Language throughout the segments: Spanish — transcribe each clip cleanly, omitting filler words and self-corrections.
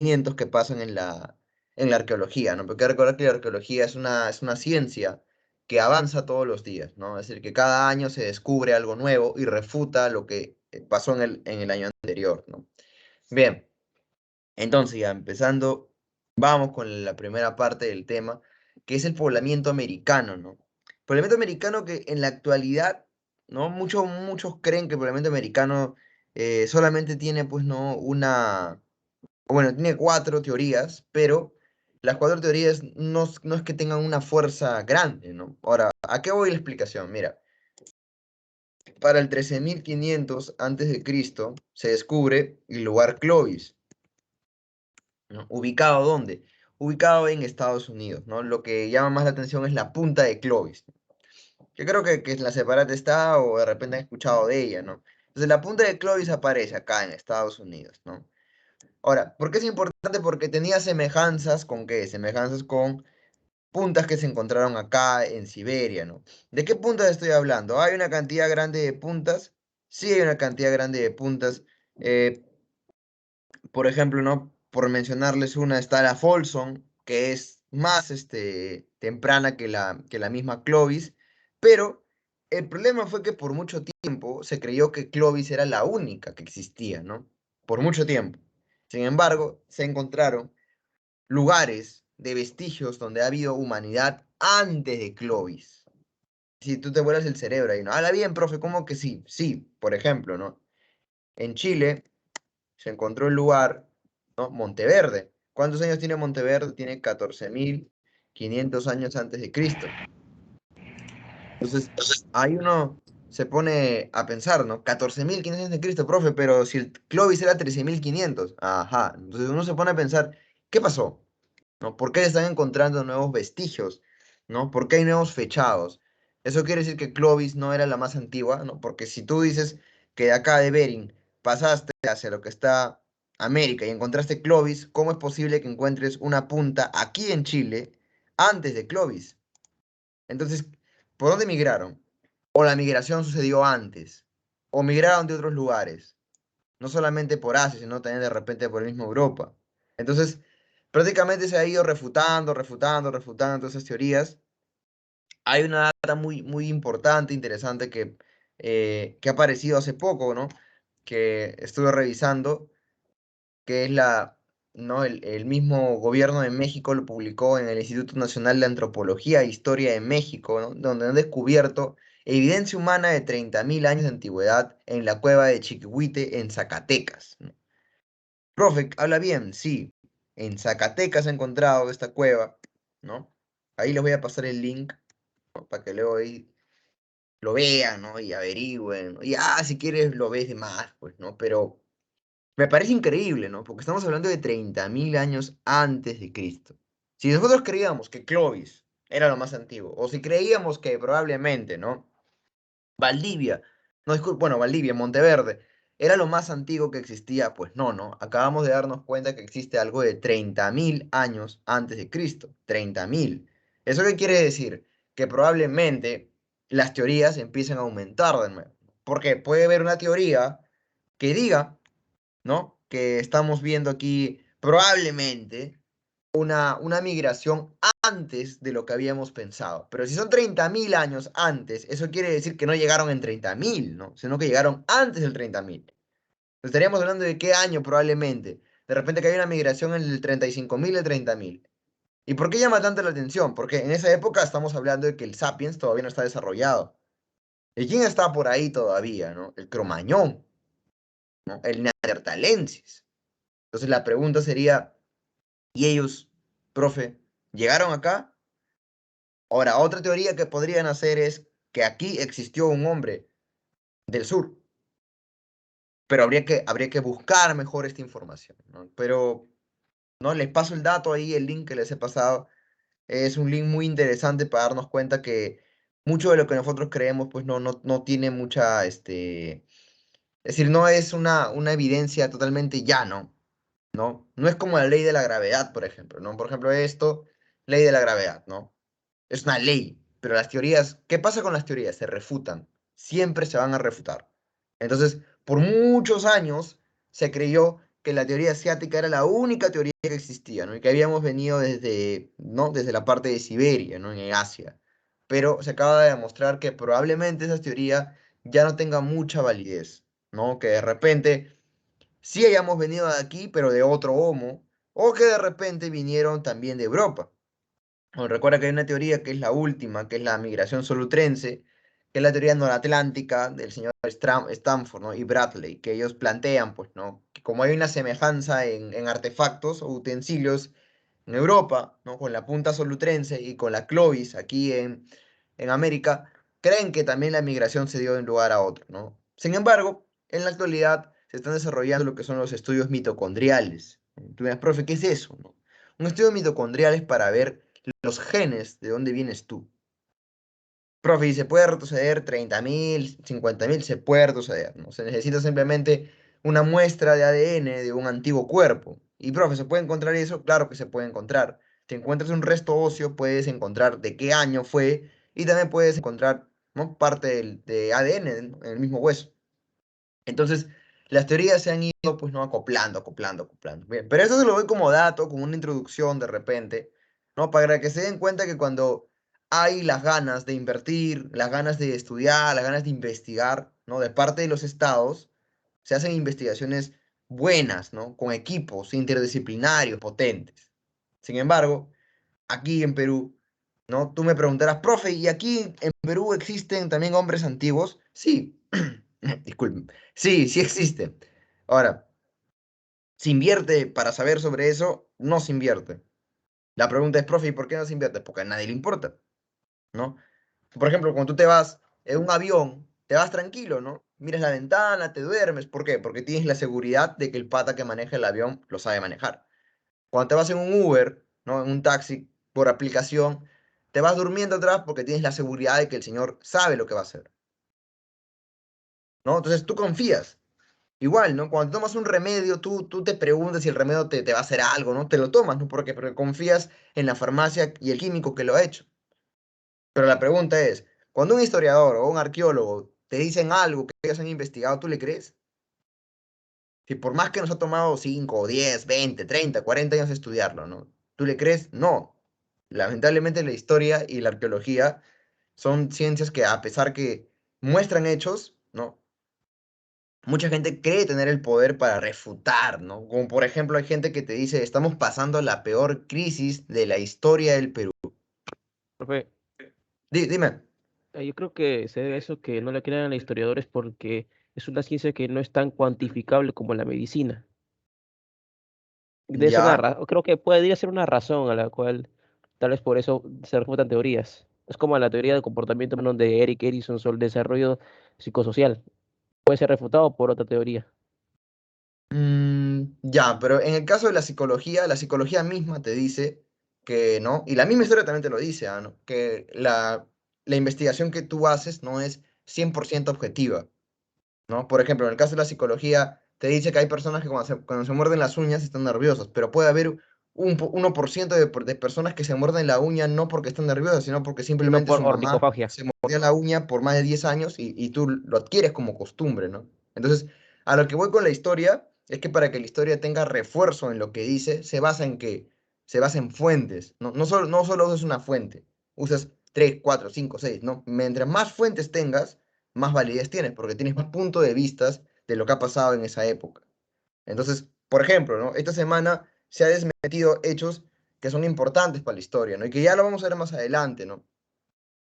que pasan en la arqueología, ¿no? Porque hay que recordar que la arqueología es una ciencia que avanza todos los días, ¿no? Es decir, que cada año se descubre algo nuevo y refuta lo que pasó en el año anterior, ¿no? Bien, entonces ya empezando, vamos con la primera parte del tema, que es el poblamiento americano, ¿no? Poblamiento americano que en la actualidad, ¿no? Muchos creen que el poblamiento americano solamente tiene, pues, ¿no? Bueno, tiene cuatro teorías, pero las cuatro teorías no es que tengan una fuerza grande, ¿no? Ahora, ¿a qué voy la explicación? Mira, para el 13.500 antes de Cristo se descubre el lugar Clovis, ¿no? ¿Ubicado dónde? Ubicado en Estados Unidos, ¿no? Lo que llama más la atención es la punta de Clovis. Yo creo que en la Separata está o de repente han escuchado de ella, ¿no? Entonces la punta de Clovis aparece acá en Estados Unidos, ¿no? Ahora, ¿por qué es importante? Porque tenía semejanzas con qué? Semejanzas con puntas que se encontraron acá en Siberia, ¿no? ¿De qué puntas estoy hablando? ¿Hay una cantidad grande de puntas? Sí hay una cantidad grande de puntas. Eh, por ejemplo, ¿no? Por mencionarles una, está la Folsom, que es más temprana que la misma Clovis, pero el problema fue que por mucho tiempo se creyó que Clovis era la única que existía, ¿no? Por mucho tiempo. Sin embargo, se encontraron lugares de vestigios donde ha habido humanidad antes de Clovis. Si tú te vuelas el cerebro ahí, ¿no? Habla bien, profe, ¿cómo que sí? Sí, por ejemplo, ¿no? En Chile se encontró el lugar, ¿no? Monteverde. ¿Cuántos años tiene Monteverde? Tiene 14.500 años antes de Cristo. Entonces, ahí uno se pone a pensar, ¿no? 14.500 años de Cristo, profe, pero si el Clovis era 13.500. Ajá. Entonces uno se pone a pensar, ¿qué pasó? ¿No? ¿Por qué se están encontrando nuevos vestigios? ¿No? ¿Por qué hay nuevos fechados? Eso quiere decir que Clovis no era la más antigua, ¿no? Porque si tú dices que de acá de Bering pasaste hacia lo que está América y encontraste Clovis, ¿cómo es posible que encuentres una punta aquí en Chile antes de Clovis? Entonces, ¿por dónde migraron? O la migración sucedió antes, o migraron de otros lugares, no solamente por Asia, sino también de repente por el mismo Europa. Entonces, prácticamente se ha ido refutando todas esas teorías. Hay una data muy, muy importante, interesante, que ha aparecido hace poco, ¿no? Que estuve revisando, que es ¿no? El mismo gobierno de México lo publicó en el Instituto Nacional de Antropología e Historia de México, ¿no? Donde han descubierto evidencia humana de 30.000 años de antigüedad en la cueva de Chiquihuite, en Zacatecas, ¿no? Profe, habla bien, sí. En Zacatecas he encontrado esta cueva, ¿no? Ahí les voy a pasar el link, ¿no? Para que luego ahí lo vean, ¿no? Y averigüen, ¿no? Y si quieres lo ves de más, pues, ¿no? Pero me parece increíble, ¿no? Porque estamos hablando de 30.000 años antes de Cristo. Si nosotros creíamos que Clovis era lo más antiguo, o si creíamos que probablemente, ¿no? Valdivia, no, bueno, Valdivia, Monteverde, era lo más antiguo que existía, pues no, ¿no? Acabamos de darnos cuenta que existe algo de 30.000 años antes de Cristo, 30.000. ¿Eso qué quiere decir? Que probablemente las teorías empiecen a aumentar de nuevo. Porque puede haber una teoría que diga, ¿no? Que estamos viendo aquí probablemente una migración antes de lo que habíamos pensado. Pero si son 30.000 años antes, eso quiere decir que no llegaron en 30.000, ¿no? Sino que llegaron antes del 30.000. Estaríamos hablando de qué año probablemente. De repente que hay una migración en el 35.000 y 30.000. ¿Y por qué llama tanto la atención? Porque en esa época estamos hablando de que el Sapiens todavía no está desarrollado. ¿Y quién está por ahí todavía, no? El Cromañón, ¿no? El Neandertalensis. Entonces la pregunta sería, ¿y ellos, profe, llegaron acá? Ahora, otra teoría que podrían hacer es que aquí existió un hombre del sur, pero habría que buscar mejor esta información, ¿no? Pero, ¿no? Les paso el dato ahí, el link que les he pasado. Es un link muy interesante para darnos cuenta que mucho de lo que nosotros creemos, pues no tiene mucha, es decir, no es una evidencia totalmente llano, ¿no? No es como la ley de la gravedad, por ejemplo, ¿no? Por ejemplo, ley de la gravedad, ¿no? Es una ley, pero las teorías, ¿qué pasa con las teorías? Se refutan, siempre se van a refutar. Entonces, por muchos años se creyó que la teoría asiática era la única teoría que existía, ¿no? Y que habíamos venido desde, ¿no? Desde la parte de Siberia, ¿no? En Asia. Pero se acaba de demostrar que probablemente esa teoría ya no tenga mucha validez, ¿no? Que de repente sí hayamos venido de aquí, pero de otro homo, o que de repente vinieron también de Europa. Recuerda que hay una teoría que es la última, que es la migración solutrense, que es la teoría noratlántica del señor Stanford, ¿no? Y Bradley, que ellos plantean, pues, ¿no? Que como hay una semejanza en artefactos o utensilios en Europa, ¿no? Con la punta solutrense y con la Clovis aquí en América, creen que también la migración se dio de un lugar a otro, ¿no? Sin embargo, en la actualidad se están desarrollando lo que son los estudios mitocondriales. Tú me dirás, profe, ¿qué es eso, no? Un estudio mitocondrial es para ver los genes de dónde vienes tú. Profe, ¿y se puede retroceder 30.000, 50.000? Se puede retroceder, ¿no? Se necesita simplemente una muestra de ADN de un antiguo cuerpo. Y, profe, ¿se puede encontrar eso? Claro que se puede encontrar. Si encuentras un resto óseo, puedes encontrar de qué año fue y también puedes encontrar, ¿no? Parte de ADN en el mismo hueso. Entonces, las teorías se han ido, pues, ¿no? Acoplando. Bien, pero eso se lo doy como dato, como una introducción de repente, ¿no? Para que se den cuenta que cuando hay las ganas de invertir, las ganas de estudiar, las ganas de investigar, ¿no? De parte de los estados, se hacen investigaciones buenas, ¿no? Con equipos interdisciplinarios potentes. Sin embargo, aquí en Perú, ¿no? Tú me preguntarás, profe, ¿y aquí en Perú existen también hombres antiguos? Sí, disculpen. Sí, sí existen. Ahora, ¿se invierte para saber sobre eso? No se invierte. La pregunta es, profe, ¿y por qué no se invierte? Porque a nadie le importa, ¿no? Por ejemplo, cuando tú te vas en un avión, te vas tranquilo, ¿no? Miras la ventana, te duermes. ¿Por qué? Porque tienes la seguridad de que el pata que maneja el avión lo sabe manejar. Cuando te vas en un Uber, ¿no? En un taxi por aplicación, te vas durmiendo atrás porque tienes la seguridad de que el señor sabe lo que va a hacer, ¿no? Entonces tú confías. Igual, ¿no? Cuando tomas un remedio, tú te preguntas si el remedio te va a hacer algo, ¿no? Te lo tomas, ¿no? Porque confías en la farmacia y el químico que lo ha hecho. Pero la pregunta es, cuando un historiador o un arqueólogo te dicen algo que ellos han investigado, ¿tú le crees? Si por más que nos ha tomado 5, 10, 20, 30, 40 años estudiarlo, ¿no? ¿Tú le crees? No. Lamentablemente la historia y la arqueología son ciencias que a pesar que muestran hechos, ¿no? Mucha gente cree tener el poder para refutar, ¿no? Como por ejemplo hay gente que te dice, estamos pasando la peor crisis de la historia del Perú. Profe, Dime. yo creo que se debe a eso que no le crean a los historiadores porque es una ciencia que no es tan cuantificable como la medicina. Ya. Creo que podría ser una razón a la cual tal vez por eso se refutan teorías. Es como la teoría del comportamiento humano de Eric Erikson sobre el desarrollo psicosocial. Puede ser refutado por otra teoría. Ya, pero en el caso de la psicología misma te dice que no, y la misma historia también te lo dice, ¿no? Que la investigación que tú haces no es 100% objetiva, ¿no? Por ejemplo, en el caso de la psicología, te dice que hay personas que cuando se muerden las uñas están nerviosas, pero puede haber 1% de personas que se muerden la uña no porque están nerviosas, sino porque Sino simplemente por su mamá ornicofagia. se mordió la uña por más de 10 años y tú lo adquieres como costumbre, ¿no? Entonces, a lo que voy con la historia es que para que la historia tenga refuerzo en lo que dice, se basa en que se basa en fuentes, ¿no? No solo usas una fuente, usas 3, 4, 5, 6, ¿no? Mientras más fuentes tengas, más validez tienes, porque tienes más puntos de vista de lo que ha pasado en esa época. Entonces, por ejemplo, ¿no? Esta semana se ha desmetido hechos que son importantes para la historia, ¿no? Y que ya lo vamos a ver más adelante, ¿no?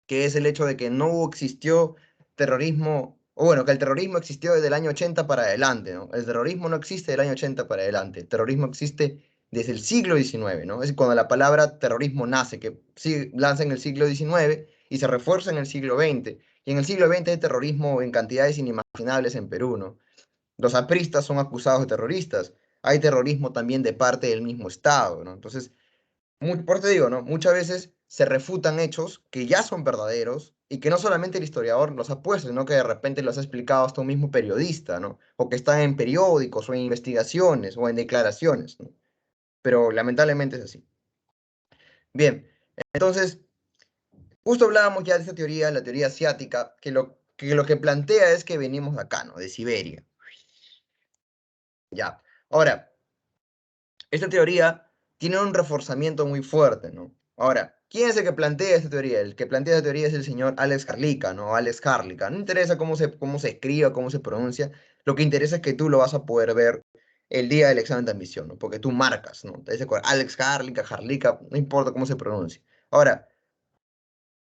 Que es el hecho de que no existió terrorismo, o bueno, que el terrorismo existió desde el año 80 para adelante, ¿no? El terrorismo no existe del año 80 para adelante, el terrorismo existe desde el siglo XIX, ¿no? Es cuando la palabra terrorismo nace, que sí, lanza en el siglo XIX y se refuerza en el siglo XX. Y en el siglo XX hay terrorismo en cantidades inimaginables en Perú, ¿no? Los apristas son acusados de terroristas. Hay terrorismo también de parte del mismo Estado, ¿no? Entonces, por eso te digo, ¿no? Muchas veces se refutan hechos que ya son verdaderos y que no solamente el historiador los ha puesto, sino que de repente los ha explicado hasta un mismo periodista, ¿no? O que están en periódicos o en investigaciones o en declaraciones, ¿no? Pero lamentablemente es así. Bien, entonces, justo hablábamos ya de esta teoría, la teoría asiática, que lo que plantea es que venimos de acá, ¿no? De Siberia. Ya. Ahora, Esta teoría tiene un reforzamiento muy fuerte, ¿no? Ahora, ¿quién es el que plantea esta teoría? El que plantea esta teoría es el señor Alex Harlica, ¿no? Alex Harlica. No interesa cómo se escribe, cómo se pronuncia. Lo que interesa es que tú lo vas a poder ver el día del examen de admisión, ¿no? Porque tú marcas, ¿no? Alex Harlica, Harlica, no importa cómo se pronuncia. Ahora,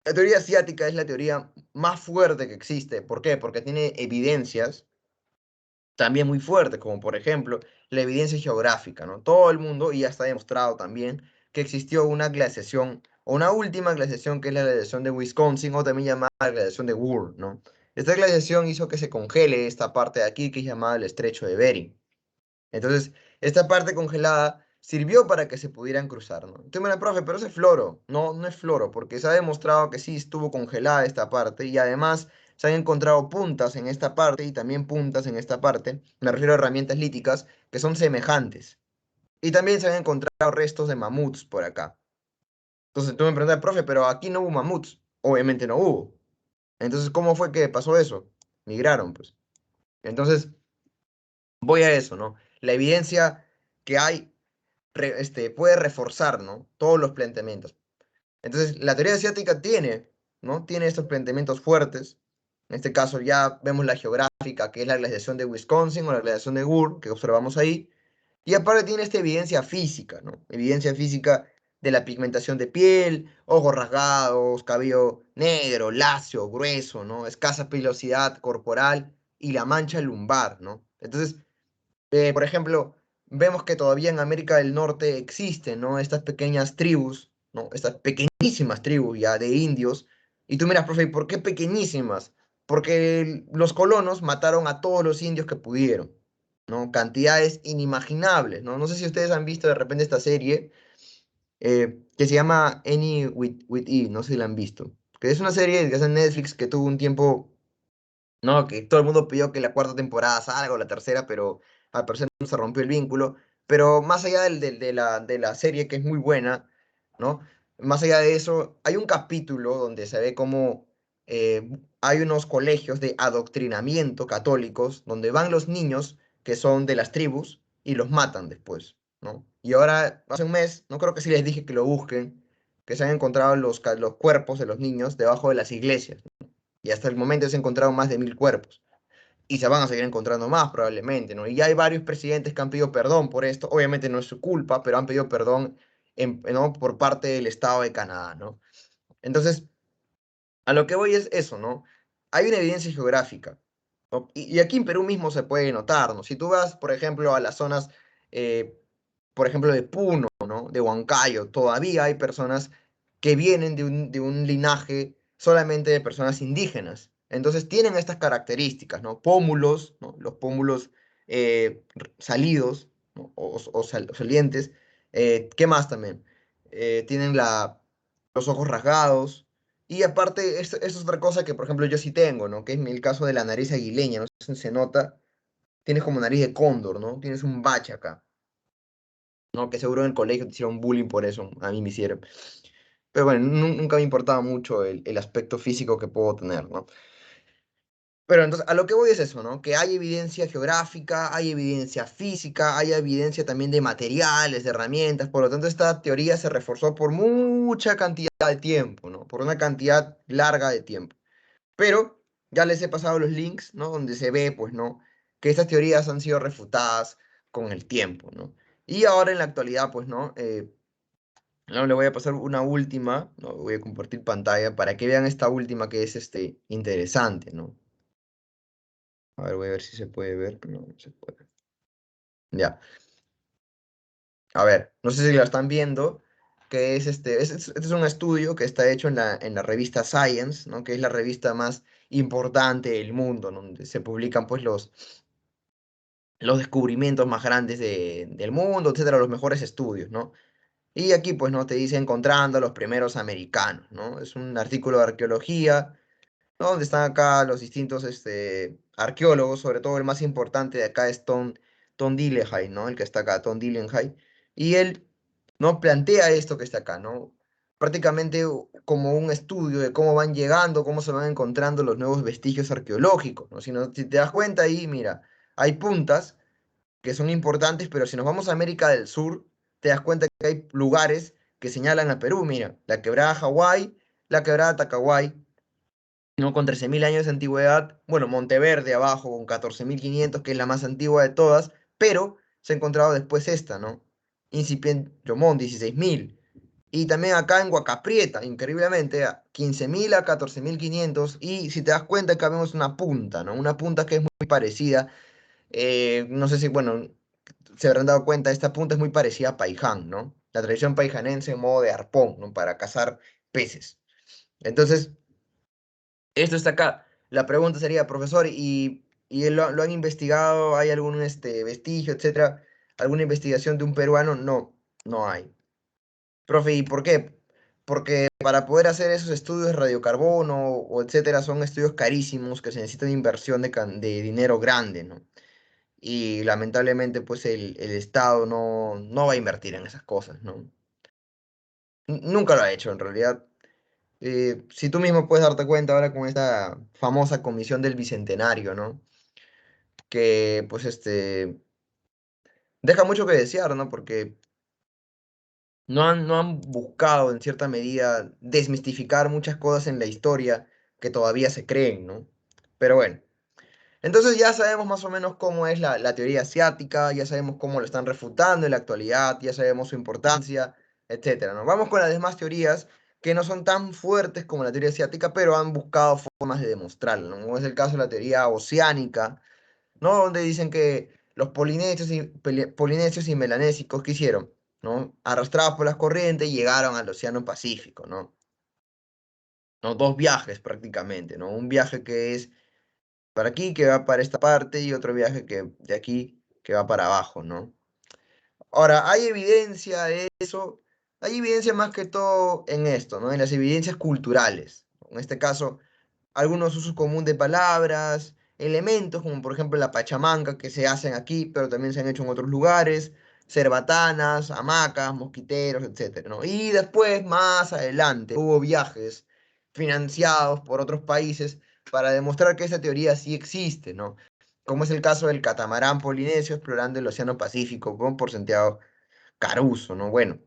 la teoría asiática es la teoría más fuerte que existe. ¿Por qué? Porque tiene evidencias también muy fuertes, como por ejemplo la evidencia geográfica, ¿no? Todo el mundo, y ya está demostrado también, que existió una glaciación, o una última glaciación, que es la glaciación de Wisconsin, o también llamada glaciación de Wool, ¿no? Esta glaciación hizo que se congele esta parte de aquí, que es llamada el estrecho de Bering. Entonces, esta parte congelada sirvió para que se pudieran cruzar, ¿no? Entonces, mira, profe, pero ese es floro. No, no es floro, porque se ha demostrado que sí estuvo congelada esta parte y además se han encontrado puntas en esta parte y también puntas en esta parte. Me refiero a herramientas líticas que son semejantes. Y también se han encontrado restos de mamuts por acá. Entonces, tú me preguntas, profe, pero aquí no hubo mamuts. Obviamente no hubo. Entonces, ¿cómo fue que pasó eso? Migraron, pues. Entonces, voy a eso, ¿no? La evidencia que hay puede reforzar, ¿no? Todos los planteamientos. Entonces, la teoría asiática tiene, ¿no? Tiene estos planteamientos fuertes. En este caso ya vemos la geográfica, que es la glaciación de Wisconsin o la glaciación de Gould, que observamos ahí. Y aparte tiene esta evidencia física, ¿no? Evidencia física de la pigmentación de piel, ojos rasgados, cabello negro, lacio, grueso, ¿no? Escasa pilosidad corporal y la mancha lumbar, ¿no? Entonces, por ejemplo, vemos que todavía en América del Norte existen, ¿no? Estas pequeñas tribus, ¿no? Estas pequeñísimas tribus ya de indios. Y tú miras, profe, ¿y por qué pequeñísimas? Porque los colonos mataron a todos los indios que pudieron, ¿no? Cantidades inimaginables, ¿no? No sé si ustedes han visto de repente esta serie que se llama Any with E, no sé si la han visto. Que es una serie que es en Netflix que tuvo un tiempo, no, que todo el mundo pidió que la cuarta temporada salga o la tercera, pero al parecer no se rompió el vínculo. Pero más allá de la serie, que es muy buena, ¿no? Más allá de eso, hay un capítulo donde se ve cómo hay unos colegios de adoctrinamiento católicos donde van los niños que son de las tribus y los matan después, ¿no? Y ahora, hace un mes, no creo que sí les dije que lo busquen, que se han encontrado los cuerpos de los niños debajo de las iglesias y hasta el momento se han encontrado más de 1000 cuerpos. Y se van a seguir encontrando más probablemente, ¿no? Y ya hay varios presidentes que han pedido perdón por esto. Obviamente no es su culpa, pero han pedido perdón ¿no? por parte del Estado de Canadá, ¿no? Entonces, a lo que voy es eso, ¿no? Hay una evidencia geográfica, ¿no? Y aquí en Perú mismo se puede notar, ¿no? Si tú vas, por ejemplo, a las zonas, eh, por ejemplo, de Puno, ¿no? De Huancayo, todavía hay personas que vienen de un linaje solamente de personas indígenas. Entonces tienen estas características, ¿no? Pómulos, ¿no? Los pómulos salidos, ¿no? O salientes. ¿Qué más también? Tienen los ojos rasgados. Y aparte, esto es otra cosa que, por ejemplo, yo sí tengo, ¿no? Que es el caso de la nariz aguileña, ¿no? Se nota, tienes como nariz de cóndor, ¿no? Tienes un bache acá, ¿no? Que seguro en el colegio te hicieron bullying por eso, a mí me hicieron. Pero bueno, nunca me importaba mucho el aspecto físico que puedo tener, ¿no? Pero entonces, a lo que voy es eso, ¿no? Que hay evidencia geográfica, hay evidencia física, hay evidencia también de materiales, de herramientas, por lo tanto, esta teoría se reforzó por mucha cantidad de tiempo, ¿no? Por una cantidad larga de tiempo. Pero ya les he pasado los links, ¿no? Donde se ve, pues, ¿no? Que estas teorías han sido refutadas con el tiempo, ¿no? Y ahora en la actualidad, pues, ¿no? No, le voy a pasar una última, ¿no? Voy a compartir pantalla para que vean esta última que es interesante, ¿no? A ver, voy a ver si se puede ver. No, no se puede. Ya. A ver, no sé si lo están viendo, que es este es un estudio que está hecho en la revista Science, ¿no? Que es la revista más importante del mundo, ¿no? Donde se publican pues los descubrimientos más grandes del mundo, etcétera, los mejores estudios, ¿no? Y aquí pues no te dice encontrando a los primeros americanos, ¿no? Es un artículo de arqueología, ¿no? Donde están acá los distintos arqueólogos, sobre todo el más importante de acá es Tom Dillenhey, ¿no? El que está acá, Tom Dillenhey. Y él, ¿no? Plantea esto que está acá, ¿no? Prácticamente como un estudio de cómo van llegando, cómo se van encontrando los nuevos vestigios arqueológicos, ¿no? Si te das cuenta ahí, mira, hay puntas que son importantes, pero si nos vamos a América del Sur, te das cuenta que hay lugares que señalan a Perú, mira, la quebrada Hawái, la quebrada Tacahuay, ¿no? Con 13.000 años de antigüedad, bueno, Monteverde abajo con 14.500, que es la más antigua de todas, pero se ha encontrado después esta, ¿no? Incipient Yomón, 16.000. Y también acá en Huacaprieta, increíblemente, 15.000 a 14.500. Y si te das cuenta, acá vemos una punta, ¿no? Una punta que es muy parecida. No sé si, bueno, se habrán dado cuenta, esta punta es muy parecida a Paiján, ¿no? La tradición paijanense en modo de arpón, ¿no? Para cazar peces. Entonces, esto está acá. La pregunta sería, profesor, ¿y lo han investigado? ¿Hay algún vestigio, etcétera? ¿Alguna investigación de un peruano? No, no hay. Profe, ¿y por qué? Porque para poder hacer esos estudios de radiocarbono o etcétera, son estudios carísimos que se necesitan inversión de dinero grande, ¿no? Y lamentablemente, pues el Estado no va a invertir en esas cosas, ¿no? Nunca lo ha hecho, en realidad. Si tú mismo puedes darte cuenta ahora con esta famosa comisión del Bicentenario, ¿no? Que, pues, deja mucho que desear, ¿no? Porque no han buscado, en cierta medida, desmistificar muchas cosas en la historia que todavía se creen, ¿no? Pero bueno, entonces ya sabemos más o menos cómo es la teoría asiática, ya sabemos cómo lo están refutando en la actualidad, ya sabemos su importancia, etcétera, ¿no? Vamos con las demás teorías que no son tan fuertes como la teoría asiática, pero han buscado formas de demostrarlo, ¿no? Como es el caso de la teoría oceánica, ¿no? Donde dicen que los polinesios y melanésicos, ¿qué hicieron? ¿No? Arrastrados por las corrientes, llegaron al Océano Pacífico, ¿no? ¿No? Dos viajes prácticamente, ¿no? Un viaje que es para aquí, que va para esta parte, y otro viaje que de aquí, que va para abajo, ¿no? Ahora, hay evidencia de eso, hay evidencia más que todo en esto, ¿no? En las evidencias culturales. En este caso, algunos usos comunes de palabras, elementos como por ejemplo la pachamanca que se hacen aquí, pero también se han hecho en otros lugares, cerbatanas, hamacas, mosquiteros, etcétera, ¿no? Y después, más adelante, hubo viajes financiados por otros países para demostrar que esa teoría sí existe, ¿no? Como es el caso del catamarán polinesio explorando el Océano Pacífico por Santiago Caruso, ¿no? Bueno,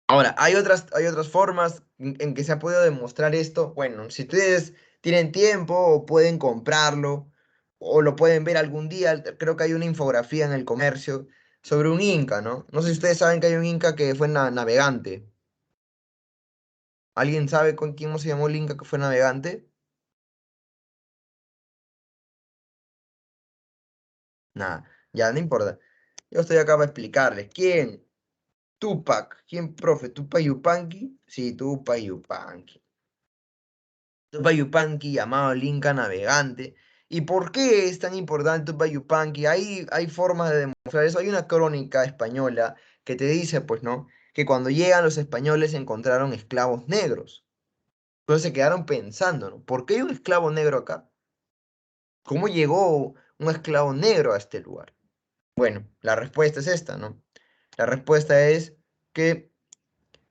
ahora, hay otras formas en que se ha podido demostrar esto. Bueno, si ustedes tienen tiempo o pueden comprarlo o lo pueden ver algún día, creo que hay una infografía en el comercio sobre un inca, ¿no? No sé si ustedes saben que hay un inca que fue navegante. ¿Alguien sabe con quién se llamó el inca que fue navegante? Nada, ya no importa. Yo estoy acá para explicarles. ¿Quién? Tupac. ¿Quién, profe? ¿Tupac Yupanqui? Sí, Tupac Yupanqui. Tupac Yupanqui, llamado el Inca Navegante. ¿Y por qué es tan importante Tupac Yupanqui? Hay formas de demostrar eso. Hay una crónica española que te dice, pues, ¿no? Que cuando llegan los españoles encontraron esclavos negros. Entonces se quedaron pensando, ¿no? ¿Por qué hay un esclavo negro acá? ¿Cómo llegó un esclavo negro a este lugar? Bueno, la respuesta es esta, ¿no? La respuesta es que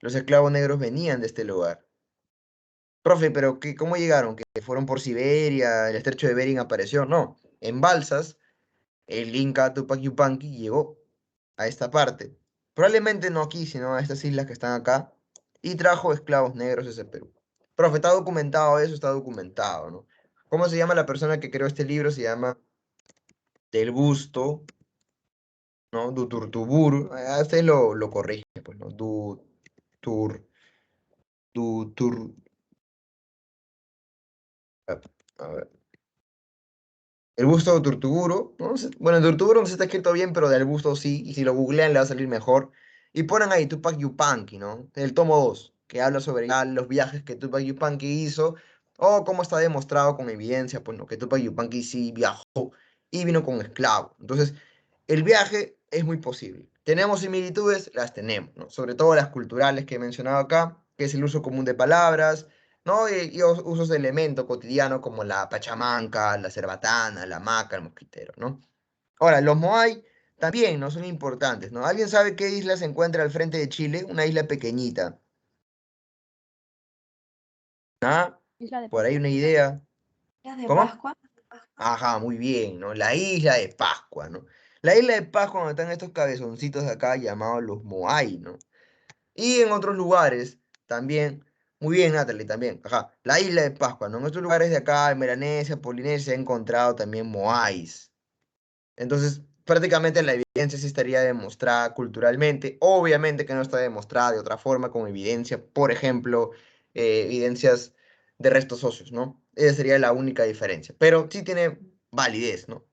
los esclavos negros venían de este lugar. Profe, pero ¿cómo llegaron? ¿Que fueron por Siberia? ¿El estrecho de Bering apareció? No, en balsas, el Inca Tupac Yupanqui llegó a esta parte. Probablemente no aquí, sino a estas islas que están acá. Y trajo esclavos negros desde Perú. Profe, está documentado eso, está documentado, ¿no? ¿Cómo se llama la persona que creó este libro? Se llama Del Busto, ¿no? Duturtubur. Usted lo corrige, pues, ¿no? Tur, Tur. A ver. El busto de Turtuburo, ¿no? Bueno, en Turtuburo no se está escrito bien, pero del busto sí, y si lo googlean le va a salir mejor. Y ponen ahí Tupac Yupanqui, ¿no? El tomo 2 que habla sobre los viajes que Tupac Yupanqui hizo, o cómo está demostrado con evidencia, pues, ¿no? Que Tupac Yupanqui sí viajó y vino con esclavos. Entonces, el viaje es muy posible. ¿Tenemos similitudes? Las tenemos, ¿no? Sobre todo las culturales que he mencionado acá, que es el uso común de palabras, ¿no? Y usos de elemento cotidiano como la pachamanca, la cerbatana, la hamaca, el mosquitero, ¿no? Ahora, los Moai también no son importantes, ¿no? ¿Alguien sabe qué isla se encuentra al frente de Chile? Una isla pequeñita. ¿Ah? Isla de Por ahí Pascua. una idea. Islas de ¿Cómo? Pascua. Ajá, muy bien, ¿no? La isla de Pascua, ¿no? La isla de Pascua, donde están estos cabezoncitos de acá llamados los Moai, ¿no? Y en otros lugares también, muy bien, Natalie, también, ajá, la isla de Pascua, ¿no? En otros lugares de acá, en Melanesia, Polinesia, se ha encontrado también Moais. Entonces, prácticamente la evidencia sí estaría demostrada culturalmente. Obviamente que no está demostrada de otra forma, con evidencia, por ejemplo, evidencias de restos óseos, ¿no? Esa sería la única diferencia. Pero sí tiene validez, ¿no?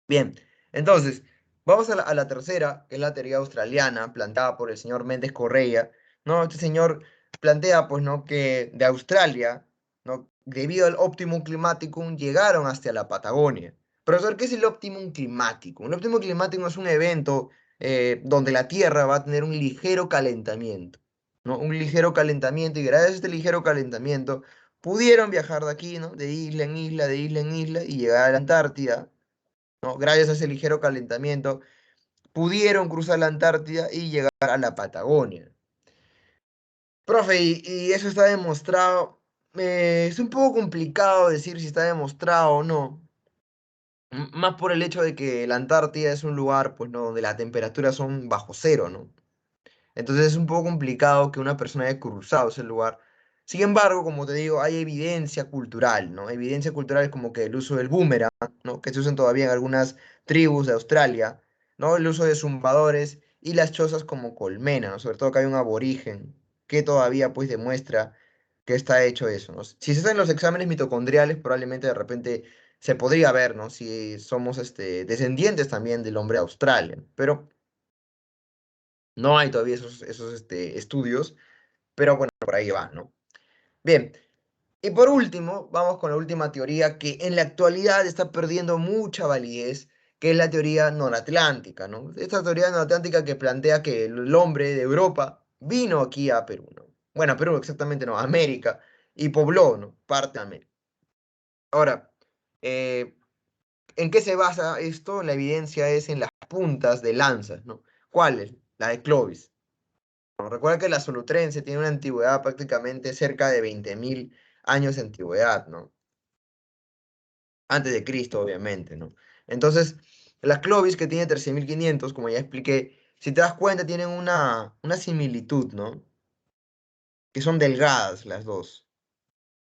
Bien, entonces, vamos a la tercera, que es la teoría australiana, planteada por el señor Méndez Correia, ¿no? Este señor plantea, pues, ¿no? Que de Australia, ¿no? Debido al Optimum Climaticum, llegaron hasta la Patagonia. Profesor, ¿qué es el Optimum Climaticum? El Optimum Climaticum es un evento donde la Tierra va a tener un ligero calentamiento, ¿no? Un ligero calentamiento, y gracias a este ligero calentamiento, pudieron viajar de aquí, ¿no? De isla en isla, de isla en isla, y llegar a la Antártida, ¿no? Gracias a ese ligero calentamiento, pudieron cruzar la Antártida y llegar a la Patagonia. Profe, y eso está demostrado. Es un poco complicado decir si está demostrado o no. Más por el hecho de que la Antártida es un lugar, pues, ¿no? Donde las temperaturas son bajo cero, ¿no? Entonces es un poco complicado que una persona haya cruzado ese lugar. Sin embargo, como te digo, hay evidencia cultural, ¿no? Evidencia cultural como que el uso del boomerang, ¿no? Que se usan todavía en algunas tribus de Australia, ¿no? El uso de zumbadores y las chozas como colmena, ¿no? Sobre todo que hay un aborigen que todavía pues demuestra que está hecho eso, ¿no? Si se hacen los exámenes mitocondriales, probablemente de repente se podría ver, ¿no? Si somos descendientes también del hombre austral, pero no hay todavía esos estudios, pero bueno, por ahí va, ¿no? Bien, y por último, vamos con la última teoría que en la actualidad está perdiendo mucha validez, que es la teoría noratlántica, ¿no? Esta teoría noratlántica que plantea que el hombre de Europa vino aquí a Perú, ¿no? Bueno, a Perú exactamente no, a América, y pobló, ¿no? Parte de América. Ahora, eh, ¿en qué se basa esto? La evidencia es en las puntas de lanzas, ¿no? ¿Cuáles? La de Clovis. Recuerda que la Solutrense tiene una antigüedad prácticamente cerca de 20.000 años de antigüedad, ¿no? Antes de Cristo, obviamente, ¿no? Entonces, las Clovis, que tiene 13.500, como ya expliqué, si te das cuenta, tienen una similitud, ¿no? Que son delgadas las dos.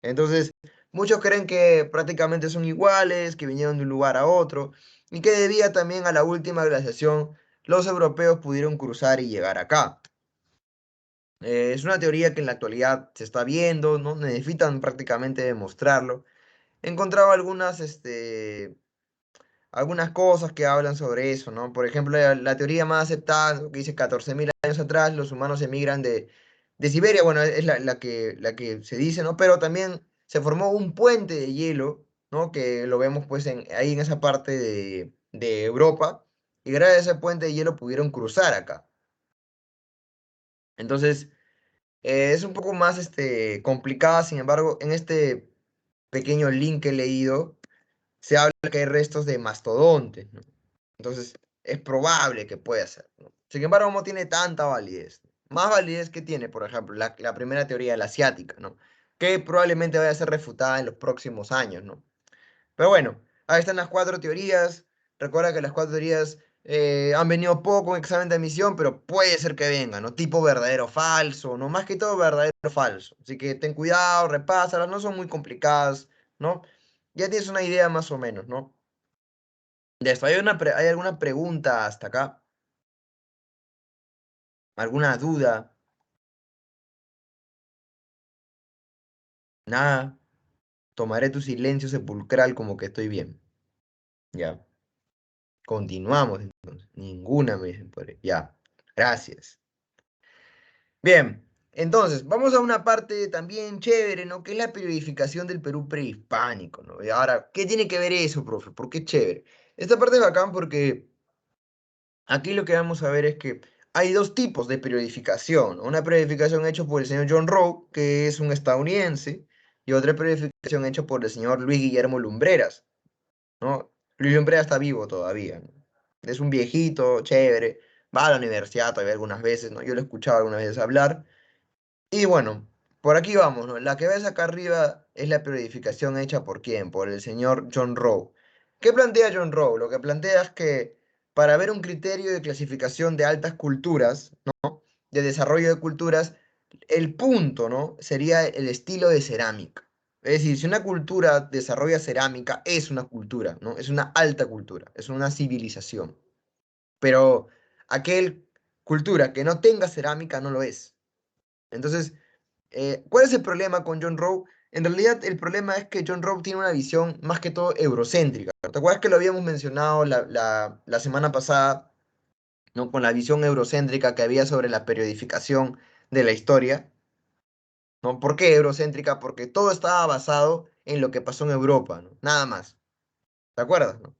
Entonces, muchos creen que prácticamente son iguales, que vinieron de un lugar a otro, y que debía también a la última glaciación, los europeos pudieron cruzar y llegar acá. Es una teoría que en la actualidad se está viendo, no necesitan prácticamente demostrarlo. He encontrado algunas cosas que hablan sobre eso, ¿no? Por ejemplo, la teoría más aceptada, que dice 14.000 años atrás los humanos emigran de Siberia, bueno, es la que se dice, ¿no? Pero también se formó un puente de hielo, ¿no? Que lo vemos pues ahí en esa parte de Europa, y gracias a ese puente de hielo pudieron cruzar acá. Entonces, es un poco más complicada, sin embargo, en este pequeño link que he leído, se habla que hay restos de mastodontes, ¿no? Entonces, es probable que pueda ser, ¿no? Sin embargo, no tiene tanta validez. Más validez que tiene, por ejemplo, la primera teoría, la asiática, ¿no? Que probablemente vaya a ser refutada en los próximos años, ¿no? Pero bueno, ahí están las cuatro teorías. Recuerda que las cuatro teorías han venido poco en examen de admisión, pero puede ser que vengan, ¿no? Tipo verdadero o falso, ¿no? Más que todo verdadero o falso. Así que ten cuidado, repásalas, no son muy complicadas, ¿no? Ya tienes una idea más o menos, ¿no? De esto, ¿hay alguna pregunta hasta acá? ¿Alguna duda? Nada. Tomaré tu silencio sepulcral como que estoy bien. Ya. Continuamos entonces. Ninguna me dicen por ahí. Ya. Gracias. Bien, entonces, vamos a una parte también chévere, ¿no? Que es la periodificación del Perú prehispánico, ¿no? Y ahora, ¿qué tiene que ver eso, profe? ¿Por qué es chévere? Esta parte es bacán porque aquí lo que vamos a ver es que hay dos tipos de periodificación, ¿no? Una periodificación hecha por el señor John Rowe, que es un estadounidense, y otra periodificación hecha por el señor Luis Guillermo Lumbreras, ¿no? Luis Lumbreras está vivo todavía, ¿no? Es un viejito, chévere, va a la universidad todavía algunas veces, ¿no? Yo lo he escuchado algunas veces hablar. Y bueno, por aquí vamos, ¿no? La que ves acá arriba es la periodificación hecha por quién, por el señor John Rowe. ¿Qué plantea John Rowe? Lo que plantea es que para ver un criterio de clasificación de altas culturas, ¿no? De desarrollo de culturas, el punto, ¿no? Sería el estilo de cerámica. Es decir, si una cultura desarrolla cerámica, es una cultura, ¿no? Es una alta cultura, es una civilización. Pero aquel cultura que no tenga cerámica no lo es. Entonces, ¿cuál es el problema con John Rowe? En realidad, el problema es que John Rowe tiene una visión más que todo eurocéntrica. ¿Te acuerdas que lo habíamos mencionado la semana pasada, ¿no? Con la visión eurocéntrica que había sobre la periodificación de la historia, ¿no? ¿Por qué eurocéntrica? Porque todo estaba basado en lo que pasó en Europa, ¿no? Nada más. ¿Te acuerdas, no?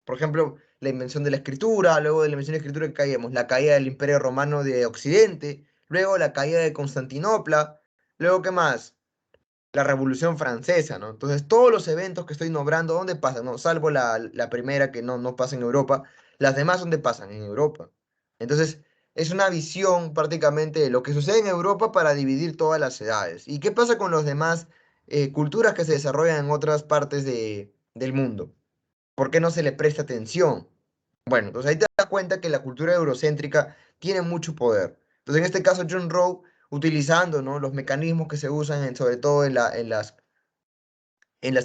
Por ejemplo, la invención de la escritura, luego de la invención de la escritura que caíamos, la caída del Imperio Romano de Occidente, luego la caída de Constantinopla, luego, ¿qué más? La Revolución Francesa, ¿no? Entonces, todos los eventos que estoy nombrando, ¿dónde pasan? ¿No? Salvo la primera que no pasa en Europa, las demás, ¿dónde pasan? En Europa. Entonces, es una visión prácticamente de lo que sucede en Europa para dividir todas las edades. ¿Y qué pasa con los demás culturas que se desarrollan en otras partes del mundo? ¿Por qué no se le presta atención? Bueno, entonces ahí te das cuenta que la cultura eurocéntrica tiene mucho poder. Entonces, en este caso, John Rowe, utilizando, ¿no? Los mecanismos que se usan sobre todo en las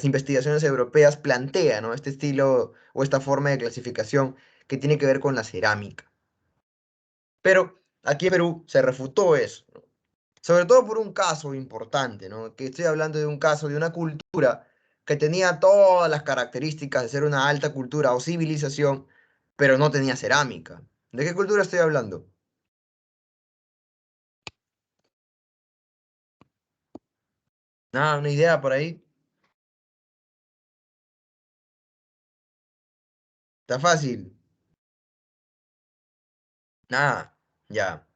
investigaciones europeas, plantea, ¿no? Este estilo o esta forma de clasificación que tiene que ver con la cerámica. Pero aquí en Perú se refutó eso, ¿no? Sobre todo por un caso importante, ¿no? Que estoy hablando de un caso de una cultura que tenía todas las características de ser una alta cultura o civilización, pero no tenía cerámica. ¿De qué cultura estoy hablando? Nada, una idea por ahí. Está fácil. Nada, ya.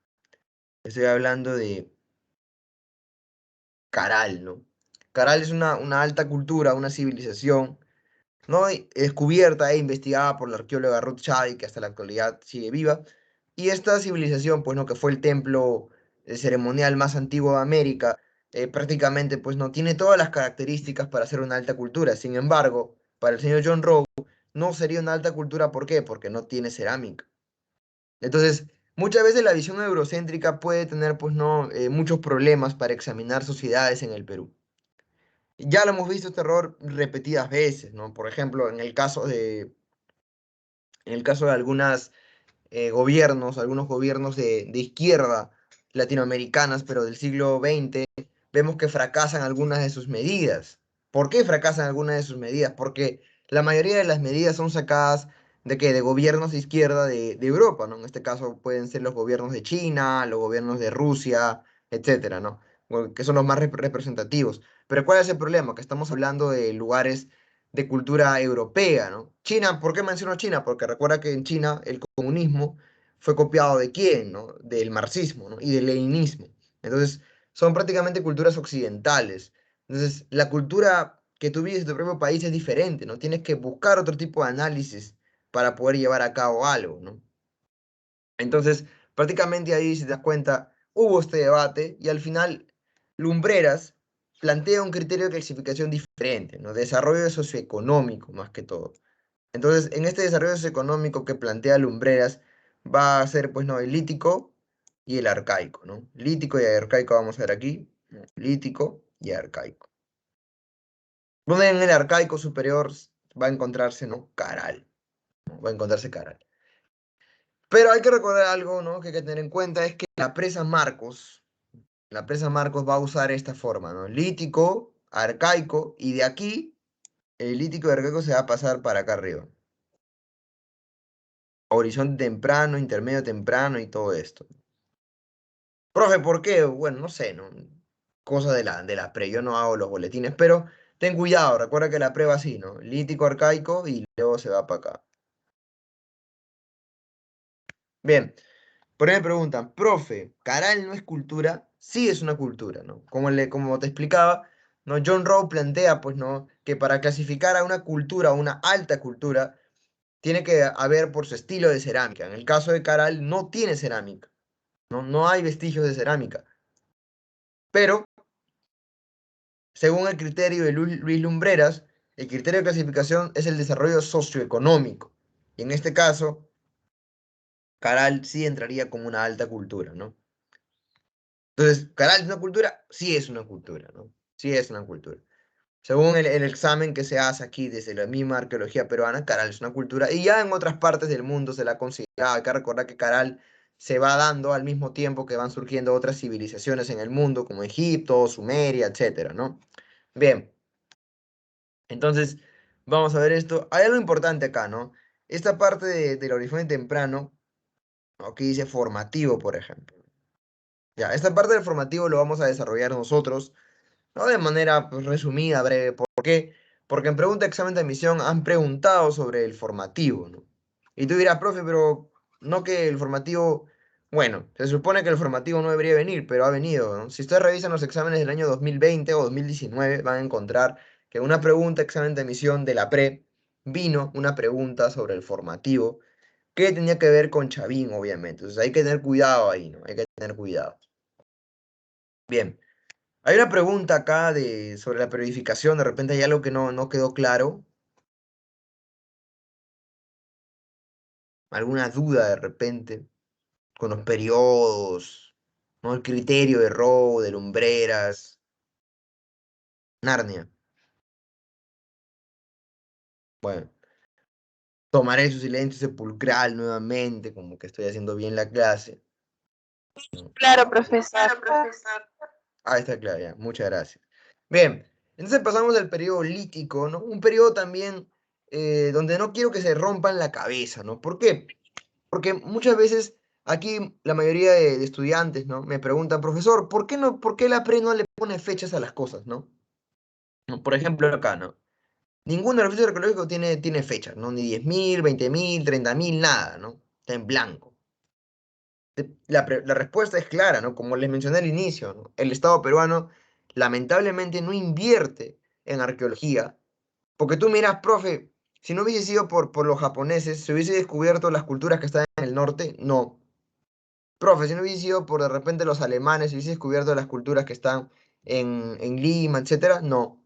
Estoy hablando de Caral, ¿no? Caral es una alta cultura, una civilización, ¿no? Descubierta e investigada por la arqueóloga Ruth Shade, que hasta la actualidad sigue viva. Y esta civilización, pues, ¿no? Que fue el templo ceremonial más antiguo de América, prácticamente, pues, no tiene todas las características para ser una alta cultura. Sin embargo, para el señor John Rowe, no sería una alta cultura, ¿por qué? Porque no tiene cerámica. Entonces, muchas veces la visión eurocéntrica puede tener, pues, no, muchos problemas para examinar sociedades en el Perú. Ya lo hemos visto este error repetidas veces, ¿no? Por ejemplo, en el caso de algunas gobiernos, algunos gobiernos de izquierda latinoamericanas, pero del siglo XX, vemos que fracasan algunas de sus medidas. ¿Por qué fracasan algunas de sus medidas? Porque la mayoría de las medidas son sacadas de qué, de gobiernos de izquierda de Europa, ¿no? En este caso pueden ser los gobiernos de China, los gobiernos de Rusia, etcétera, ¿no? Bueno, que son los más representativos. Pero ¿cuál es el problema? Que estamos hablando de lugares de cultura europea, ¿no? China, ¿por qué menciono China? Porque recuerda que en China el comunismo fue copiado de quién, ¿no? Del marxismo, ¿no? Y del leninismo. Entonces, son prácticamente culturas occidentales. Entonces, la cultura que tú vives en tu propio país es diferente, ¿no? Tienes que buscar otro tipo de análisis para poder llevar a cabo algo, ¿no? Entonces, prácticamente ahí, si te das cuenta, hubo este debate y al final Lumbreras plantea un criterio de clasificación diferente, ¿no? Desarrollo socioeconómico más que todo. Entonces, en este desarrollo socioeconómico que plantea Lumbreras va a ser, pues, no, el lítico y el arcaico, ¿no? Lítico y arcaico vamos a ver aquí, ¿no? Lítico y arcaico. Donde en el arcaico superior va a encontrarse, ¿no? Caral, ¿no? Va a encontrarse Caral. Pero hay que recordar algo, ¿no? Que hay que tener en cuenta es que la presa Marcos va a usar esta forma, ¿no? Lítico, arcaico, y de aquí, el lítico y arcaico se va a pasar para acá arriba. Horizonte temprano, intermedio temprano y todo esto. Profe, ¿por qué? Bueno, no sé, ¿no? Cosa de la pre, yo no hago los boletines, pero ten cuidado, recuerda que la pre va así, ¿no? Lítico, arcaico y luego se va para acá. Bien, por ahí me preguntan, profe, ¿Caral no es cultura? Sí es una cultura, ¿no? Como te explicaba, ¿no? John Rowe plantea, pues, ¿no? Que para clasificar a una cultura, a una alta cultura, tiene que haber por su estilo de cerámica. En el caso de Caral, no tiene cerámica, ¿no? No hay vestigios de cerámica. Pero, según el criterio de Luis Lumbreras, El criterio de clasificación es el desarrollo socioeconómico. Y en este caso, Caral sí entraría como una alta cultura, ¿no? Entonces, ¿Caral es una cultura? Sí es una cultura, ¿no? Sí es una cultura. Según el examen que se hace aquí desde la misma arqueología peruana, Caral es una cultura. Y ya en otras partes del mundo se la ha considerado. Hay que recordar que Caral se va dando al mismo tiempo que van surgiendo otras civilizaciones en el mundo, como Egipto, Sumeria, etcétera, ¿no? Bien, entonces vamos a ver esto. Hay algo importante acá, ¿no? Esta parte del origen temprano, ¿no? Aquí dice formativo, por ejemplo. Ya, esta parte del formativo lo vamos a desarrollar nosotros, ¿no? De manera pues, resumida, breve. ¿Por qué? Porque en pregunta de examen de admisión han preguntado sobre el formativo, ¿no? Y tú dirás, profe, pero no que el formativo, bueno, se supone que el formativo no debería venir, pero ha venido, ¿no? Si ustedes revisan los exámenes del año 2020 o 2019, van a encontrar que una pregunta de examen de admisión de la pre vino una pregunta sobre el formativo que tenía que ver con Chavín, obviamente. Entonces hay que tener cuidado ahí, ¿no? Hay que tener cuidado. Bien. Hay una pregunta acá sobre la periodificación, de repente hay algo que no quedó claro, alguna duda de repente, con los periodos, ¿no? El criterio de robo, de lumbreras, Narnia. Bueno, tomaré su silencio sepulcral nuevamente, como que estoy haciendo bien la clase, ¿no? Claro, profesor. Ah, está claro, ya, muchas gracias. Bien, entonces pasamos al periodo lítico, ¿no? Un periodo también donde no quiero que se rompan la cabeza, ¿no? ¿Por qué? Porque muchas veces aquí la mayoría de estudiantes, ¿no? Me preguntan, profesor, ¿por qué la pre no le pone fechas a las cosas, ¿no? No, por ejemplo, acá, ¿no? Ninguno de los registros arqueológicos tiene fechas, ¿no? Ni 10.000, 20.000, 30.000, nada, ¿no? Está en blanco. La respuesta es clara, ¿no? Como les mencioné al inicio, ¿no? El Estado peruano lamentablemente no invierte en arqueología, porque tú miras, profe, si no hubiese sido por los japoneses, se hubiese descubierto las culturas que están en el norte, no. Profe, si no hubiese sido por de repente los alemanes, si hubiese descubierto las culturas que están en Lima, etcétera, no.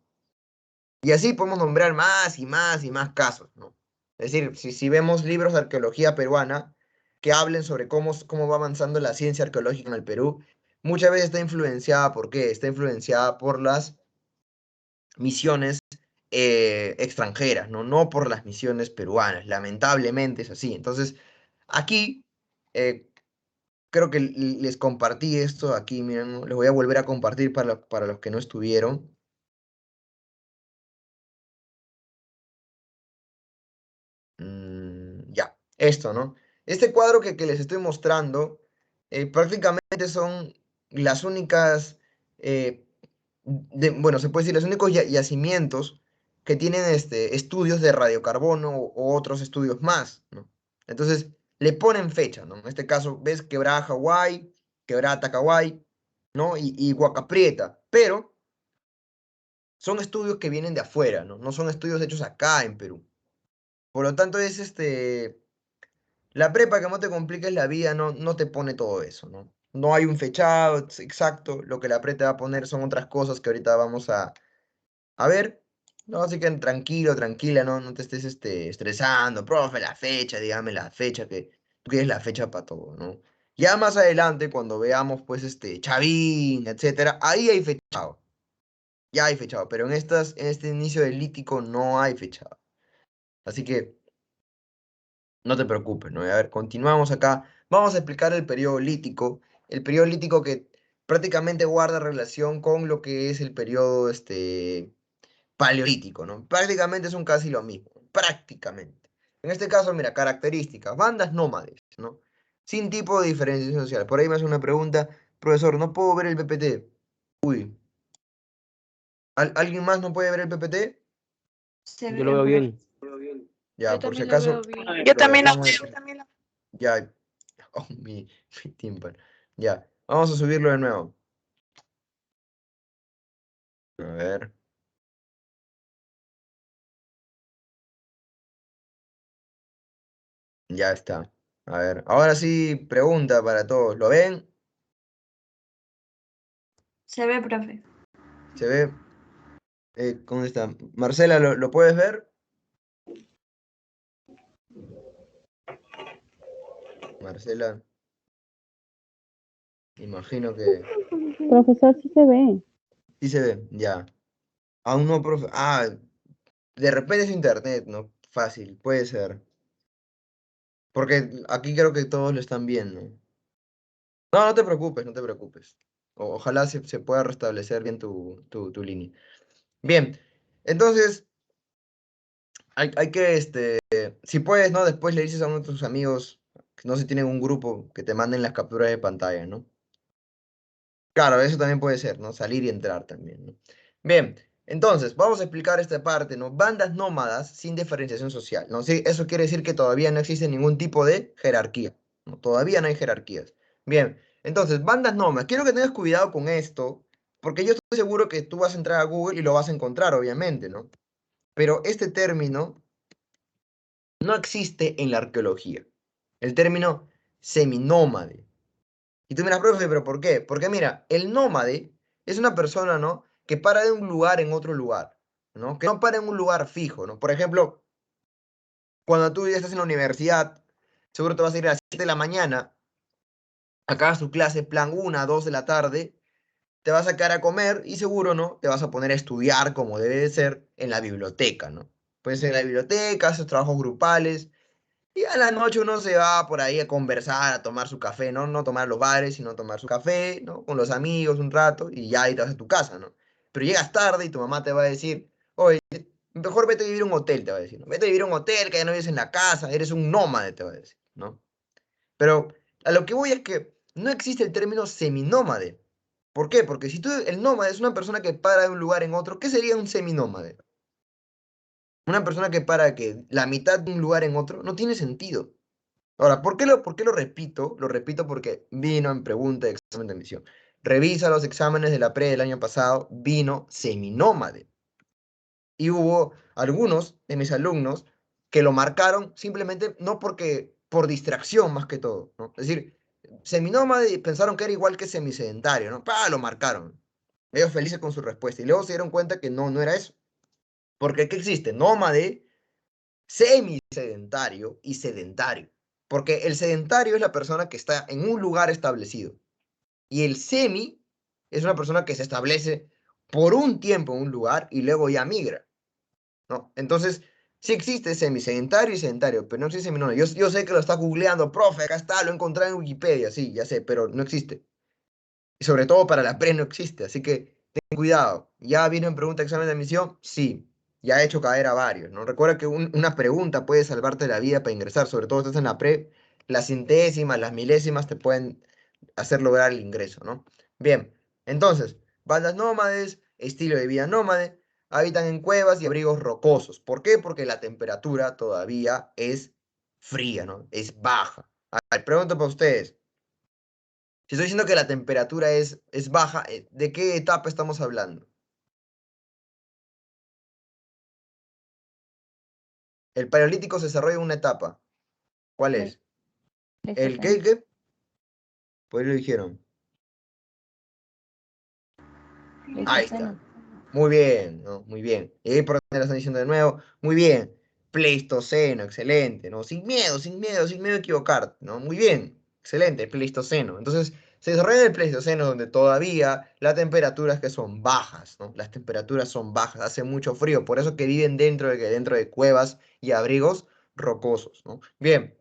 Y así podemos nombrar más y más y más casos, ¿no? Es decir, si vemos libros de arqueología peruana que hablen sobre cómo va avanzando la ciencia arqueológica en el Perú, muchas veces está influenciada, ¿por qué? Está influenciada por las misiones extranjeras, ¿no? No por las misiones peruanas. Lamentablemente es así. Entonces, aquí eh, creo que les compartí esto aquí, miren, ¿no? Les voy a volver a compartir para los que no estuvieron. Ya, esto, ¿no? Este cuadro que les estoy mostrando, prácticamente son las únicas, eh, bueno, se puede decir, los únicos yacimientos que tienen estudios de radiocarbono o otros estudios más, ¿no? Entonces, le ponen fecha, ¿no? En este caso, ves Quebrada Hawái, Quebrada Tacaway, ¿no? Y Huaca Prieta, pero son estudios que vienen de afuera, ¿no? No son estudios hechos acá en Perú. Por lo tanto, es la prepa que no te compliques la vida no te pone todo eso, ¿no? No hay un fechado exacto, lo que la pre te va a poner son otras cosas que ahorita vamos a ver, ¿no? Así que tranquilo, tranquila, no te estés estresando, profe, la fecha, dígame la fecha, que tú quieres la fecha para todo, ¿no? Ya más adelante, cuando veamos, pues, Chavín, etcétera, ahí hay fechado, ya hay fechado, pero en este inicio del lítico no hay fechado. Así que no te preocupes, ¿no? A ver, continuamos acá. Vamos a explicar el periodo lítico que prácticamente guarda relación con lo que es el periodo paleolítico, ¿no? Prácticamente son casi lo mismo, prácticamente. En este caso, mira, características, bandas nómades, ¿no? Sin tipo de diferenciación social. Por ahí me hace una pregunta, profesor, no puedo ver el PPT. Uy, ¿alguien más no puede ver el PPT? Se Yo lo ve, veo profe. bien. Yo Ya, por si también lo acaso, veo bien. Yo lo también lo dejamos. veo. Ya, oh, mi tímpano. Ya, vamos a subirlo de nuevo. A ver, ya está. A ver, ahora sí, pregunta para todos. ¿Lo ven? Se ve, profe. ¿Se ve? ¿Dónde está? Marcela, ¿lo puedes ver? Marcela, imagino que Profesor, sí se ve. sí se ve, ya. Aún no, profe. Ah, de repente es internet, ¿no? Fácil, puede ser. Porque aquí creo que todos lo están viendo. No, no te preocupes, no te preocupes. Ojalá se pueda restablecer bien tu línea. Bien, entonces hay que, si puedes, ¿no? Después le dices a uno de tus amigos, que no sé si tienen un grupo, que te manden las capturas de pantalla, ¿no? Claro, eso también puede ser, ¿no? Salir y entrar también, ¿no? Bien, entonces, vamos a explicar esta parte, ¿no? Bandas nómadas sin diferenciación social, ¿no? Sí, eso quiere decir que todavía no existe ningún tipo de jerarquía, ¿no? Todavía no hay jerarquías. Bien, entonces, bandas nómadas. Quiero que tengas cuidado con esto, porque yo estoy seguro que tú vas a entrar a Google y lo vas a encontrar, obviamente, ¿no? Pero este término no existe en la arqueología. El término seminómade. Y tú miras, profe, ¿pero por qué? Porque mira, el nómade es una persona, ¿no? Que para de un lugar en otro lugar, ¿no? Que no para en un lugar fijo, ¿no? Por ejemplo, cuando tú ya estás en la universidad, seguro te vas a ir a las 7 de la mañana, acabas tu clase, plan 1, 2 de la tarde, te vas a quedar a comer y seguro, ¿no? Te vas a poner a estudiar como debe de ser en la biblioteca, ¿no? Pues en la biblioteca, haces trabajos grupales, y a la noche uno se va por ahí a conversar, a tomar su café, ¿no? No tomar los bares, sino tomar su café, ¿no? Con los amigos un rato y ya ahí te vas a tu casa, ¿no? Pero llegas tarde y tu mamá te va a decir, oye, mejor vete a vivir a un hotel, te va a decir, ¿no? Vete a vivir a un hotel, que ya no vives en la casa, eres un nómade, te va a decir, ¿no? Pero a lo que voy es que no existe el término seminómade. ¿Por qué? Porque si tú, el nómade es una persona que para de un lugar en otro, ¿qué sería un seminómade? Una persona que para que la mitad de un lugar en otro no tiene sentido. Ahora, ¿por qué lo repito? Lo repito porque vino en pregunta de examen de admisión. Revisa los exámenes de la pre del año pasado, vino seminómade. Y hubo algunos de mis alumnos que lo marcaron simplemente no porque, por distracción más que todo, ¿no? Es decir, seminómade pensaron que era igual que semisedentario, ¿no? ¡Pah! Lo marcaron. Ellos felices con su respuesta. Y luego se dieron cuenta que no era eso. Porque ¿qué existe? Nómade, semisedentario y sedentario. Porque el sedentario es la persona que está en un lugar establecido. Y el semi es una persona que se establece por un tiempo en un lugar y luego ya migra, ¿no? Entonces, sí existe semisedentario y sedentario, pero no existe seminómado. Yo sé que lo está googleando, profe, acá está, lo he encontrado en Wikipedia, sí, ya sé, pero no existe. Y sobre todo para la pre no existe, así que ten cuidado. ¿Ya vino en pregunta examen de admisión? Sí, ya he hecho caer a varios, ¿no? Recuerda que una pregunta puede salvarte la vida para ingresar, sobre todo si estás en la pre, las centésimas, las milésimas te pueden hacer lograr el ingreso, ¿no? Bien, entonces, bandas nómades, estilo de vida nómade, habitan en cuevas y abrigos rocosos. ¿Por qué? Porque la temperatura todavía es fría, ¿no? Es baja. A ver, pregunto para ustedes. Si estoy diciendo que la temperatura es baja, ¿de qué etapa estamos hablando? El paleolítico se desarrolla en una etapa. ¿Cuál es? ¿El qué? Pleistoceno. ¿Qué? Pues lo dijeron. Ahí Pleistoceno. está. Muy bien, ¿no? Muy bien. Y por qué lo están diciendo de nuevo. Muy bien. Pleistoceno, excelente, ¿no? Sin miedo, sin miedo, sin miedo a equivocarte, ¿no? Muy bien. Excelente, Pleistoceno. Entonces, se desarrolla en el Pleistoceno donde todavía las temperaturas que son bajas, ¿no? Las temperaturas son bajas, hace mucho frío, por eso que viven dentro de cuevas y abrigos rocosos, ¿no? Bien.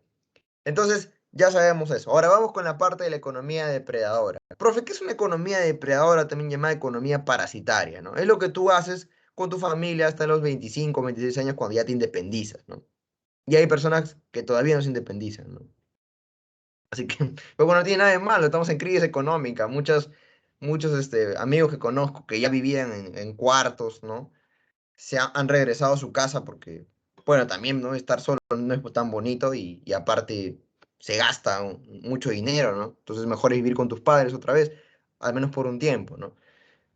Entonces, ya sabemos eso. Ahora vamos con la parte de la economía depredadora. Profe, ¿qué es una economía depredadora, también llamada economía parasitaria, ¿no? Es lo que tú haces con tu familia hasta los 25, 26 años cuando ya te independizas, ¿no? Y hay personas que todavía no se independizan, ¿no? Así que, pues bueno, no tiene nada de malo, estamos en crisis económica. Muchos amigos que conozco que ya vivían en cuartos, ¿no? Han regresado a su casa porque, bueno, también, ¿no? Estar solo no es tan bonito y aparte se gasta mucho dinero, ¿no? Entonces mejor es vivir con tus padres otra vez, al menos por un tiempo, ¿no?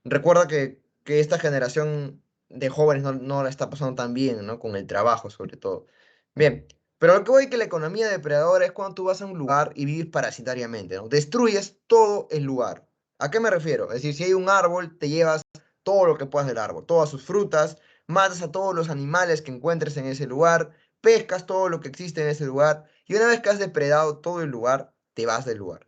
Recuerda que esta generación de jóvenes no la está pasando tan bien, ¿no? Con el trabajo, sobre todo. Bien, pero lo que voy es que la economía depredadora es cuando tú vas a un lugar y vives parasitariamente, ¿no? Destruyes todo el lugar. ¿A qué me refiero? Es decir, si hay un árbol, te llevas todo lo que puedas del árbol, todas sus frutas, matas a todos los animales que encuentres en ese lugar, pescas todo lo que existe en ese lugar, y una vez que has depredado todo el lugar, te vas del lugar.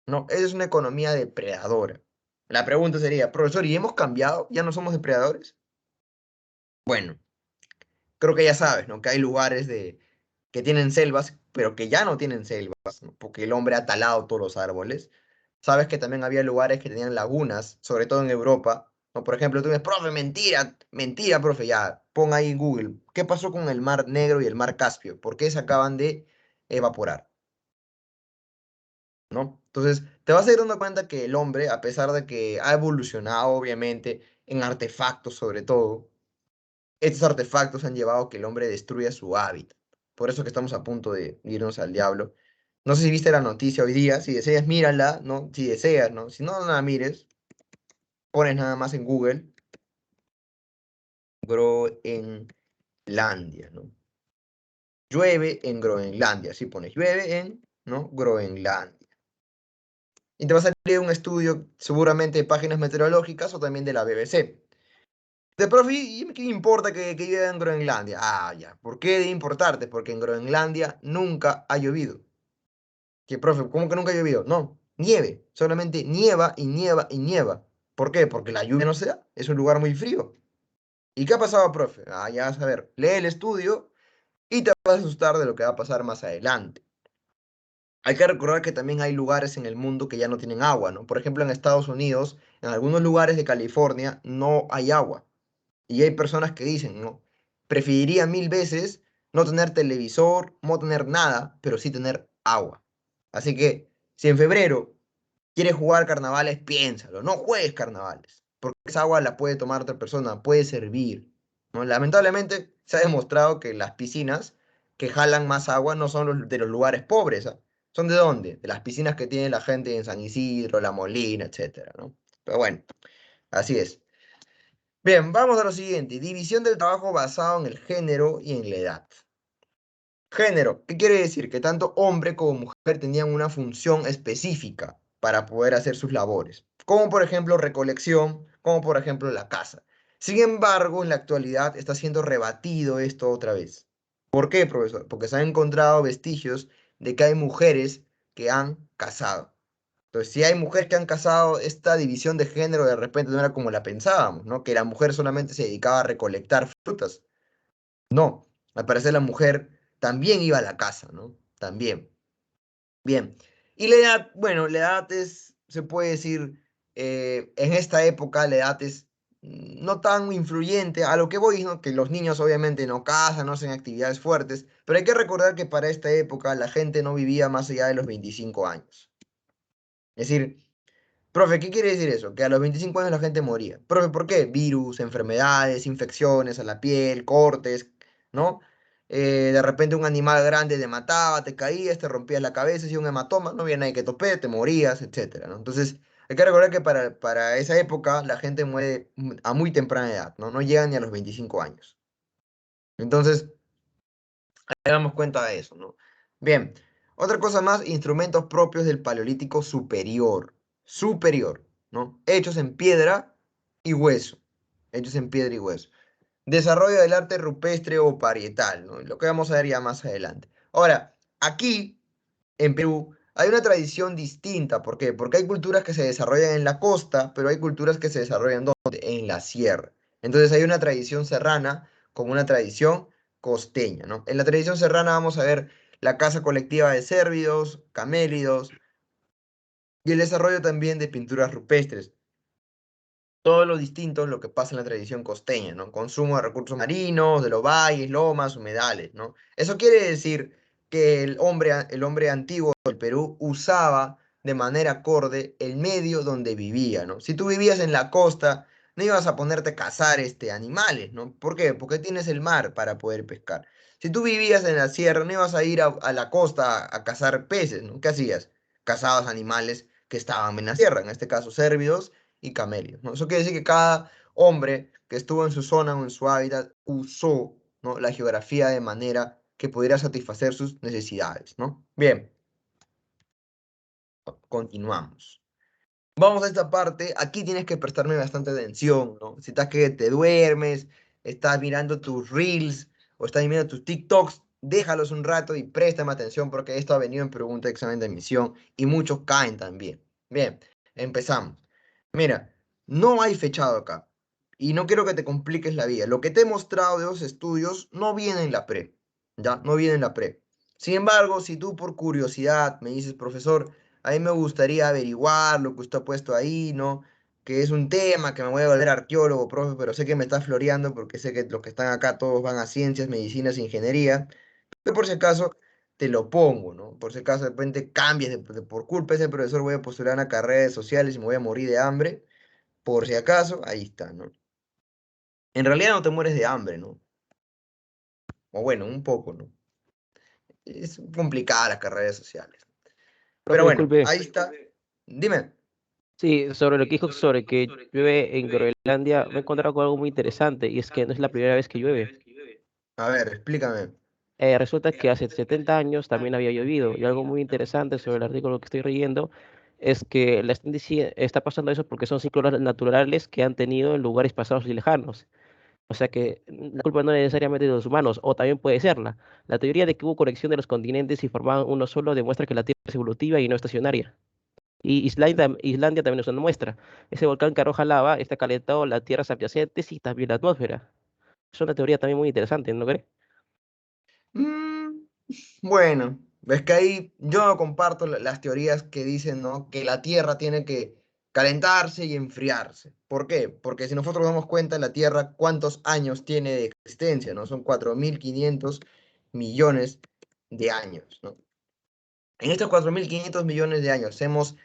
No, esa es una economía depredadora. La pregunta sería, profesor, ¿y hemos cambiado? ¿Ya no somos depredadores? Bueno, creo que ya sabes, ¿no? Que hay lugares que tienen selvas, pero que ya no tienen selvas, ¿no? Porque el hombre ha talado todos los árboles. Sabes que también había lugares que tenían lagunas, sobre todo en Europa, ¿no? Por ejemplo, tú dices, profe, mentira, mentira, profe, ya, pon ahí en Google, ¿qué pasó con el Mar Negro y el Mar Caspio? ¿Por qué se acaban de evaporar? ¿No? Entonces, te vas a ir dando cuenta que el hombre, a pesar de que ha evolucionado, obviamente, en artefactos sobre todo, estos artefactos han llevado a que el hombre destruya su hábitat. Por eso que estamos a punto de irnos al diablo. No sé si viste la noticia hoy día, si deseas, mírala, ¿no? Si deseas, ¿no? Si no, no la mires, pones nada más en Google, Groenlandia, ¿no? Llueve en Groenlandia, si pones llueve en, ¿no? Groenlandia. Y te va a salir un estudio seguramente de páginas meteorológicas o también de la BBC. De profe, ¿y qué importa que llueva en Groenlandia? Ah, ya. ¿Por qué debe importarte? Porque en Groenlandia nunca ha llovido. ¿Qué, profe? ¿Cómo que nunca ha llovido? No, nieve. Solamente nieva y nieva y nieva. ¿Por qué? Porque la lluvia no se da. Es un lugar muy frío. ¿Y qué ha pasado, profe? Ah, ya vas a ver. Lee el estudio y te vas a asustar de lo que va a pasar más adelante. Hay que recordar que también hay lugares en el mundo que ya no tienen agua, ¿no? Por ejemplo, en Estados Unidos, en algunos lugares de California, no hay agua. Y hay personas que dicen, no, preferiría 1000 veces no tener televisor, no tener nada, pero sí tener agua. Así que, si en febrero quieres jugar carnavales, piénsalo, no juegues carnavales, porque esa agua la puede tomar otra persona, puede servir, ¿no? Lamentablemente se ha demostrado que las piscinas que jalan más agua no son los de los lugares pobres, ¿ah? ¿Son de dónde? De las piscinas que tiene la gente en San Isidro, La Molina, etcétera, ¿no? Pero bueno, así es. Bien, vamos a lo siguiente. División del trabajo basado en el género y en la edad. Género, ¿qué quiere decir? Que tanto hombre como mujer tenían una función específica para poder hacer sus labores, como por ejemplo recolección, como por ejemplo la caza. Sin embargo, en la actualidad está siendo rebatido esto otra vez. ¿Por qué, profesor? Porque se han encontrado vestigios de que hay mujeres que han cazado. Entonces, si hay mujeres que han casado, esta división de género de repente no era como la pensábamos, ¿no? Que la mujer solamente se dedicaba a recolectar frutas. No, al parecer la mujer también iba a la casa, ¿no? También. Bien. Y la edad, bueno, la edad es, se puede decir, en esta época la edad es no tan influyente. A lo que voy, ¿no? Que los niños obviamente no cazan, no hacen actividades fuertes, pero hay que recordar que para esta época la gente no vivía más allá de los 25 años. Es decir, profe, ¿qué quiere decir eso? Que a los 25 años la gente moría. Profe, ¿por qué? Virus, enfermedades, infecciones a la piel, cortes, ¿no? De repente un animal grande te mataba, te caías, te rompías la cabeza, si un hematoma, no había nadie que tope, te morías, etcétera, ¿no? Entonces, hay que recordar que para esa época la gente muere a muy temprana edad, ¿no? No llegan ni a los 25 años. Entonces, ahí damos cuenta de eso, ¿no? Bien, otra cosa más, instrumentos propios del Paleolítico superior. Superior, ¿no? Hechos en piedra y hueso. Hechos en piedra y hueso. Desarrollo del arte rupestre o parietal, ¿no? Lo que vamos a ver ya más adelante. Ahora, aquí en Perú hay una tradición distinta. ¿Por qué? Porque hay culturas que se desarrollan en la costa, pero hay culturas que se desarrollan ¿dónde? En la sierra. Entonces hay una tradición serrana como una tradición costeña, ¿no? En la tradición serrana vamos a ver la caza colectiva de cérvidos, camélidos y el desarrollo también de pinturas rupestres. Todo lo distinto es lo que pasa en la tradición costeña, ¿no? Consumo de recursos marinos, de los valles, lomas, humedales, ¿no? Eso quiere decir que el hombre antiguo del Perú usaba de manera acorde el medio donde vivía, ¿no? Si tú vivías en la costa, no ibas a ponerte a cazar animales, ¿no? ¿Por qué? Porque tienes el mar para poder pescar. Si tú vivías en la sierra, no ibas a ir a la costa a cazar peces, ¿no? ¿Qué hacías? Cazabas animales que estaban en la sierra, en este caso cérvidos y camelios, ¿no? Eso quiere decir que cada hombre que estuvo en su zona o en su hábitat usó, ¿no? La geografía de manera que pudiera satisfacer sus necesidades, ¿no? Bien, continuamos. Vamos a esta parte, aquí tienes que prestarme bastante atención, ¿no? Si estás que te duermes, estás mirando tus reels o estás mirando tus TikToks, déjalos un rato y préstame atención porque esto ha venido en pregunta de examen de admisión y muchos caen también. Bien, empezamos. Mira, no hay fechado acá y no quiero que te compliques la vida. Lo que te he mostrado de los estudios no viene en la pre, ¿ya? No viene en la pre. Sin embargo, si tú por curiosidad me dices, profesor, a mí me gustaría averiguar lo que usted ha puesto ahí, ¿no? Que es un tema que me voy a volver arqueólogo, profe, pero sé que me está floreando porque sé que los que están acá todos van a ciencias, medicinas, ingeniería. Pero por si acaso te lo pongo, ¿no? Por si acaso de repente cambies, por culpa de ese profesor voy a postular una carrera de sociales y me voy a morir de hambre. Por si acaso, ahí está, ¿no? En realidad no te mueres de hambre, ¿no? O bueno, un poco, ¿no? Es complicada la carrera de sociales. Pero Profe, bueno, disculpe. ahí está. Dime. Sí, sobre lo que dijo sobre que llueve en Groenlandia, me he encontrado con algo muy interesante y es que no es la primera vez que llueve. A ver, explícame. Resulta que hace 70 años también había llovido y algo muy interesante sobre el artículo que estoy leyendo es que está pasando eso porque son ciclos naturales que han tenido en lugares pasados y lejanos. O sea que la culpa no es necesariamente de los humanos, o también puede serla. La teoría de que hubo conexión de los continentes y formaban uno solo demuestra que la Tierra es evolutiva y no estacionaria. Y Islandia también es una muestra. Ese volcán que arroja lava está calentado las tierras adyacentes y también la atmósfera. Es una teoría también muy interesante, ¿no crees? Mm, bueno, ves que ahí yo no comparto las teorías que dicen, ¿no? Que la Tierra tiene que calentarse y enfriarse. ¿Por qué? Porque si nosotros damos cuenta, la Tierra, ¿cuántos años tiene de existencia, ¿no? Son 4.500 millones de años, ¿no? En estos 4.500 millones de años hemos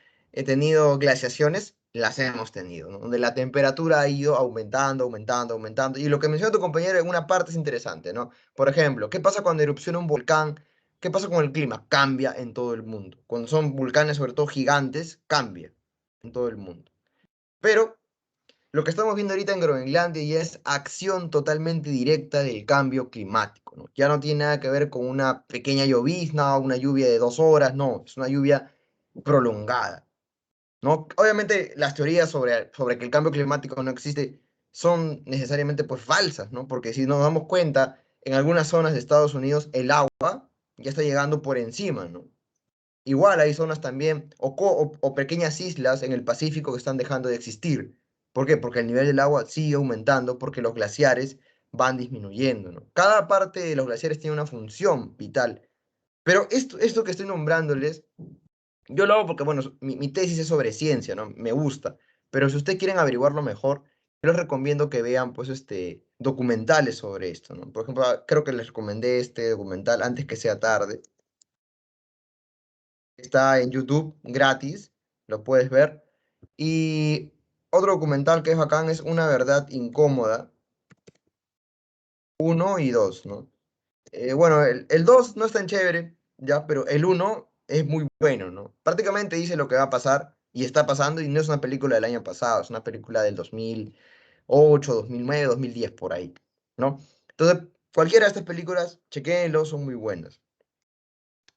tenido glaciaciones, las hemos tenido, ¿no? Donde la temperatura ha ido aumentando, aumentando, aumentando. Y lo que menciona tu compañero en una parte es interesante, ¿no? Por ejemplo, ¿qué pasa cuando erupciona un volcán? ¿Qué pasa con el clima? Cambia en todo el mundo. Cuando son volcanes, sobre todo gigantes, cambia en todo el mundo. Pero lo que estamos viendo ahorita en Groenlandia ya es acción totalmente directa del cambio climático, ¿no? Ya no tiene nada que ver con una pequeña llovizna o una lluvia de 2 horas, no, es una lluvia prolongada, ¿no? Obviamente las teorías sobre que el cambio climático no existe son necesariamente pues falsas, ¿no? Porque si nos damos cuenta, en algunas zonas de Estados Unidos el agua ya está llegando por encima, ¿no? Igual hay zonas también, o pequeñas islas en el Pacífico que están dejando de existir. ¿Por qué? Porque el nivel del agua sigue aumentando, porque los glaciares van disminuyendo, ¿no? Cada parte de los glaciares tiene una función vital. Pero esto que estoy nombrándoles, yo lo hago porque, bueno, mi tesis es sobre ciencia, ¿no? Me gusta. Pero si ustedes quieren averiguarlo mejor, yo les recomiendo que vean, pues, documentales sobre esto, ¿no? Por ejemplo, creo que les recomendé este documental Antes que sea tarde. Está en YouTube gratis, lo puedes ver. Y otro documental que es bacán es Una verdad incómoda, uno y dos, ¿no? Bueno, el 2 no es tan chévere, ya, pero el uno es muy bueno, ¿no? Prácticamente dice lo que va a pasar y está pasando y no es una película del año pasado, es una película del 2008, 2009, 2010, por ahí, ¿no? Entonces, cualquiera de estas películas, chequéenlo, son muy buenas.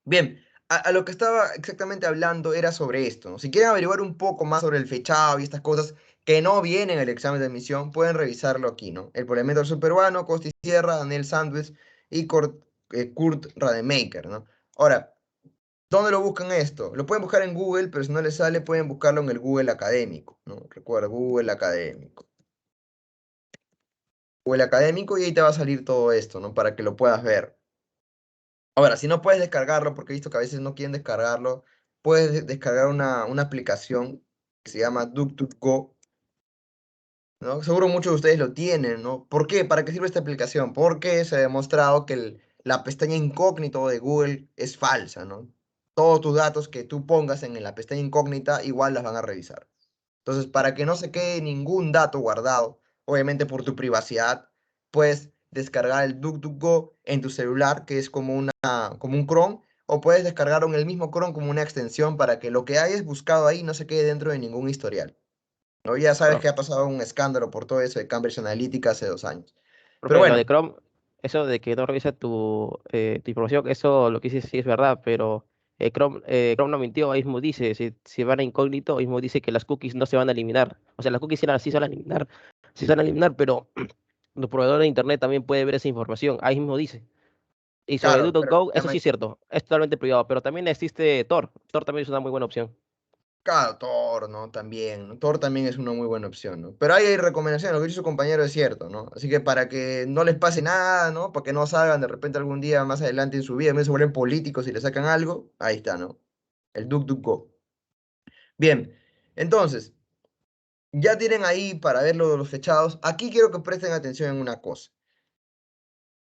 Bien, a lo que estaba exactamente hablando era sobre esto, ¿no? Si quieren averiguar un poco más sobre el fechado y estas cosas que no vienen en el examen de admisión, pueden revisarlo aquí, ¿no? El Polimétrico Superurbano, Costi Sierra, Daniel Sandwich y Kurt Rademacher, ¿no? Ahora, ¿dónde lo buscan esto? Lo pueden buscar en Google, pero si no les sale, pueden buscarlo en el Google académico, ¿no? Recuerda, Google académico. Google académico y ahí te va a salir todo esto, ¿no? Para que lo puedas ver. Ahora, si no puedes descargarlo, porque he visto que a veces no quieren descargarlo, puedes descargar una aplicación que se llama DuckDuckGo, ¿no? Seguro muchos de ustedes lo tienen, ¿no? ¿Por qué? ¿Para qué sirve esta aplicación? Porque se ha demostrado que la pestaña incógnito de Google es falsa, ¿no? Todos tus datos que tú pongas en la pestaña incógnita igual las van a revisar. Entonces, para que no se quede ningún dato guardado, obviamente por tu privacidad, puedes descargar el DuckDuckGo en tu celular, que es como un Chrome, o puedes descargar en el mismo Chrome como una extensión para que lo que hayas buscado ahí no se quede dentro de ningún historial, ¿no? Ya sabes Profe, que ha pasado un escándalo por todo eso de Cambridge Analytica hace 2 años. Pero profe, lo de bueno, Chrome, eso de que no revisa tu información, eso lo que dices sí es verdad, pero Chrome no mintió, ahí mismo dice, si van a incógnito, ahí mismo dice que las cookies no se van a eliminar. O sea, las cookies sí se van a eliminar, sí se van a eliminar, pero los proveedores de internet también pueden ver esa información, ahí mismo dice. Y sobre Claro, pero DuckDuckGo, eso sí es cierto, es totalmente privado, pero también existe Tor. Tor también es una muy buena opción. claro, Thor, ¿no? También, ¿no? Thor también es una muy buena opción, ¿no? Pero ahí hay recomendaciones, lo que dice su compañero es cierto, ¿no? Así que para que no les pase nada, ¿no? Para que no salgan de repente algún día más adelante en su vida, no se vuelven políticos y le sacan algo, ahí está, ¿no? El DuckDuckGo. Bien, entonces, ya tienen ahí para ver los fechados. Aquí quiero que presten atención en una cosa.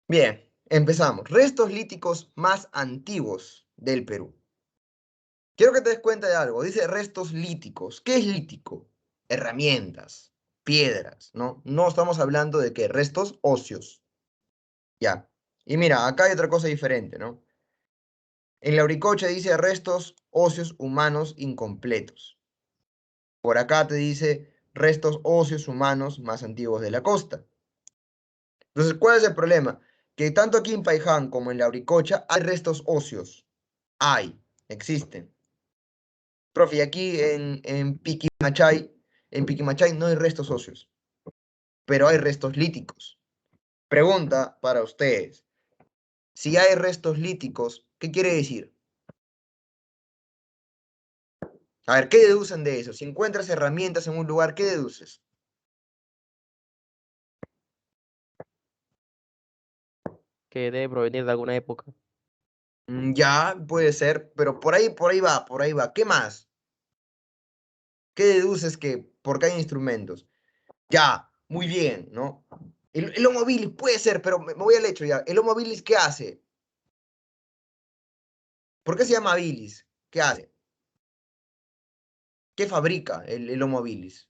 Bien, empezamos. Restos líticos más antiguos del Perú. Quiero que te des cuenta de algo. Dice restos líticos. ¿Qué es lítico? Herramientas, piedras, ¿no? No estamos hablando de que restos óseos. Ya. Y mira, acá hay otra cosa diferente, ¿no? En la Uricocha dice restos óseos humanos incompletos. Por acá te dice restos óseos humanos más antiguos de la costa. Entonces, ¿cuál es el problema? Que tanto aquí en Paiján como en la Uricocha hay restos óseos. Existen. Profe, y aquí en Piquimachay no hay restos óseos, pero hay restos líticos. Pregunta para ustedes. Si hay restos líticos, ¿qué quiere decir? A ver, ¿qué deducen de eso? Si encuentras herramientas en un lugar, ¿qué deduces? Que debe provenir de alguna época. Ya, puede ser, pero por ahí va, por ahí va. ¿Qué más? ¿Qué deduces que porque hay instrumentos? Ya, muy bien, ¿no? El Homo habilis puede ser, pero me voy al hecho ya. ¿El Homo habilis qué hace? ¿Por qué se llama habilis? ¿Qué hace? ¿Qué fabrica el Homo habilis?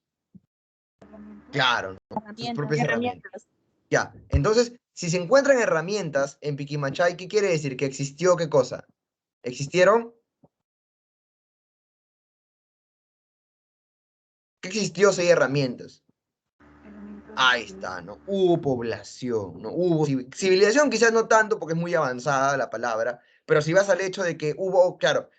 Claro, ¿no? Sus propias herramientas. Ya, entonces, si se encuentran herramientas en Piquimachay, ¿qué quiere decir? ¿Que existió qué cosa? ¿Existieron? ¿Qué existió si hay herramientas? Ahí está, ¿no? Hubo población, ¿no? Hubo civilización, quizás no tanto porque es muy avanzada la palabra, pero si vas al hecho de que hubo, claro,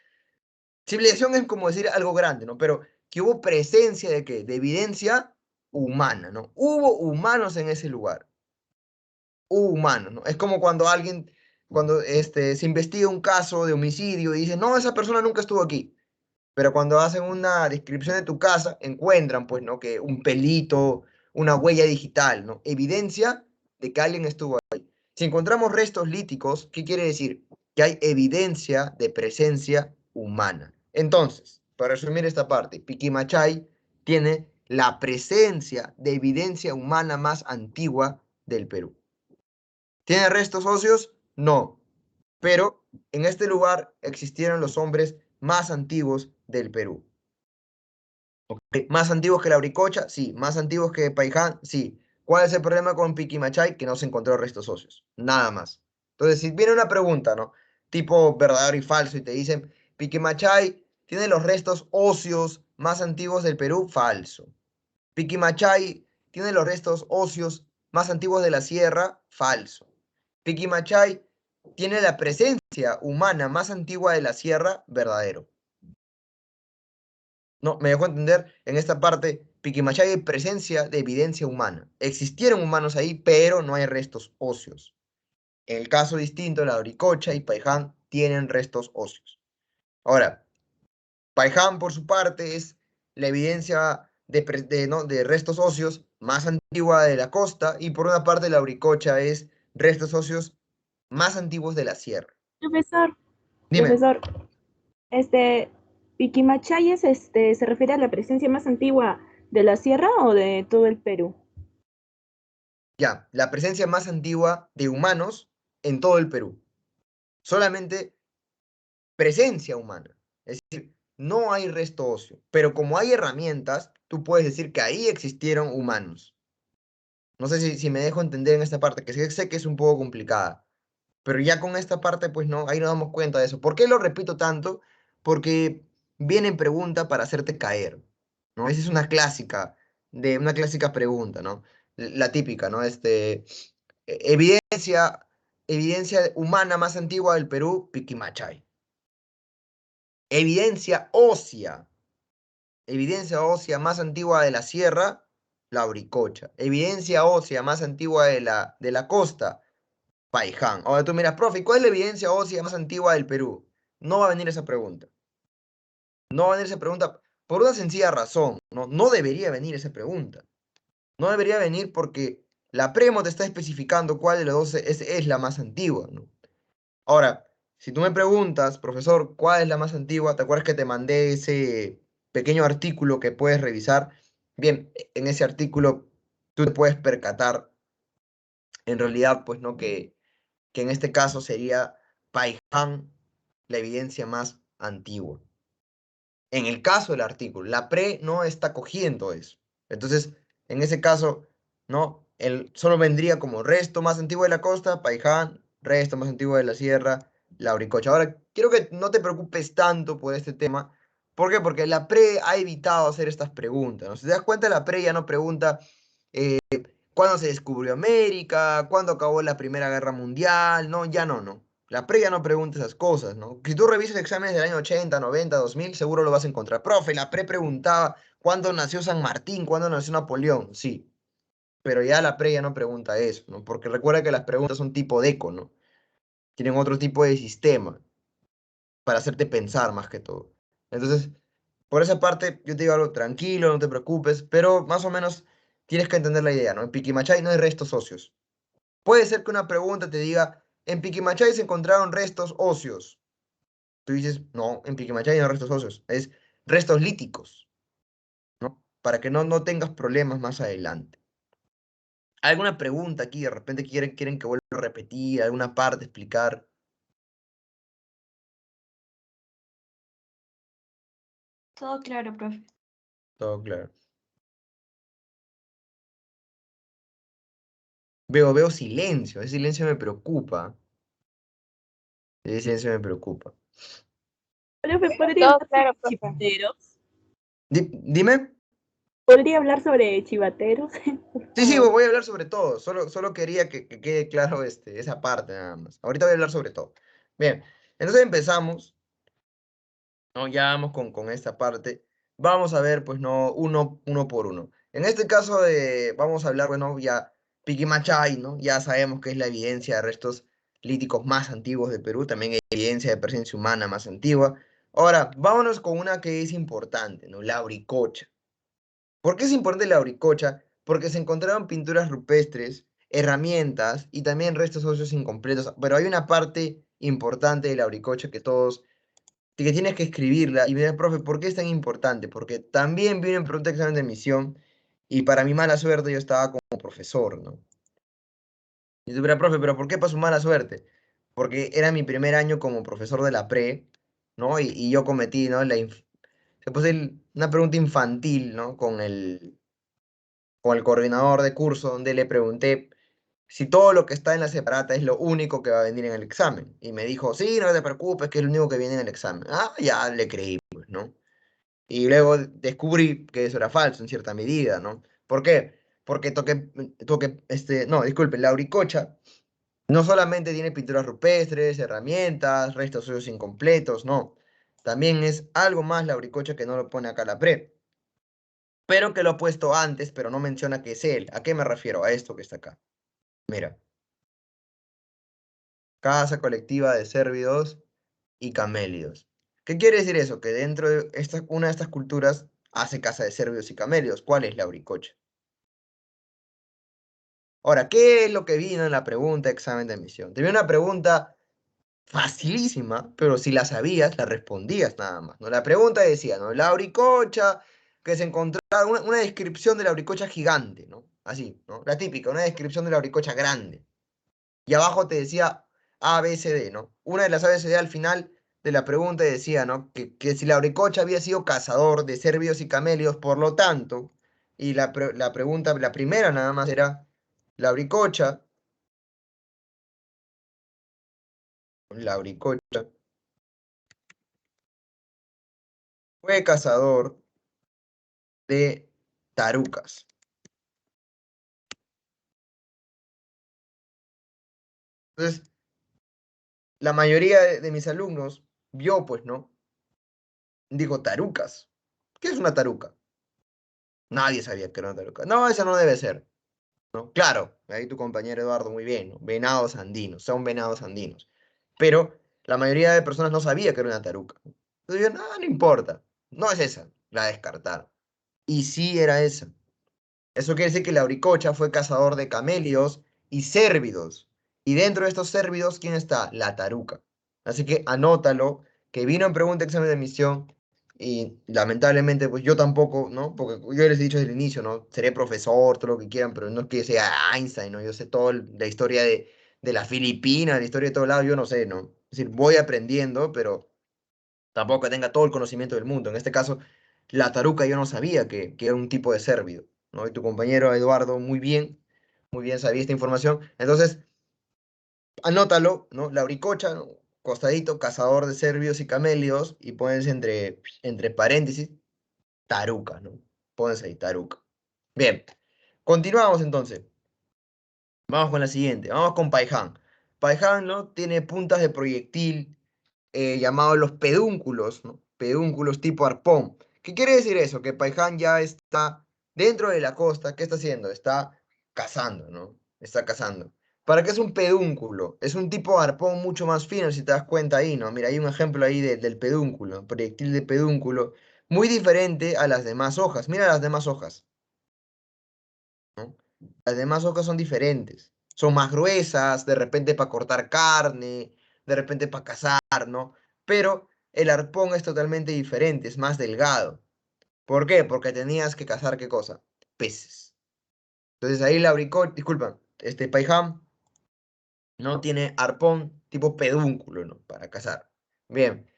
civilización es como decir algo grande, ¿no? Pero que hubo presencia de qué? De evidencia humana, ¿no? Hubo humanos en ese lugar. Hubo humanos, ¿no? Es como cuando alguien, cuando se investiga un caso de homicidio y dice, no, esa persona nunca estuvo aquí. Pero cuando hacen una descripción de tu casa, encuentran, pues, ¿no? Que un pelito, una huella digital, ¿no? Evidencia de que alguien estuvo ahí. Si encontramos restos líticos, ¿qué quiere decir? Que hay evidencia de presencia humana. Entonces, para resumir esta parte, Piquimachay tiene la presencia de evidencia humana más antigua del Perú. ¿Tiene restos óseos? No. Pero en este lugar existieron los hombres más antiguos del Perú. ¿Más antiguos que la Uricocha? Sí. ¿Más antiguos que Paiján? Sí. ¿Cuál es el problema con Piquimachay? Que no se encontró restos óseos. Nada más. Entonces, si viene una pregunta, ¿no? Tipo verdadero y falso, y te dicen, Piquimachay tiene los restos óseos más antiguos del Perú, falso. Piquimachay tiene los restos óseos más antiguos de la sierra, falso. Piquimachay tiene la presencia humana más antigua de la sierra, verdadero. No, me dejó entender en esta parte, Piquimachay hay presencia de evidencia humana. Existieron humanos ahí, pero no hay restos óseos. En el caso distinto, la Uricocha y Paiján tienen restos óseos. Ahora, Paiján, por su parte, es la evidencia de restos óseos más antigua de la costa, y por una parte, la Uricocha es restos óseos más antiguos de la sierra. Profesor, Dime. profesor, este, Piquimachay es, se refiere a la presencia más antigua de la sierra o de todo el Perú. Ya, la presencia más antigua de humanos en todo el Perú. Solamente presencia humana. Es decir, no hay resto óseo. Pero como hay herramientas, tú puedes decir que ahí existieron humanos. No sé si me dejo entender en esta parte, que sé que es un poco complicada. Pero ya con esta parte, pues no, ahí nos damos cuenta de eso. ¿Por qué lo repito tanto? Porque viene en pregunta para hacerte caer, ¿no? Esa es una clásica pregunta, ¿no? La típica, ¿no? Evidencia humana más antigua del Perú, Piquimachay. Evidencia ósea. Evidencia ósea más antigua de la sierra, la Auricocha. Evidencia ósea más antigua de la costa, Paiján. Ahora tú miras, profe, ¿cuál es la evidencia ósea más antigua del Perú? No va a venir esa pregunta. No va a venir esa pregunta por una sencilla razón. No debería venir esa pregunta. No debería venir porque la Premo te está especificando cuál de los dos es la más antigua, ¿no? Ahora, si tú me preguntas, profesor, ¿cuál es la más antigua? ¿Te acuerdas que te mandé ese pequeño artículo que puedes revisar? Bien, en ese artículo tú te puedes percatar, en realidad, pues no, que en este caso sería Paiján la evidencia más antigua. En el caso del artículo, la pre no está cogiendo eso. Entonces, en ese caso, ¿no? Solo vendría como resto más antiguo de la costa, Paiján, resto más antiguo de la sierra, Lauricocha. Ahora, quiero que no te preocupes tanto por este tema. ¿Por qué? Porque la pre ha evitado hacer estas preguntas, ¿no? Si te das cuenta, la pre ya no pregunta cuándo se descubrió América, cuándo acabó la Primera Guerra Mundial, no, ya no. La pre ya no pregunta esas cosas, ¿no? Si tú revisas exámenes del año 80, 90, 2000, seguro lo vas a encontrar. Profe, la pre preguntaba cuándo nació San Martín, cuándo nació Napoleón, sí, pero ya la pre ya no pregunta eso, ¿no? Porque recuerda que las preguntas son tipo deco, ¿no? Tienen otro tipo de sistema para hacerte pensar más que todo. Entonces, por esa parte, yo te digo algo tranquilo, no te preocupes, pero más o menos tienes que entender la idea, ¿no? En Piquimachay no hay restos óseos. Puede ser que una pregunta te diga, en Piquimachay se encontraron restos óseos. Tú dices, no, en Piquimachay no hay restos óseos, es restos líticos, ¿no? Para que no tengas problemas más adelante. ¿Alguna pregunta aquí? De repente quieren que vuelva a repetir, alguna parte, explicar. Todo claro, profe. Todo claro. Veo silencio, ese silencio me preocupa. Ese silencio me preocupa. Profe, ¿podría Todo hablar claro, sobre profe. chivateros? Dime. ¿Podría hablar sobre chivateros? Por Sí, favor. voy a hablar sobre todo. Solo quería que quede claro esa parte nada más. Ahorita voy a hablar sobre todo. Bien, entonces empezamos, ¿no? Ya vamos con esta parte. Vamos a ver, pues, no, uno por uno. En este caso, vamos a hablar, bueno, ya Piquimachay, ¿no? Ya sabemos que es la evidencia de restos líticos más antiguos de Perú, también hay evidencia de presencia humana más antigua. Ahora, vámonos con una que es importante, ¿no? La Auricocha. ¿Por qué es importante la Auricocha? Porque se encontraron pinturas rupestres, herramientas y también restos óseos incompletos. Pero hay una parte importante de la Auricocha que tienes que escribirla. Y me dice, profe, ¿por qué es tan importante? Porque también vino en pregunta de examen de admisión y para mi mala suerte yo estaba como profesor, ¿no? Y tú, pero profe, ¿pero por qué pasó mala suerte? Porque era mi primer año como profesor de la pre, ¿no? Y yo cometí, ¿no? Se puso una pregunta infantil, ¿no? Con el coordinador de curso, donde le pregunté si todo lo que está en la separata es lo único que va a venir en el examen. Y me dijo, sí, no te preocupes, que es lo único que viene en el examen. Ah, ya le creí, pues, ¿no? Y luego descubrí que eso era falso en cierta medida, ¿no? ¿Por qué? Porque no, disculpen, la Auricocha no solamente tiene pinturas rupestres, herramientas, restos óseos incompletos, no. También es algo más la Auricocha que no lo pone acá la pre, pero que lo ha puesto antes, pero no menciona que es él. ¿A qué me refiero? A esto que está acá. Mira, casa colectiva de cérvidos y camélidos. ¿Qué quiere decir eso? Que dentro de una de estas culturas hace casa de cérvidos y camélidos. ¿Cuál es la Auricocha? Ahora, ¿qué es lo que vino en la pregunta de examen de admisión? Te viene una pregunta facilísima, pero si la sabías, la respondías nada más, ¿no? La pregunta decía, ¿no? La Auricocha, que se encontraba, una descripción de la Auricocha gigante, ¿no? Así, ¿no? La típica, una descripción de la Auricocha grande. Y abajo te decía A, B, C, D, ¿no? Una de las A, B, C, D al final de la pregunta decía, ¿no? Que si la Auricocha había sido cazador de cérvidos y camelios, por lo tanto, y la pregunta, la primera nada más era, la Auricocha fue cazador de tarucas. Entonces, la mayoría de mis alumnos vio, pues, ¿no? dijo tarucas. ¿Qué es una taruca? Nadie sabía que era una taruca. No, esa no debe ser, ¿no? Claro, ahí tu compañero Eduardo, muy bien, ¿no? Venados andinos, son venados andinos. Pero la mayoría de personas no sabía que era una taruca. Entonces yo, no, no importa, no es esa, la descartaron. Y sí era esa. Eso quiere decir que la Auricocha fue cazador de camélidos y cérvidos. Y dentro de estos cérvidos, ¿quién está? La taruca. Así que anótalo, que vino en pregunta de examen de admisión y lamentablemente pues yo tampoco, ¿no? Porque yo les he dicho desde el inicio, ¿no? Seré profesor, todo lo que quieran, pero no es que sea Einstein, ¿no? Yo sé toda la historia de las Filipinas, la historia de todos lados, yo no sé, ¿no? Es decir, voy aprendiendo, pero tampoco que tenga todo el conocimiento del mundo. En este caso, la taruca yo no sabía que era un tipo de cérvido, ¿no? Y tu compañero Eduardo muy bien sabía esta información. Entonces, anótalo, ¿no? La Auricocha, ¿no? Costadito, cazador de cérvidos y camélidos, y pones entre paréntesis, taruca, ¿no? Pones ahí, taruca. Bien, continuamos entonces. Vamos con la siguiente, vamos con Paiján. Paiján, ¿no? Tiene puntas de proyectil llamados los pedúnculos, ¿no? Pedúnculos tipo arpón. ¿Qué quiere decir eso? Que Paiján ya está dentro de la costa. ¿Qué está haciendo? Está cazando, ¿no? Está cazando. ¿Para qué es un pedúnculo? Es un tipo de arpón mucho más fino, si te das cuenta ahí, ¿no? Mira, hay un ejemplo ahí del pedúnculo, proyectil de pedúnculo, muy diferente a las demás hojas. Mira las demás hojas, ¿no? Las demás hojas son diferentes. Son más gruesas, de repente para cortar carne, de repente para cazar, ¿no? Pero el arpón es totalmente diferente, es más delgado. ¿Por qué? Porque tenías que cazar, ¿qué cosa? Peces. Entonces ahí la disculpa, este Paijam no tiene arpón tipo pedúnculo, ¿no? Para cazar. Bien.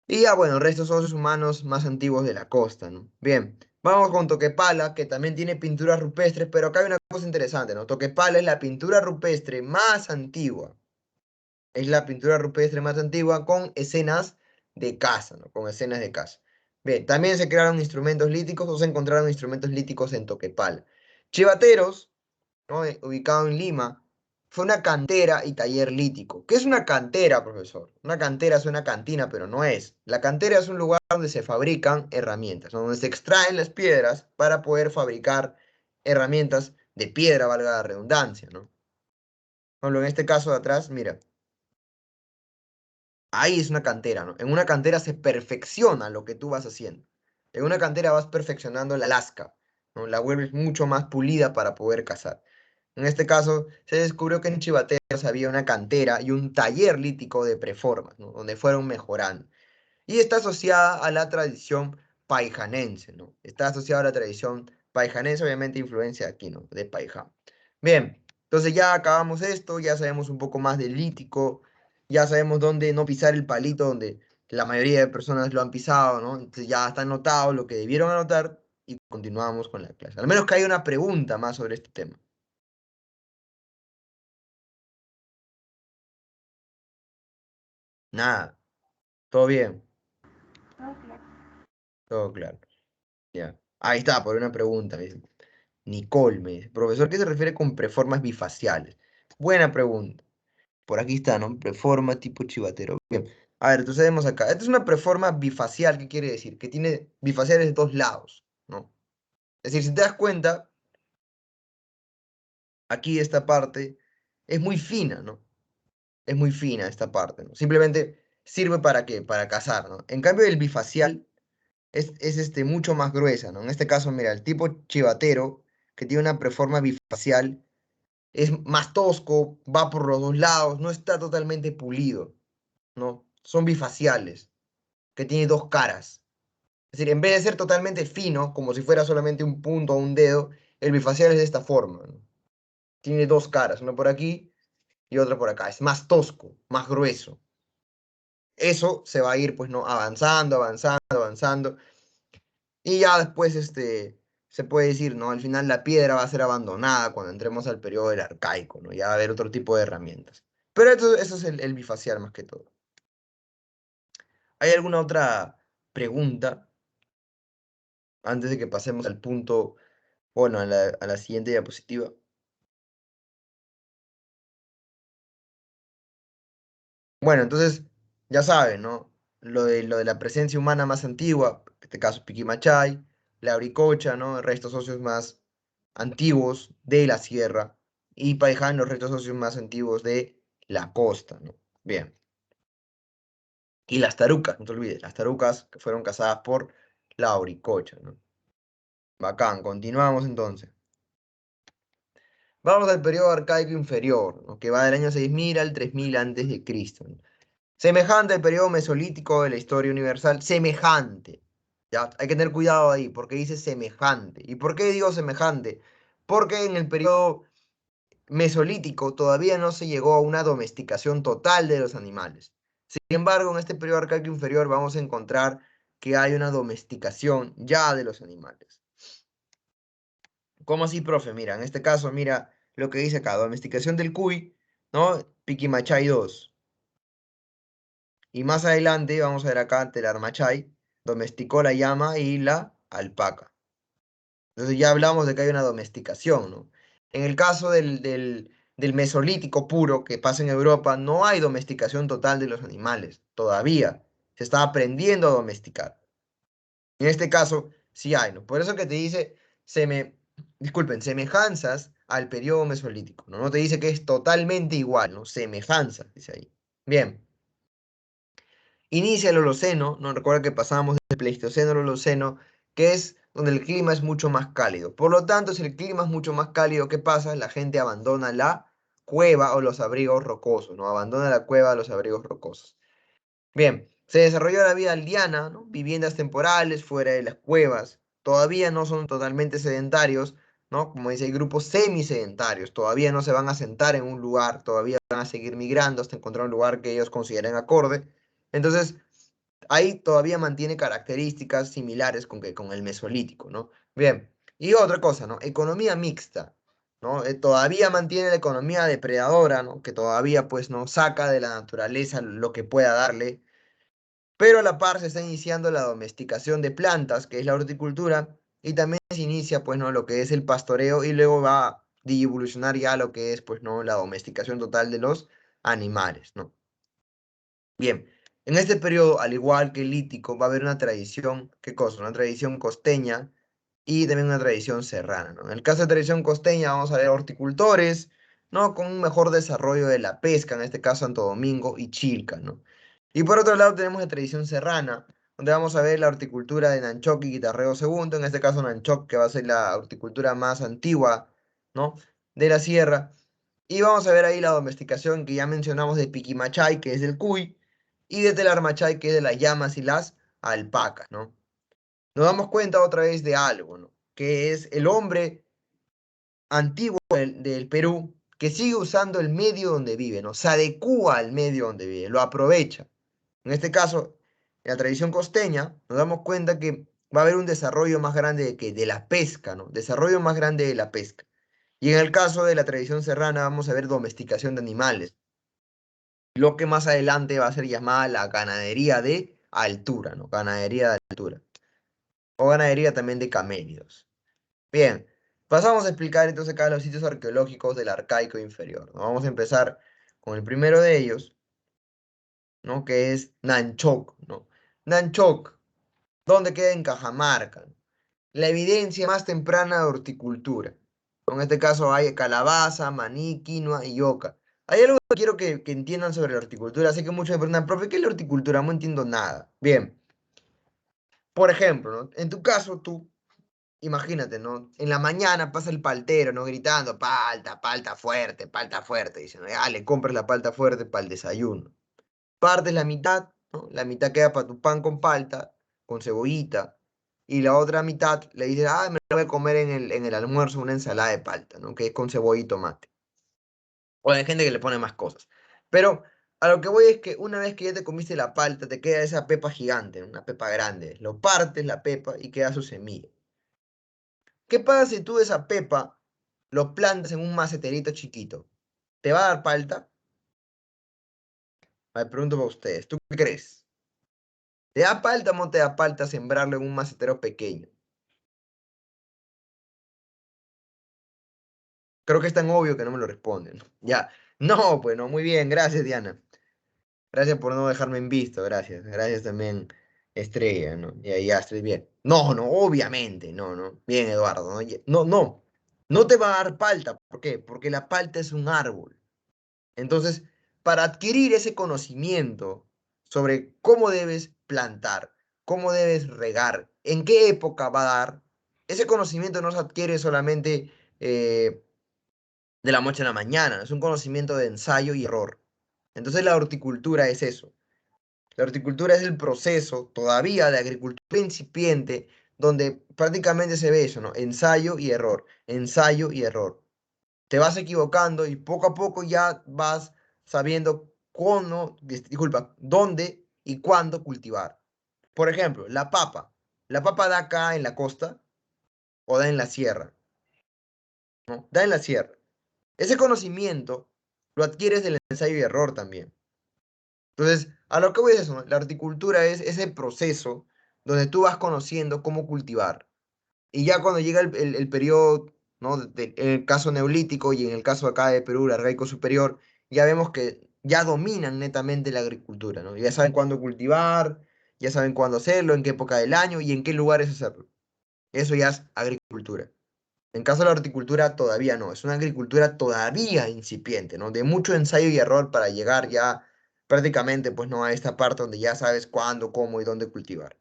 Y ya, bueno, restos óseos humanos más antiguos de la costa, ¿no? Bien, vamos con Toquepala, que también tiene pinturas rupestres, pero acá hay una cosa interesante, ¿no? Toquepala es la pintura rupestre más antigua. Es la pintura rupestre más antigua con escenas de caza, ¿no? Con escenas de caza. Bien, también se crearon instrumentos líticos o se encontraron instrumentos líticos en Toquepala. Chivateros, ¿no? Ubicado en Lima, fue una cantera y taller lítico. ¿Qué es una cantera, profesor? Una cantera es una cantina, pero no es. La cantera es un lugar donde se fabrican herramientas, ¿no? Donde se extraen las piedras para poder fabricar herramientas de piedra, valga la redundancia, ¿no? Por ejemplo, en este caso de atrás, mira, ahí es una cantera, ¿no? En una cantera se perfecciona lo que tú vas haciendo. En una cantera vas perfeccionando la lasca, ¿no? La vuelves mucho más pulida para poder cazar. En este caso, se descubrió que en Chivateros había una cantera y un taller lítico de preformas, ¿no? Donde fueron mejorando. Y está asociada a la tradición paijanense, ¿no? Está asociada a la tradición paijanense, obviamente influencia aquí, ¿no? De Paiján. Bien, entonces ya acabamos esto, ya sabemos un poco más del lítico, ya sabemos dónde no pisar el palito donde la mayoría de personas lo han pisado, ¿no? Entonces ya está anotado lo que debieron anotar y continuamos con la clase. Al menos que haya una pregunta más sobre este tema. Nada, todo bien, Todo claro. todo claro. Ya. Ahí está, por una pregunta, me dice. Nicole me dice, profesor, ¿qué se refiere con preformas bifaciales? Buena pregunta. Por aquí está, ¿no? Preforma tipo chivatero. Bien. A ver, entonces vemos acá. Esta es una preforma bifacial, ¿qué quiere decir? Que tiene bifaciales de dos lados, ¿no? Es decir, si te das cuenta, aquí esta parte es muy fina, ¿no? Es muy fina esta parte, ¿no? Simplemente sirve para qué, para cazar, ¿no? En cambio, el bifacial es mucho más gruesa, ¿no? En este caso, mira, el tipo chivatero, que tiene una preforma bifacial, es más tosco, va por los dos lados, no está totalmente pulido, ¿no? Son bifaciales, que tiene dos caras. Es decir, en vez de ser totalmente fino, como si fuera solamente un punto o un dedo, el bifacial es de esta forma, ¿no? Tiene dos caras, una por aquí y otra por acá. Es más tosco, más grueso. Eso se va a ir, pues, ¿no? Avanzando, avanzando, avanzando. Y ya después, se puede decir, ¿no? Al final la piedra va a ser abandonada cuando entremos al periodo del arcaico, ¿no? Ya va a haber otro tipo de herramientas. Pero eso es el bifacial más que todo. ¿Hay alguna otra pregunta antes de que pasemos al punto, bueno, a la siguiente diapositiva? Bueno, entonces, ya saben, ¿no? lo de la presencia humana más antigua, en este caso Piquimachay, la Auricocha, ¿no? Restos óseos más antiguos de la sierra, y Paiján, los restos óseos más antiguos de la costa, ¿no? Bien. Y las tarucas, no te olvides, las tarucas que fueron cazadas por la Auricocha, ¿no? Bacán, continuamos entonces. Vamos al periodo arcaico inferior, ¿no? Que va del año 6000 al 3000 antes de Cristo, ¿no? Semejante al periodo mesolítico de la historia universal, semejante. ¿Ya? Hay que tener cuidado ahí, porque dice semejante. ¿Y por qué digo semejante? Porque en el periodo mesolítico todavía no se llegó a una domesticación total de los animales. Sin embargo, en este periodo arcaico inferior vamos a encontrar que hay una domesticación ya de los animales. ¿Cómo así, profe? Mira, en este caso, mira lo que dice acá, domesticación del cuy, ¿no? Piquimachay 2. Y más adelante, vamos a ver acá, Telarmachay, domesticó la llama y la alpaca. Entonces ya hablamos de que hay una domesticación, ¿no? En el caso del Mesolítico puro que pasa en Europa, no hay domesticación total de los animales, todavía. Se está aprendiendo a domesticar. En este caso, sí hay, ¿no? Por eso que te dice, disculpen, semejanzas al periodo mesolítico, ¿no? No te dice que es totalmente igual, ¿no? Semejanzas, dice ahí. Bien. Inicia el Holoceno, ¿no? Recuerda que pasamos del Pleistoceno al Holoceno, que es donde el clima es mucho más cálido. Por lo tanto, si el clima es mucho más cálido, ¿qué pasa? La gente abandona la cueva o los abrigos rocosos, ¿no? Abandona la cueva o los abrigos rocosos. Bien, se desarrolló la vida aldeana, ¿no? Viviendas temporales fuera de las cuevas. Todavía no son totalmente sedentarios, ¿no? Como dice, hay grupos semisedentarios. Todavía no se van a sentar en un lugar, todavía van a seguir migrando hasta encontrar un lugar que ellos consideren acorde. Entonces, ahí todavía mantiene características similares con el Mesolítico, ¿no? Bien, y otra cosa, ¿no? Economía mixta, ¿no? Todavía mantiene la economía depredadora, ¿no? Que todavía, pues, no saca de la naturaleza lo que pueda darle, pero a la par se está iniciando la domesticación de plantas, que es la horticultura, y también se inicia, pues, ¿no? Lo que es el pastoreo, y luego va a evolucionar ya lo que es, pues, ¿no? La domesticación total de los animales, ¿no? Bien, en este periodo, al igual que el lítico, va a haber una tradición, ¿qué cosa? Una tradición costeña y también una tradición serrana, ¿no? En el caso de tradición costeña vamos a ver horticultores, ¿no? Con un mejor desarrollo de la pesca, en este caso Santo Domingo y Chilca, ¿no? Y por otro lado tenemos la tradición serrana, donde vamos a ver la horticultura de Nanchoc y Guitarreo segundo, en este caso Nanchoc, que va a ser la horticultura más antigua, ¿no? De la sierra. Y vamos a ver ahí la domesticación que ya mencionamos de Piquimachay, que es del cuy, y de Telarmachay, que es de las llamas y las alpacas, ¿no? Nos damos cuenta otra vez de algo, ¿no? Que es el hombre antiguo del Perú que sigue usando el medio donde vive, ¿no? Se adecúa al medio donde vive, lo aprovecha. En este caso, en la tradición costeña, nos damos cuenta que va a haber un desarrollo más grande de la pesca, ¿no? Desarrollo más grande de la pesca. Y en el caso de la tradición serrana, vamos a ver domesticación de animales, lo que más adelante va a ser llamada la ganadería de altura, ¿no? Ganadería de altura. O ganadería también de camélidos. Bien, pasamos a explicar entonces acá los sitios arqueológicos del Arcaico inferior, ¿no? Vamos a empezar con el primero de ellos, ¿no? Que es Nanchoc, ¿no? Nanchoc, ¿dónde queda? En Cajamarca, ¿no? La evidencia más temprana de horticultura. En este caso hay calabaza, maní, quinoa y yuca. Hay algo que quiero que entiendan sobre la horticultura. Sé que muchos me preguntan, profe, ¿qué es la horticultura? No entiendo nada. Bien, por ejemplo, ¿no? En tu caso, tú, imagínate, ¿no? En la mañana pasa el paltero, ¿no? Gritando, palta, palta fuerte. Dicen, ah, le compras la palta fuerte para el desayuno. Partes la mitad, ¿no? La mitad queda para tu pan con palta, con cebollita, y la otra mitad le dices, ah, me lo voy a comer en el almuerzo una ensalada de palta, ¿no? Que es con cebolla y tomate. O hay gente que le pone más cosas. Pero a lo que voy es que una vez que ya te comiste la palta, te queda esa pepa gigante, ¿no? Una pepa grande. Lo partes la pepa y queda su semilla. ¿Qué pasa si tú esa pepa lo plantas en un maceterito chiquito? ¿Te va a dar palta? Me pregunto para ustedes, ¿tú qué crees? ¿Te da palta o no te da palta sembrarlo en un macetero pequeño? Creo que es tan obvio que no me lo responden. Ya. No, pues no, muy bien, gracias, Diana. Gracias por no dejarme en visto, gracias. Gracias también, Estrella, ¿no? Y ahí Astrid, bien. No, no, obviamente, no, no. Bien, Eduardo, ¿no? No, no. No te va a dar palta. ¿Por qué? Porque la palta es un árbol. Entonces, para adquirir ese conocimiento sobre cómo debes plantar, cómo debes regar, en qué época va a dar, ese conocimiento no se adquiere solamente de la noche a la mañana, es un conocimiento de ensayo y error. Entonces la horticultura es eso. La horticultura es el proceso todavía de agricultura incipiente donde prácticamente se ve eso, ¿no? Ensayo y error, ensayo y error. Te vas equivocando y poco a poco ya vas sabiendo cómo, disculpa, dónde y cuándo cultivar. Por ejemplo, la papa. La papa da acá en la costa o da en la sierra, ¿no? Da en la sierra. Ese conocimiento lo adquieres del ensayo y error también. Entonces, a lo que voy es eso, ¿no? La horticultura es ese proceso donde tú vas conociendo cómo cultivar. Y ya cuando llega el periodo, ¿no? En el caso neolítico y en el caso acá de Perú, el arcaico superior, ya vemos que ya dominan netamente la agricultura, ¿no? Ya saben cuándo cultivar, ya saben cuándo hacerlo, en qué época del año y en qué lugares hacerlo. Eso ya es agricultura. En caso de la horticultura, todavía no. Es una agricultura todavía incipiente, ¿no? De mucho ensayo y error para llegar ya prácticamente, pues, ¿no? A esta parte donde ya sabes cuándo, cómo y dónde cultivar.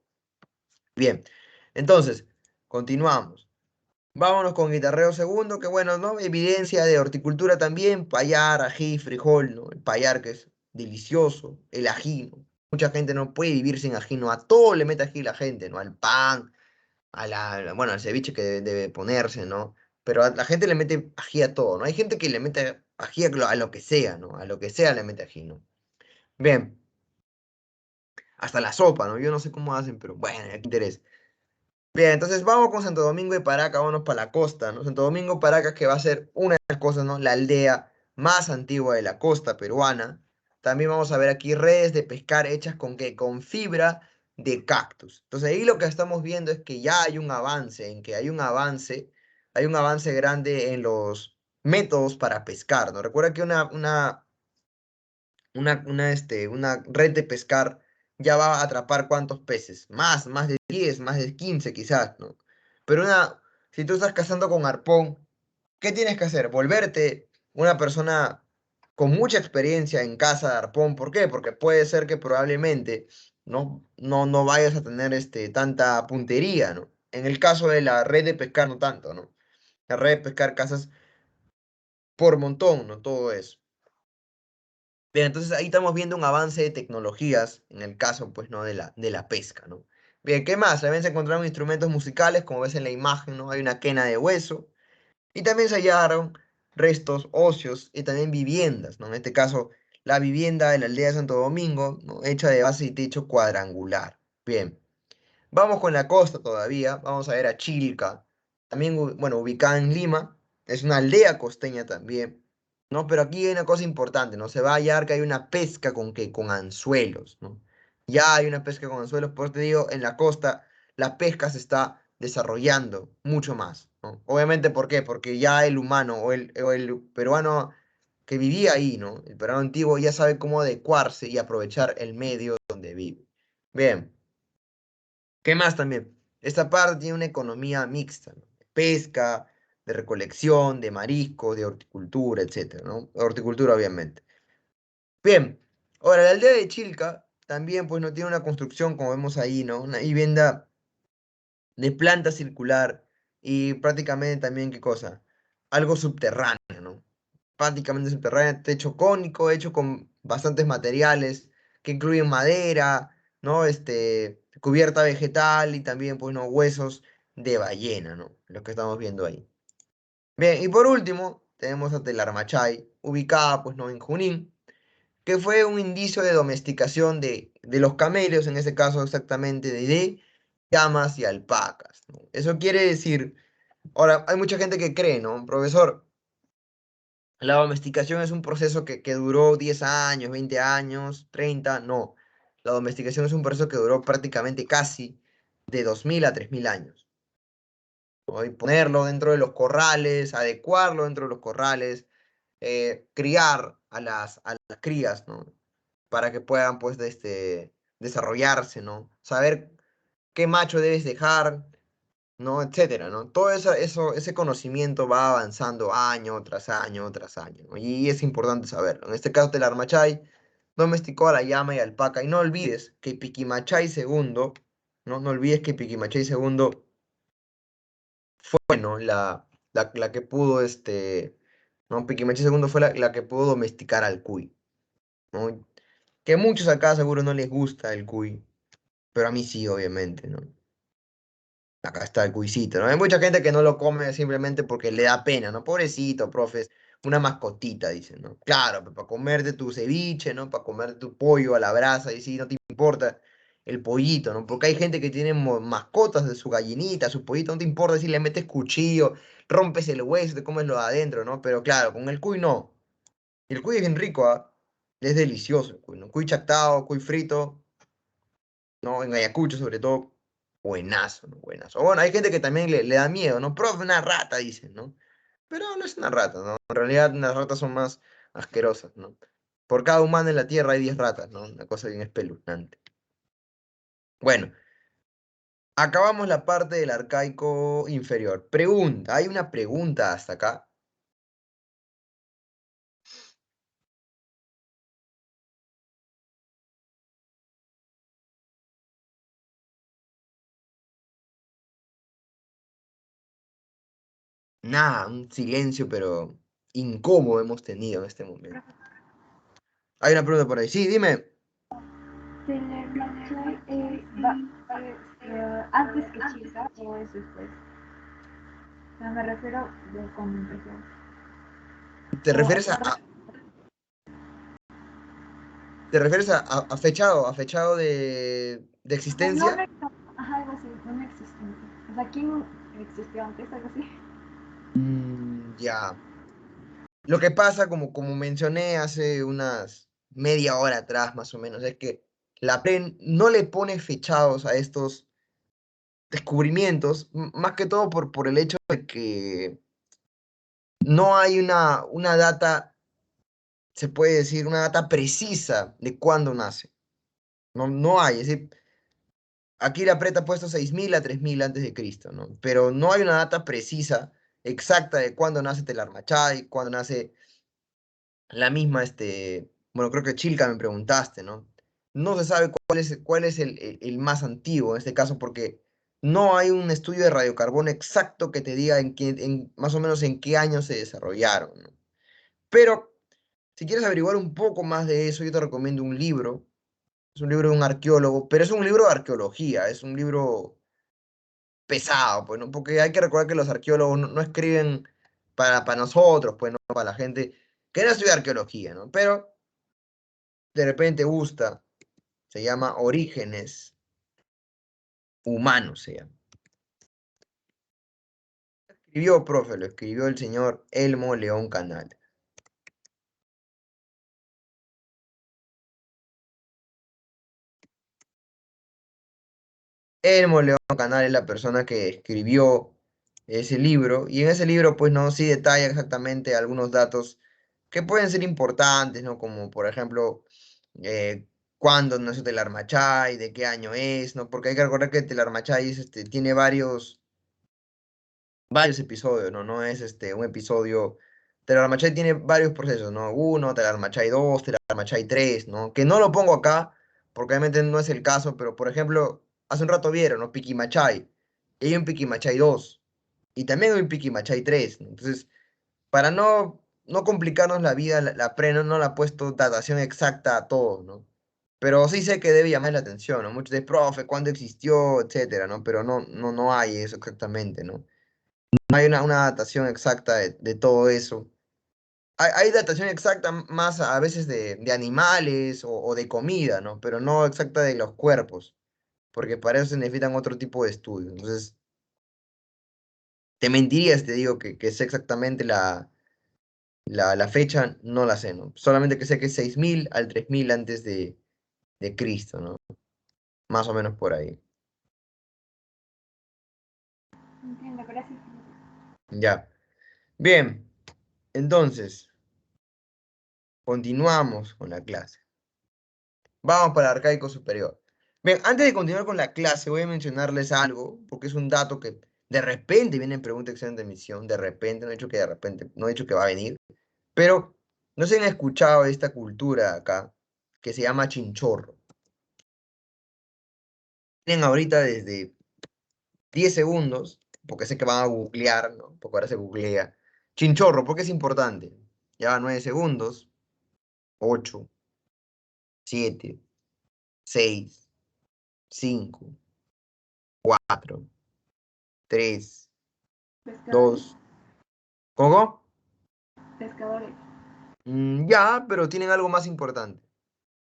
Bien, entonces, continuamos. Vámonos con guitarreo segundo, que bueno, ¿no? Evidencia de horticultura también, payar, ají, frijol, ¿no? El payar que es delicioso, el ají, ¿no? Mucha gente no puede vivir sin ají, ¿no? A todo le mete ají la gente, ¿no? Al pan, bueno, al ceviche que debe ponerse, ¿no? Pero a la gente le mete ají a todo, ¿no? Hay gente que le mete ají a lo que sea, ¿no? A lo que sea le mete ají, ¿no? Bien, hasta la sopa, ¿no? Yo no sé cómo hacen, pero bueno, qué interés. Bien, entonces vamos con Santo Domingo de Paraca, vámonos para la costa, ¿no? Santo Domingo de Paracas, que va a ser una de las cosas, ¿no? La aldea más antigua de la costa peruana. También vamos a ver aquí redes de pescar hechas con ¿qué? Con fibra de cactus. Entonces ahí lo que estamos viendo es que ya hay un avance, en que hay un avance grande en los métodos para pescar, ¿no? Recuerda que una red de pescar ya va a atrapar cuántos peces, más de 10, más de 15 quizás, ¿no? Pero si tú estás cazando con arpón, ¿qué tienes que hacer? Volverte una persona con mucha experiencia en caza de arpón. ¿Por qué? Porque puede ser que probablemente no vayas a tener tanta puntería, ¿no? En el caso de la red de pescar, no tanto, ¿no? La red de pescar cazas por montón, ¿no? Todo eso. Bien, entonces ahí estamos viendo un avance de tecnologías en el caso, pues, ¿no? De la pesca, ¿no? Bien, ¿qué más? También se encontraron instrumentos musicales, como ves en la imagen, ¿no? Hay una quena de hueso. Y también se hallaron restos óseos y también viviendas, ¿no? En este caso, la vivienda de la aldea de Santo Domingo, ¿no? Hecha de base y techo cuadrangular. Bien, vamos con la costa todavía, vamos a ver a Chilca, también, bueno, ubicada en Lima, es una aldea costeña también, ¿no? Pero aquí hay una cosa importante, ¿no? Se va a hallar que hay una pesca con anzuelos, ¿no? Ya hay una pesca con anzuelos, por eso te digo, en la costa la pesca se está desarrollando mucho más, ¿no? Obviamente, ¿por qué? Porque ya el humano o el peruano que vivía ahí, ¿no? El peruano antiguo ya sabe cómo adecuarse y aprovechar el medio donde vive. Bien. ¿Qué más también? Esta parte tiene una economía mixta, ¿no? De pesca, de recolección, de marisco, de horticultura, etcétera, ¿no? Horticultura, obviamente. Bien, ahora la aldea de Chilca también, pues, no tiene una construcción, como vemos ahí, ¿no? Una vivienda de planta circular y prácticamente también, ¿qué cosa? Algo subterráneo, ¿no? Prácticamente subterráneo, techo cónico, hecho con bastantes materiales que incluyen madera, ¿no? Cubierta vegetal y también, pues, ¿no? Huesos de ballena, ¿no? Lo que estamos viendo ahí. Bien, y por último, tenemos a Telarmachay, ubicada, pues, ¿no? En Junín, que fue un indicio de domesticación de los camellos, en este caso exactamente de llamas y alpacas, ¿no? Eso quiere decir, ahora, hay mucha gente que cree, ¿no? Profesor, la domesticación es un proceso que duró 10 años, 20 años, 30, no. La domesticación es un proceso que duró prácticamente casi de 2000 a 3000 años, ¿no? Y ponerlo dentro de los corrales, adecuarlo dentro de los corrales, criar a las crías, ¿no? para que puedan, pues, desarrollarse, ¿no? Saber qué macho debes dejar, ¿no? Etcétera, ¿no? Todo ese conocimiento va avanzando año tras año tras año, ¿no? Y es importante saberlo. En este caso, Telarmachay domesticó a la llama y alpaca. Y no olvides que Piquimachay segundo, ¿no? No olvides que Piquimachay segundo fue, ¿no? La que pudo, ¿no? Piquimachay segundo fue la que pudo domesticar al cuy, ¿no? Que muchos acá seguro no les gusta el cuy, pero a mí sí, obviamente, ¿no? Acá está el cuisito, ¿no? Hay mucha gente que no lo come simplemente porque le da pena, ¿no? Pobrecito, profes, una mascotita, dicen, ¿no? Claro, para comerte tu ceviche, ¿no? Para comerte tu pollo a la brasa, y sí, no te importa el pollito, ¿no? Porque hay gente que tiene mascotas de su gallinita, su pollito, no te importa si le metes cuchillo, rompes el hueso, te comes lo de adentro, ¿no? Pero claro, con el cuy no. Y el cuy es bien rico, ¿ah? Es delicioso el cuy, ¿no? Cuy chactado, cuy frito, ¿no? En Ayacucho, sobre todo, buenazo, ¿no? Buenazo. O bueno, hay gente que también le da miedo, ¿no? Profe, una rata, dicen, ¿no? Pero no es una rata, ¿no? En realidad, las ratas son más asquerosas, ¿no? Por cada humano en la Tierra hay 10 ratas, ¿no? Una cosa bien espeluznante. Bueno, acabamos la parte del arcaico inferior. Pregunta, hay una pregunta hasta acá. Nada, un silencio, pero incómodo hemos tenido en este momento. Hay una pregunta por ahí. Sí, dime. Telermachay antes que Chilca o es después. O sea, me refiero de cuando empezó. ¿Te O, refieres ¿Te refieres a fechado de ajá, no, existencia? ajá, algo así, no existente. O sea, ¿quién existió antes? Algo así. Ya. Lo que pasa, como mencioné hace unas media hora atrás, más o menos, es que la PREN no le pone fechados a estos descubrimientos, más que todo por el hecho de que no hay una data, se puede decir, una data precisa de cuándo nace. No, no hay, es decir, aquí la PRETA ha puesto 6000 a 3000 antes de Cristo, ¿no? Pero no hay una data precisa, exacta de cuándo nace Telarmachay, cuándo nace la misma, bueno, creo que Chilca me preguntaste, ¿no? No se sabe cuál es el más antiguo en este caso porque no hay un estudio de radiocarbono exacto que te diga más o menos en qué año se desarrollaron, ¿no? Pero si quieres averiguar un poco más de eso, yo te recomiendo un libro. Es un libro de un arqueólogo, pero es un libro de arqueología, es un libro pesado, pues, ¿no? Porque hay que recordar que los arqueólogos no escriben para nosotros, pues, ¿no? Para la gente que no estudia arqueología, ¿no? Pero de repente gusta, se llama Orígenes Humanos, se llama. Escribió, profe, lo escribió el señor Elmo León Canal. Elmo León Canal es la persona que escribió ese libro, y en ese libro, pues, no, sí detalla exactamente algunos datos que pueden ser importantes, ¿no? Como, por ejemplo, cuándo nació Telarmachay, de qué año es, ¿no? Porque hay que recordar que Telarmachay tiene varios episodios, ¿no? No es un episodio. Telarmachay tiene varios procesos, ¿no? Uno, Telarmachay 2, Telarmachay 3, ¿no? Que no lo pongo acá, porque obviamente no es el caso, pero por ejemplo, hace un rato vieron, ¿no? Piquimachay. Y hay un Piquimachay 2. Y también hay un Piquimachay 3, ¿no? Entonces, para no complicarnos la vida, la PRE no le ha puesto datación exacta a todo, ¿no? Pero sí sé que debe llamar la atención, ¿no? Muchos de profe, cuándo existió, etcétera, ¿no? Pero no hay eso exactamente, ¿no? No hay una datación exacta de todo eso. Hay datación exacta más a veces de animales o de comida, ¿no? Pero no exacta de los cuerpos, porque para eso se necesitan otro tipo de estudios. Entonces, te mentiría si te digo que sé exactamente la fecha, no la sé, ¿no? Solamente que sé que es 6000 al 3000 antes de Cristo, ¿no? Más o menos por ahí. Entiendo, gracias. Ya. Bien, entonces, continuamos con la clase. Vamos para el arcaico superior. Bien, antes de continuar con la clase, voy a mencionarles algo, porque es un dato que de repente viene en pregunta examen de admisión, de repente, no he dicho que de repente, no he dicho que va a venir, pero no se han escuchado esta cultura acá, que se llama chinchorro. Tienen ahorita desde 10 segundos, porque sé que van a googlear, ¿no? Porque ahora se googlea. Chinchorro, ¿por qué es importante? Ya va 9 segundos, 8, 7, 6, 5, 4, 3, Pescadores. 2. ¿Cómo? Pescadores. Ya, pero tienen algo más importante.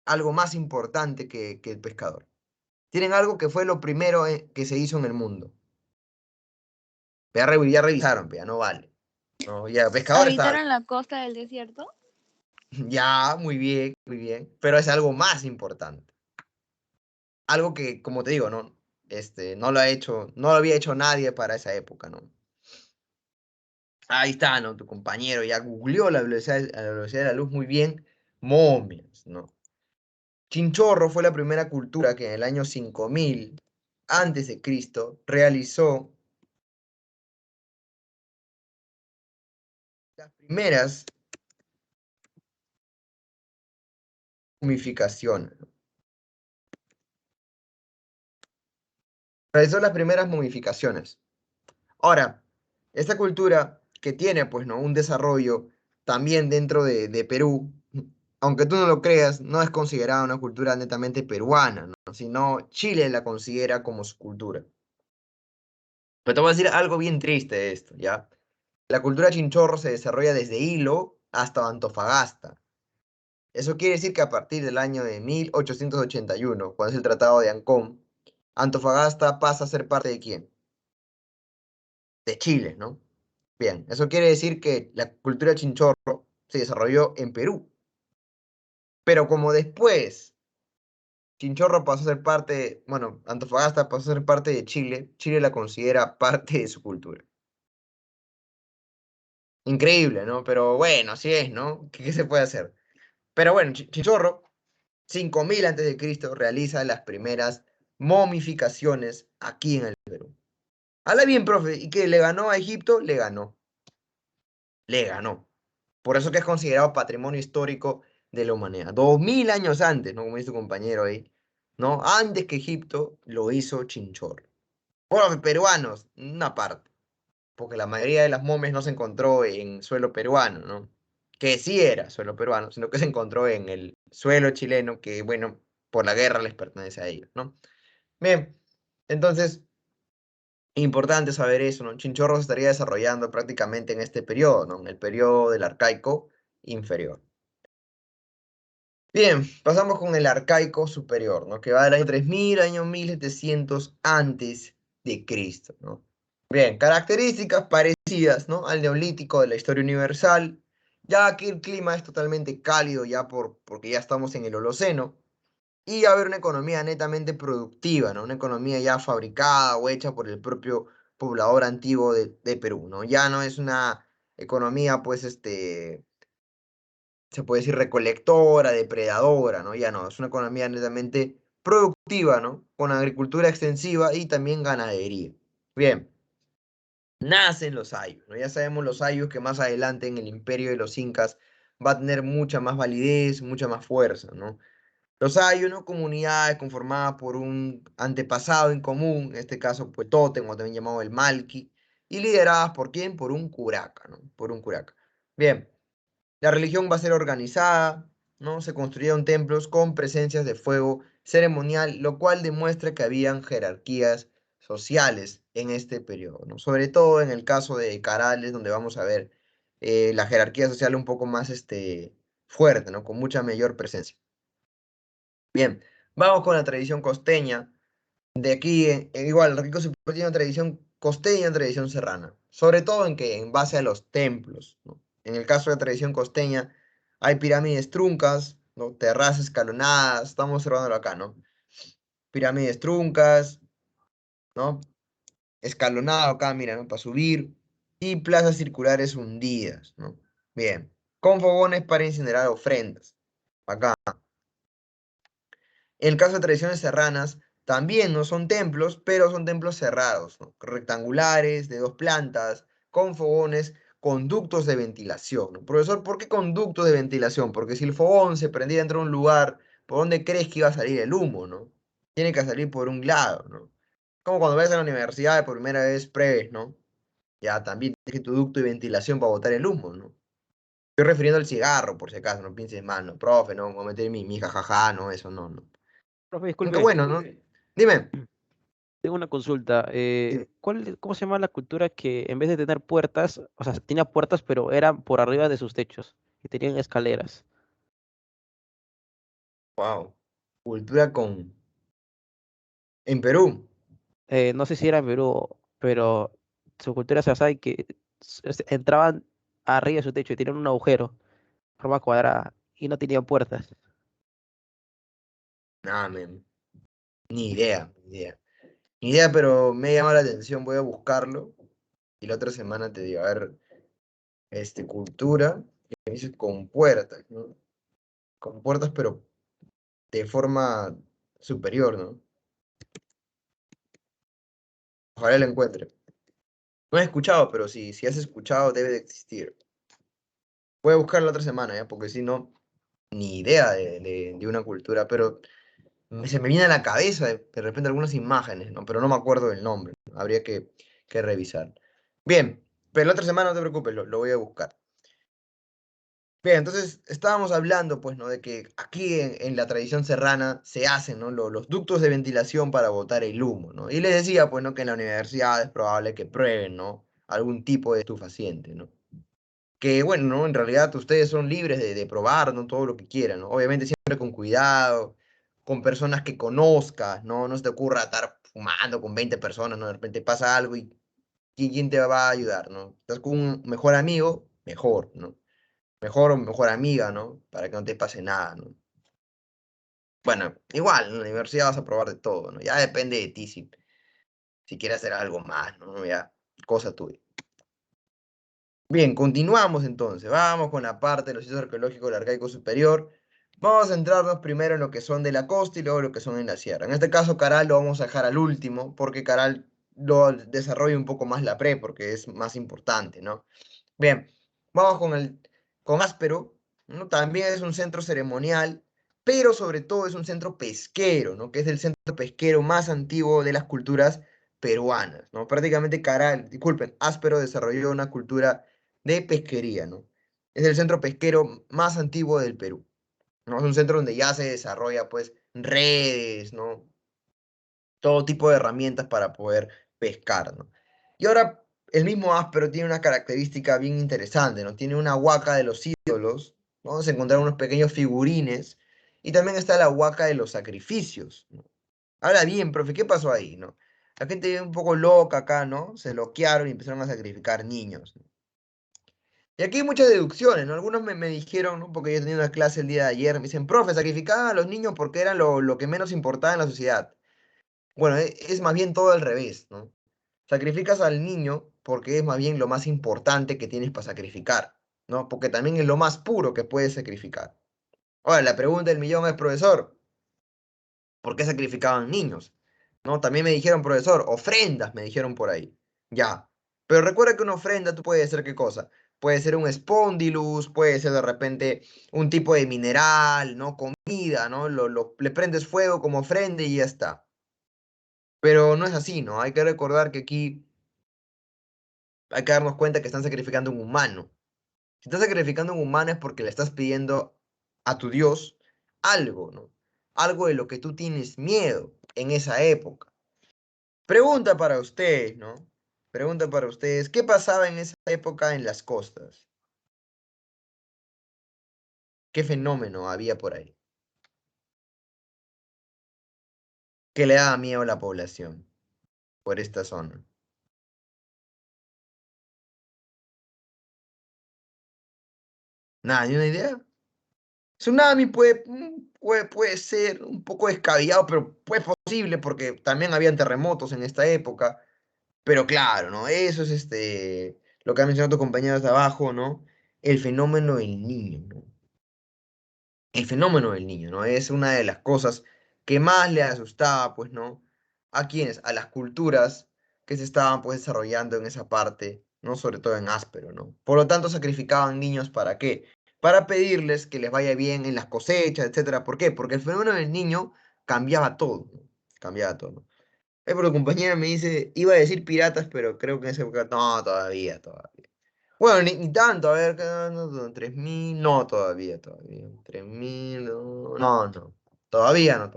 Algo más importante que el pescador. Tienen algo que fue lo primero que se hizo en el mundo. Ya revisaron, ya no vale. No, ya, pescador está bien. ¿Habitaron la costa del desierto? Ya, muy bien, muy bien. Pero es algo más importante. Algo que, como te digo, no, no lo ha hecho, no lo había hecho nadie para esa época, ¿no? Ahí está, ¿no? Tu compañero ya googleó a la velocidad de la luz muy bien. Momias, ¿no? Chinchorro fue la primera cultura que en el año 5000 antes de Cristo realizó las primeras momificaciones. Realizó las primeras momificaciones. Ahora, esta cultura que tiene, pues, ¿no? Un desarrollo también dentro de Perú, aunque tú no lo creas, no es considerada una cultura netamente peruana, ¿no? Sino Chile la considera como su cultura. Pero te voy a decir algo bien triste de esto, ¿ya? La cultura chinchorro se desarrolla desde Hilo hasta Antofagasta. Eso quiere decir que a partir del año de 1881, cuando es el Tratado de Ancón, Antofagasta pasa a ser parte de ¿quién? De Chile, ¿no? Bien, eso quiere decir que la cultura chinchorro se desarrolló en Perú. Pero como después Chinchorro pasó a ser parte, bueno, Antofagasta pasó a ser parte de Chile, Chile la considera parte de su cultura. Increíble, ¿no? Pero bueno, así es, ¿no? ¿Qué se puede hacer? Pero bueno, Chinchorro, 5000 antes de Cristo, realiza las primeras momificaciones aquí en el Perú. Habla bien, profe, ¿y qué le ganó a Egipto? Le ganó. Le ganó. Por eso que es considerado patrimonio histórico de la humanidad. 2000 años antes, ¿no? Como dice tu compañero ahí, ¿no? Antes que Egipto lo hizo Chinchorro. Bueno, peruanos, una parte, porque la mayoría de las momias no se encontró en suelo peruano, ¿no? Que sí era suelo peruano, sino que se encontró en el suelo chileno, que, bueno, por la guerra les pertenece a ellos, ¿no? Bien, entonces, importante saber eso, ¿no? Chinchorro se estaría desarrollando prácticamente en este periodo, ¿no? En el periodo del arcaico inferior. Bien, pasamos con el arcaico superior, ¿no? Que va del año 3000 al año 1700 antes de Cristo, ¿no? Bien, características parecidas, ¿no? Al neolítico de la historia universal. Ya aquí el clima es totalmente cálido, ya porque ya estamos en el Holoceno. Y va a haber una economía netamente productiva, ¿no? Una economía ya fabricada o hecha por el propio poblador antiguo de Perú, ¿no? Ya no es una economía, pues, se puede decir recolectora, depredadora, ¿no? Ya no, es una economía netamente productiva, ¿no? Con agricultura extensiva y también ganadería. Bien, nacen los ayllus, ¿no? Ya sabemos los ayllus que más adelante en el imperio de los incas va a tener mucha más validez, mucha más fuerza, ¿no? Los ayllus, ¿no? Comunidades conformadas por un antepasado en común, en este caso, pues tótem, o también llamado el malqui, y lideradas por quién? Por un curaca, ¿no? Por un curaca. Bien. La religión va a ser organizada, ¿no? Se construyeron templos con presencias de fuego ceremonial, lo cual demuestra que habían jerarquías sociales en este periodo, ¿no? Sobre todo en el caso de Carales, donde vamos a ver la jerarquía social un poco más fuerte, ¿no? Con mucha mayor presencia. Bien, vamos con la tradición costeña. De aquí, igual, el rico superior tiene una tradición costeña y una tradición serrana. Sobre todo en que, en base a los templos, ¿no? En el caso de la tradición costeña, hay pirámides truncas, ¿no? Terrazas escalonadas, estamos observándolo acá, ¿no? Pirámides truncas, ¿no? Escalonado acá, mira, ¿no? Para subir. Y plazas circulares hundidas, ¿no? Bien. Con fogones para incinerar ofrendas. Acá. En el caso de tradiciones serranas, también no son templos, pero son templos cerrados, ¿no? Rectangulares, de 2 plantas, con fogones, conductos de ventilación, ¿no? Profesor, ¿por qué conductos de ventilación? Porque si el fogón se prendía dentro de un lugar, ¿por dónde crees que iba a salir el humo, no? Tiene que salir por un lado, ¿no? Como cuando ves a la universidad de por primera vez, pruebes, ¿no? Ya también tienes tu ducto de ventilación para botar el humo, ¿no? Estoy refiriendo al cigarro, por si acaso, no pienses mal, ¿no? Profe, no, voy a meter mi jajaja, no, eso no, no. Profe, Aunque disculpe, bueno, ¿no? Dime. tengo una consulta. Dime. ¿Cómo se llama la cultura que en vez de tener puertas, o sea, tenía puertas, pero eran por arriba de sus techos, que tenían escaleras? Wow. Cultura con... En Perú. No sé si era en Perú, pero su cultura se basaba en que entraban arriba de su techo y tenían un agujero, forma cuadrada, y no tenían puertas. Nada, men. Ni idea, ni idea. Ni idea, pero me llama la atención, voy a buscarlo. Y la otra semana te digo, a ver, cultura, que me dices con puertas, ¿no? Con puertas, pero de forma superior, ¿no? Ojalá lo encuentre. No he escuchado, pero si has escuchado, debe de existir. Voy a buscarlo la otra semana, ¿ya? Porque si no, ni idea de una cultura, pero se me viene a la cabeza de repente algunas imágenes, ¿no? Pero no me acuerdo del nombre, ¿no? Habría que revisar. Bien, pero la otra semana no te preocupes, lo voy a buscar. Bien, entonces estábamos hablando, pues, ¿no? De que aquí en la tradición serrana se hacen, ¿no? Los ductos de ventilación para botar el humo, ¿no? Y les decía, pues, ¿no? Que en la universidad es probable que prueben, ¿no? Algún tipo de estufaciente, ¿no? Que bueno, ¿no? En realidad ustedes son libres de probar, ¿no? Todo lo que quieran, ¿no? Obviamente siempre con cuidado, con personas que conozcas, ¿no? No se te ocurra estar fumando con 20 personas, ¿no? De repente pasa algo y ¿quién te va a ayudar, ¿no? Estás con un mejor amigo, mejor, ¿no? Mejor o mejor amiga, ¿no? Para que no te pase nada, ¿no? Bueno, igual, en la universidad vas a probar de todo, ¿no? Ya depende de ti si quieres hacer algo más, ¿no? Ya, cosa tuya. Bien, continuamos entonces. Vamos con la parte de los sitios arqueológicos del Arcaico Superior. Vamos a centrarnos primero en lo que son de la costa y luego lo que son en la sierra. En este caso, Caral lo vamos a dejar al último, porque Caral lo desarrolla un poco más la pre, porque es más importante, ¿no? Bien, vamos con Áspero, ¿no? También es un centro ceremonial, pero sobre todo es un centro pesquero, ¿no? Que es el centro pesquero más antiguo de las culturas peruanas, ¿no? Prácticamente Caral, disculpen, Áspero desarrolló una cultura de pesquería, ¿no? Es el centro pesquero más antiguo del Perú, ¿no? Es un centro donde ya se desarrolla, pues, redes, ¿no? Todo tipo de herramientas para poder pescar, ¿no? Y ahora el mismo áspero tiene una característica bien interesante, ¿no? Tiene una huaca de los ídolos, ¿no? Vamos a encontrar unos pequeños figurines, y también está la huaca de los sacrificios, ¿no? Ahora bien, profe, ¿qué pasó ahí, no? La gente un poco loca acá, ¿no? Se loquearon y empezaron a sacrificar niños, ¿no? Y aquí hay muchas deducciones, ¿no? Algunos me dijeron, ¿no? Porque yo tenía una clase el día de ayer, me dicen, profe, sacrificaban a los niños porque eran lo que menos importaba en la sociedad. Bueno, es más bien todo al revés, ¿no? Sacrificas al niño porque es más bien lo más importante que tienes para sacrificar, ¿no? Porque también es lo más puro que puedes sacrificar. Ahora, la pregunta del millón es, profesor, ¿por qué sacrificaban niños? ¿No? También me dijeron, profesor, ofrendas, me dijeron por ahí. Ya. Pero recuerda que una ofrenda tú puedes ser qué cosa. Puede ser un spondylus, puede ser de repente un tipo de mineral, ¿no? Comida, ¿no? Le prendes fuego como ofrenda y ya está. Pero no es así, ¿no? Hay que recordar que aquí hay que darnos cuenta que están sacrificando un humano. Si estás sacrificando un humano es porque le estás pidiendo a tu Dios algo, ¿no? Algo de lo que tú tienes miedo en esa época. Pregunta para ustedes, ¿no? Pregunta para ustedes, ¿qué pasaba en esa época en las costas? ¿Qué fenómeno había por ahí? ¿Qué le daba miedo a la población por esta zona? Nada, ¿ni una idea? Tsunami puede ser un poco descabellado, pero pues posible porque también habían terremotos en esta época. Pero claro, ¿no? Eso es lo que ha mencionado tu compañero hasta abajo, ¿no? El fenómeno del niño, ¿no? El fenómeno del niño, ¿no? Es una de las cosas que más le asustaba, pues, ¿no? ¿A quiénes? A las culturas que se estaban, pues, desarrollando en esa parte, ¿no? Sobre todo en Áspero, ¿no? Por lo tanto, sacrificaban niños, ¿para qué? Para pedirles que les vaya bien en las cosechas, etcétera. ¿Por qué? Porque el fenómeno del niño cambiaba todo, ¿no? Cambiaba todo, ¿no? Pero tu compañera me dice, iba a decir piratas, pero creo que en esa época, no, todavía. Bueno, ni tanto, a ver, 3.000, no, todavía. 3.000, no, todavía.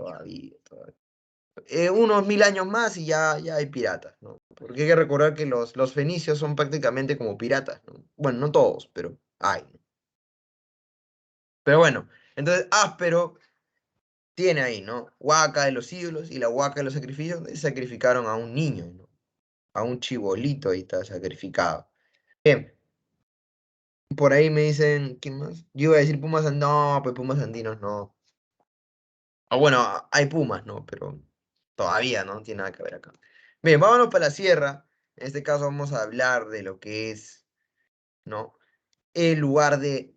Unos 1.000 años más y ya hay piratas, ¿no? Porque hay que recordar que los fenicios son prácticamente como piratas, ¿no? Bueno, no todos, pero hay, ¿no? Pero bueno, entonces Áspero tiene ahí, ¿no? Huaca de los ídolos y la huaca de los sacrificios, donde sacrificaron a un niño, ¿no? A un chibolito ahí está sacrificado. Bien, por ahí me dicen, ¿quién más? Yo iba a decir pumas andinos, no, pues pumas andinos no. Bueno, hay pumas, ¿no? Pero todavía no tiene nada que ver acá. Bien, vámonos para la sierra. En este caso vamos a hablar de lo que es, ¿no? El lugar de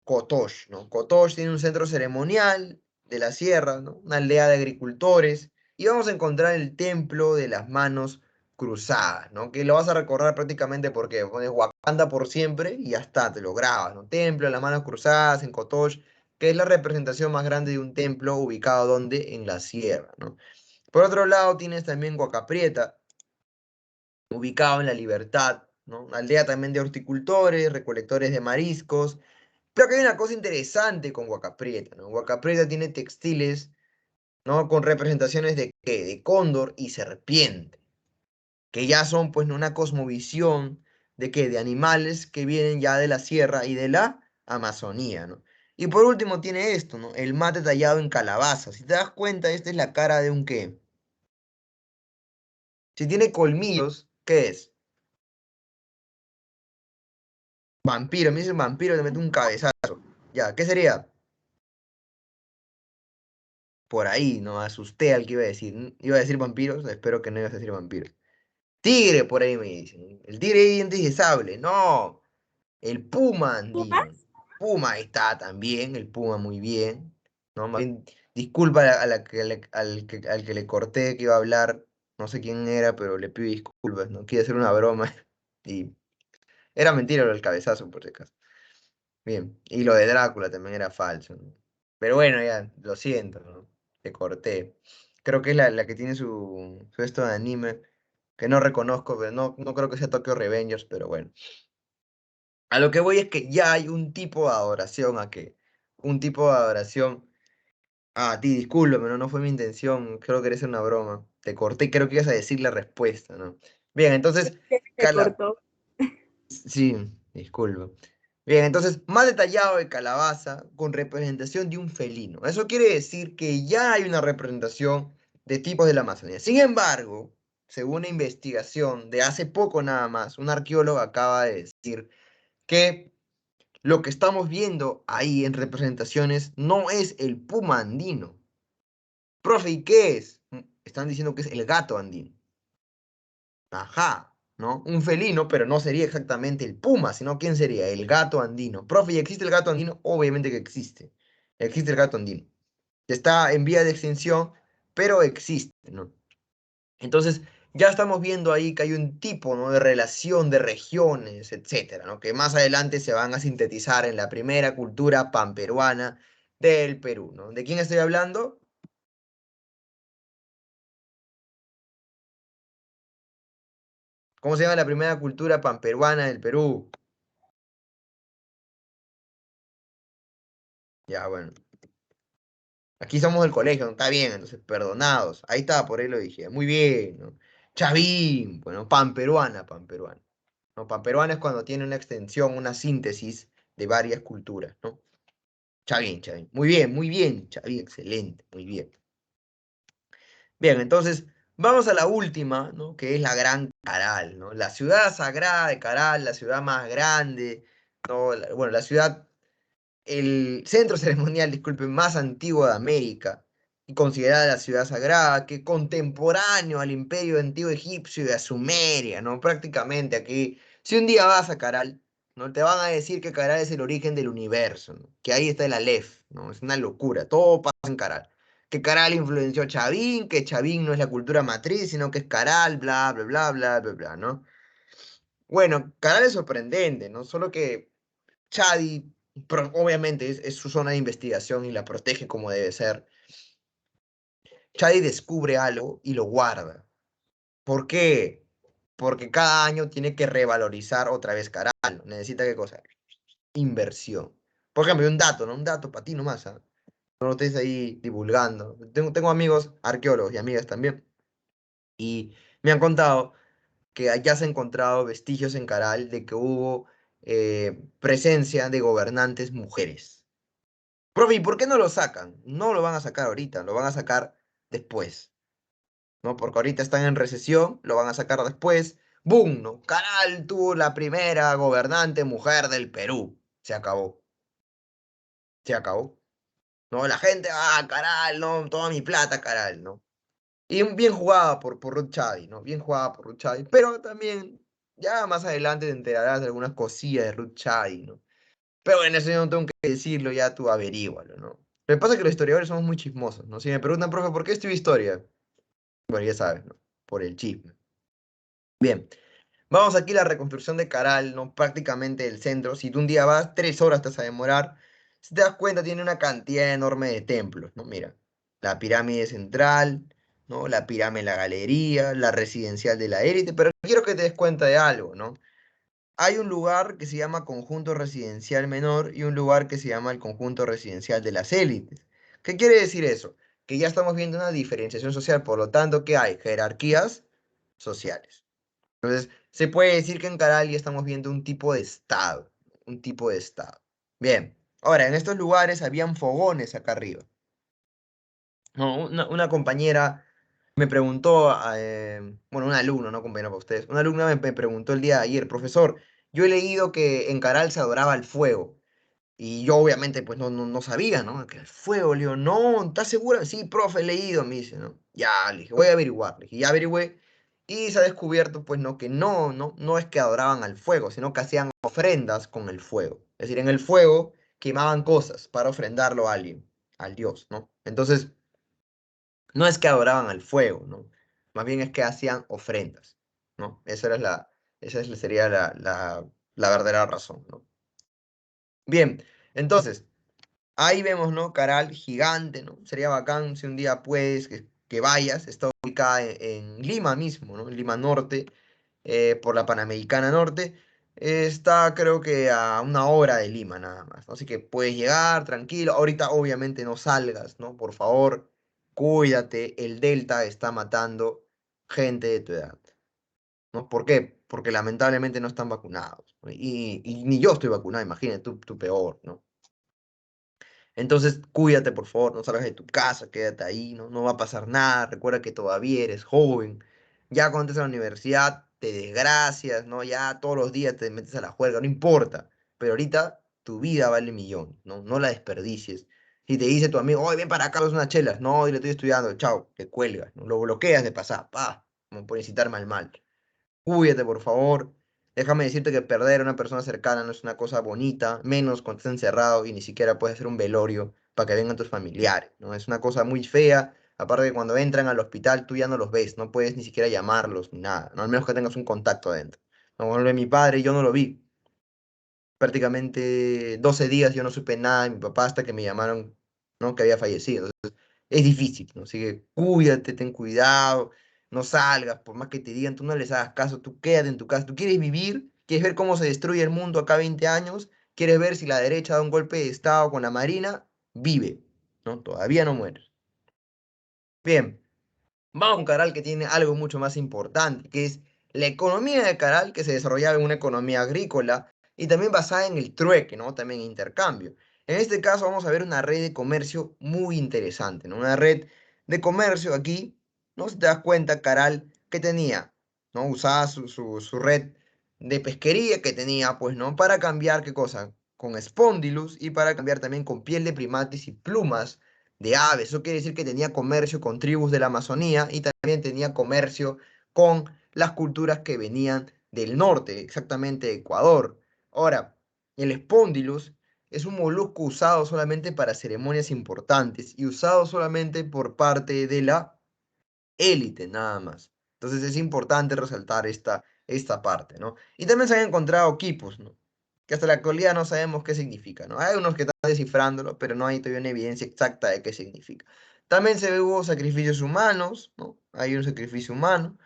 Cotox, ¿no? Cotox tiene un centro ceremonial de la sierra, ¿no? Una aldea de agricultores. Y vamos a encontrar el templo de las manos cruzadas, ¿no? Que lo vas a recordar prácticamente porque pones Wakanda por siempre y ya está, te lo grabas, ¿no? Templo de las manos cruzadas en Cotox, que es la representación más grande de un templo ubicado donde en la sierra, ¿no? Por otro lado tienes también Huacaprieta, ubicado en La Libertad, ¿no? Una aldea también de horticultores, recolectores de mariscos. Pero que hay una cosa interesante con Huacaprieta, ¿no? Huacaprieta tiene textiles, ¿no? Con representaciones de ¿qué? De cóndor y serpiente, que ya son pues una cosmovisión de ¿qué? De animales que vienen ya de la sierra y de la Amazonía, ¿no? Y por último tiene esto, ¿no? El mate tallado en calabaza. Si te das cuenta, esta es la cara de un ¿qué? Si tiene colmillos, ¿qué es? Vampiro. Me dice vampiro, te mete un cabezazo. Ya, ¿qué sería? Por ahí, ¿no? Asusté al que iba a decir. Iba a decir vampiros, espero que no ibas a decir vampiros. Tigre, por ahí me dicen. El tigre de dientes de sable. No. El puma andino. Puma ahí está también. El puma muy bien. ¿No? Más bien, disculpa al que le corté que iba a hablar. No sé quién era, pero le pido disculpas. No quiere hacer una broma. Y era mentira lo del cabezazo, por si acaso. Bien. Y lo de Drácula también era falso, ¿no? Pero bueno, ya, lo siento, ¿no? Te corté. Creo que es la que tiene su esto de anime, que no reconozco, pero no creo que sea Tokyo Revengers, pero bueno. A lo que voy es que ya hay un tipo de adoración a que, un tipo de adoración a ti, discúlpame, no fue mi intención, creo que eres una broma. Te corté y creo que ibas a decir la respuesta, ¿no? Bien, entonces, Se cortó. sí, disculpa. Bien, entonces, más detallado de calabaza con representación de un felino. Eso quiere decir que ya hay una representación de tipos de la Amazonía. Sin embargo, según una investigación de hace poco nada más, un arqueólogo acaba de decir que lo que estamos viendo ahí en representaciones no es el puma andino. Profe, ¿y qué es? Están diciendo que es el gato andino. Ajá, ¿no? Un felino, pero no sería exactamente el puma, sino ¿quién sería? El gato andino. Profe, ¿y existe el gato andino? Obviamente que existe. Existe el gato andino. Está en vía de extinción, pero existe, ¿no? Entonces, ya estamos viendo ahí que hay un tipo, ¿no? De relación de regiones, etcétera, ¿no? Que más adelante se van a sintetizar en la primera cultura panperuana del Perú, ¿no? ¿De quién estoy hablando? ¿Cómo se llama la primera cultura panperuana del Perú? Ya, bueno. Aquí somos del colegio, ¿no? Está bien, entonces, perdonados. Ahí está, por ahí lo dije. Muy bien, ¿no? Chavín, bueno, panperuana. ¿No? Panperuana es cuando tiene una extensión, una síntesis de varias culturas, ¿no? Chavín. Muy bien, Chavín, excelente, muy bien. Bien, entonces, vamos a la última, ¿no? Que es la Gran Caral, ¿no? La ciudad sagrada de Caral, la ciudad más grande, ¿no? Bueno, la ciudad el centro ceremonial, disculpen, más antiguo de América y considerada la ciudad sagrada, que contemporáneo al imperio antiguo egipcio y a Sumeria, ¿no? Prácticamente aquí, si un día vas a Caral, ¿no? Te van a decir que Caral es el origen del universo, ¿no? Que ahí está el Aleph, ¿no? Es una locura, todo pasa en Caral. que Caral influenció a Chavín, que Chavín no es la cultura matriz, sino que es Caral, bla, bla, bla, bla, bla, bla, ¿no? Bueno, Caral es sorprendente, ¿no? Solo que Chadi, obviamente es su zona de investigación y la protege como debe ser. Chadi descubre algo y lo guarda. ¿Por qué? Porque cada año tiene que revalorizar otra vez Caral, ¿no? Necesita qué cosa? Inversión. Por ejemplo, un dato, ¿no? Un dato para ti nomás, ¿ah? No lo estés ahí divulgando. Tengo amigos arqueólogos y amigas también. Y me han contado que allá se han encontrado vestigios en Caral de que hubo presencia de gobernantes mujeres. Profe, ¿y por qué no lo sacan? No lo van a sacar ahorita, lo van a sacar después, ¿no? Porque ahorita están en recesión, lo van a sacar después. ¡Boom! ¿No? Caral tuvo la primera gobernante mujer del Perú. Se acabó. Se acabó. ¿No? La gente, Caral, no, toda mi plata, Caral, ¿no? Y bien jugada por Ruth Chadi, ¿no? Bien jugada por Ruth Chadi. Pero también, ya más adelante te enterarás de algunas cosillas de Ruth Chadi, ¿no? Pero en eso yo no tengo que decirlo, ya tú averígualo, ¿no? Lo que pasa es que los historiadores somos muy chismosos, ¿no? Si me preguntan, profe, ¿por qué estudio historia? Bueno, ya sabes, ¿no? Por el chisme. Bien, vamos aquí a la reconstrucción de Caral, ¿no? Prácticamente el centro. Si tú un día vas, 3 horas te vas a demorar. Si te das cuenta, tiene una cantidad enorme de templos, ¿no? Mira, la pirámide central, ¿no? La pirámide de la galería, la residencial de la élite, pero quiero que te des cuenta de algo, ¿no? Hay un lugar que se llama conjunto residencial menor y un lugar que se llama el conjunto residencial de las élites. ¿Qué quiere decir eso? Que ya estamos viendo una diferenciación social, por lo tanto, que hay jerarquías sociales. Entonces, se puede decir que en Caral ya estamos viendo un tipo de estado, un tipo de estado. Bien, ahora, en estos lugares habían fogones acá arriba. No, una compañera me preguntó, bueno, un alumno, no compañero para ustedes, una alumna me preguntó el día de ayer, profesor, yo he leído que en Caral se adoraba el fuego. Y yo obviamente pues no sabía, ¿no? Que el fuego, le digo, no, ¿estás segura? Sí, profe, he leído, me dice, ¿no? Ya, le dije, voy a averiguar, le dije, ya averigüé. Y se ha descubierto, pues, no, que no es que adoraban al fuego, sino que hacían ofrendas con el fuego. Es decir, en el fuego quemaban cosas para ofrendarlo a alguien, al Dios, ¿no? Entonces, no es que adoraban al fuego, ¿no? Más bien es que hacían ofrendas, ¿no? Sería la verdadera razón, ¿no? Bien, entonces, ahí vemos, ¿no? Caral gigante, ¿no? Sería bacán si un día puedes que vayas. Está ubicada en Lima mismo, ¿no? En Lima Norte, por la Panamericana Norte. Está creo que a 1 hora de Lima nada más, ¿no? Así que puedes llegar tranquilo. Ahorita obviamente no salgas, ¿no? Por favor, cuídate. El Delta está matando gente de tu edad, ¿no? ¿Por qué? Porque lamentablemente no están vacunados, ¿no? Y ni yo estoy vacunado, imagínate, tú peor, ¿no? Entonces, cuídate, por favor, no salgas de tu casa, quédate ahí, ¿no? No va a pasar nada, recuerda que todavía eres joven. Ya cuando entres a la universidad, te desgracias, ¿no? Ya todos los días te metes a la juerga, no importa. Pero ahorita tu vida vale millones, ¿no? No la desperdicies. Si te dice tu amigo, oye, ven para acá, es unas chelas. No, dile, estoy estudiando, chao, te cuelgas, ¿no? Lo bloqueas de pasar, pa, como por incitarme al mal. Cuídate, por favor. Déjame decirte que perder a una persona cercana no es una cosa bonita, menos cuando estás encerrado y ni siquiera puedes hacer un velorio para que vengan tus familiares, ¿no? Es una cosa muy fea. Aparte que cuando entran al hospital tú ya no los ves, no puedes ni siquiera llamarlos ni nada, ¿no? Al menos que tengas un contacto adentro. No, por ejemplo, mi padre yo no lo vi. Prácticamente 12 días yo no supe nada de mi papá hasta que me llamaron, ¿no? Que había fallecido. Es difícil, ¿no? Así que cuídate, ten cuidado, no salgas, por más que te digan, tú no les hagas caso, tú quédate en tu casa. ¿Tú quieres vivir? ¿Quieres ver cómo se destruye el mundo acá 20 años? ¿Quieres ver si la derecha da un golpe de estado con la Marina? Vive, ¿no? Todavía no mueres. Bien, vamos con Caral que tiene algo mucho más importante, que es la economía de Caral, que se desarrollaba en una economía agrícola y también basada en el trueque, ¿no? También en intercambio. En este caso vamos a ver una red de comercio muy interesante, ¿no? Una red de comercio aquí, ¿no? Si te das cuenta, Caral, ¿qué tenía? ¿No? Usaba su red de pesquería que tenía, pues, ¿no? Para cambiar, ¿qué cosa? Con espóndilus y para cambiar también con piel de primates y plumas de aves. Eso quiere decir que tenía comercio con tribus de la Amazonía y también tenía comercio con las culturas que venían del norte, exactamente Ecuador. Ahora, el espóndilus es un molusco usado solamente para ceremonias importantes y usado solamente por parte de la élite, nada más. Entonces es importante resaltar esta parte, ¿no? Y también se han encontrado quipus, ¿no? Que hasta la actualidad no sabemos qué significa, ¿no? Hay unos que están descifrándolo, pero no hay todavía una evidencia exacta de qué significa. También hubo sacrificios humanos, ¿no? Hay un sacrificio humano.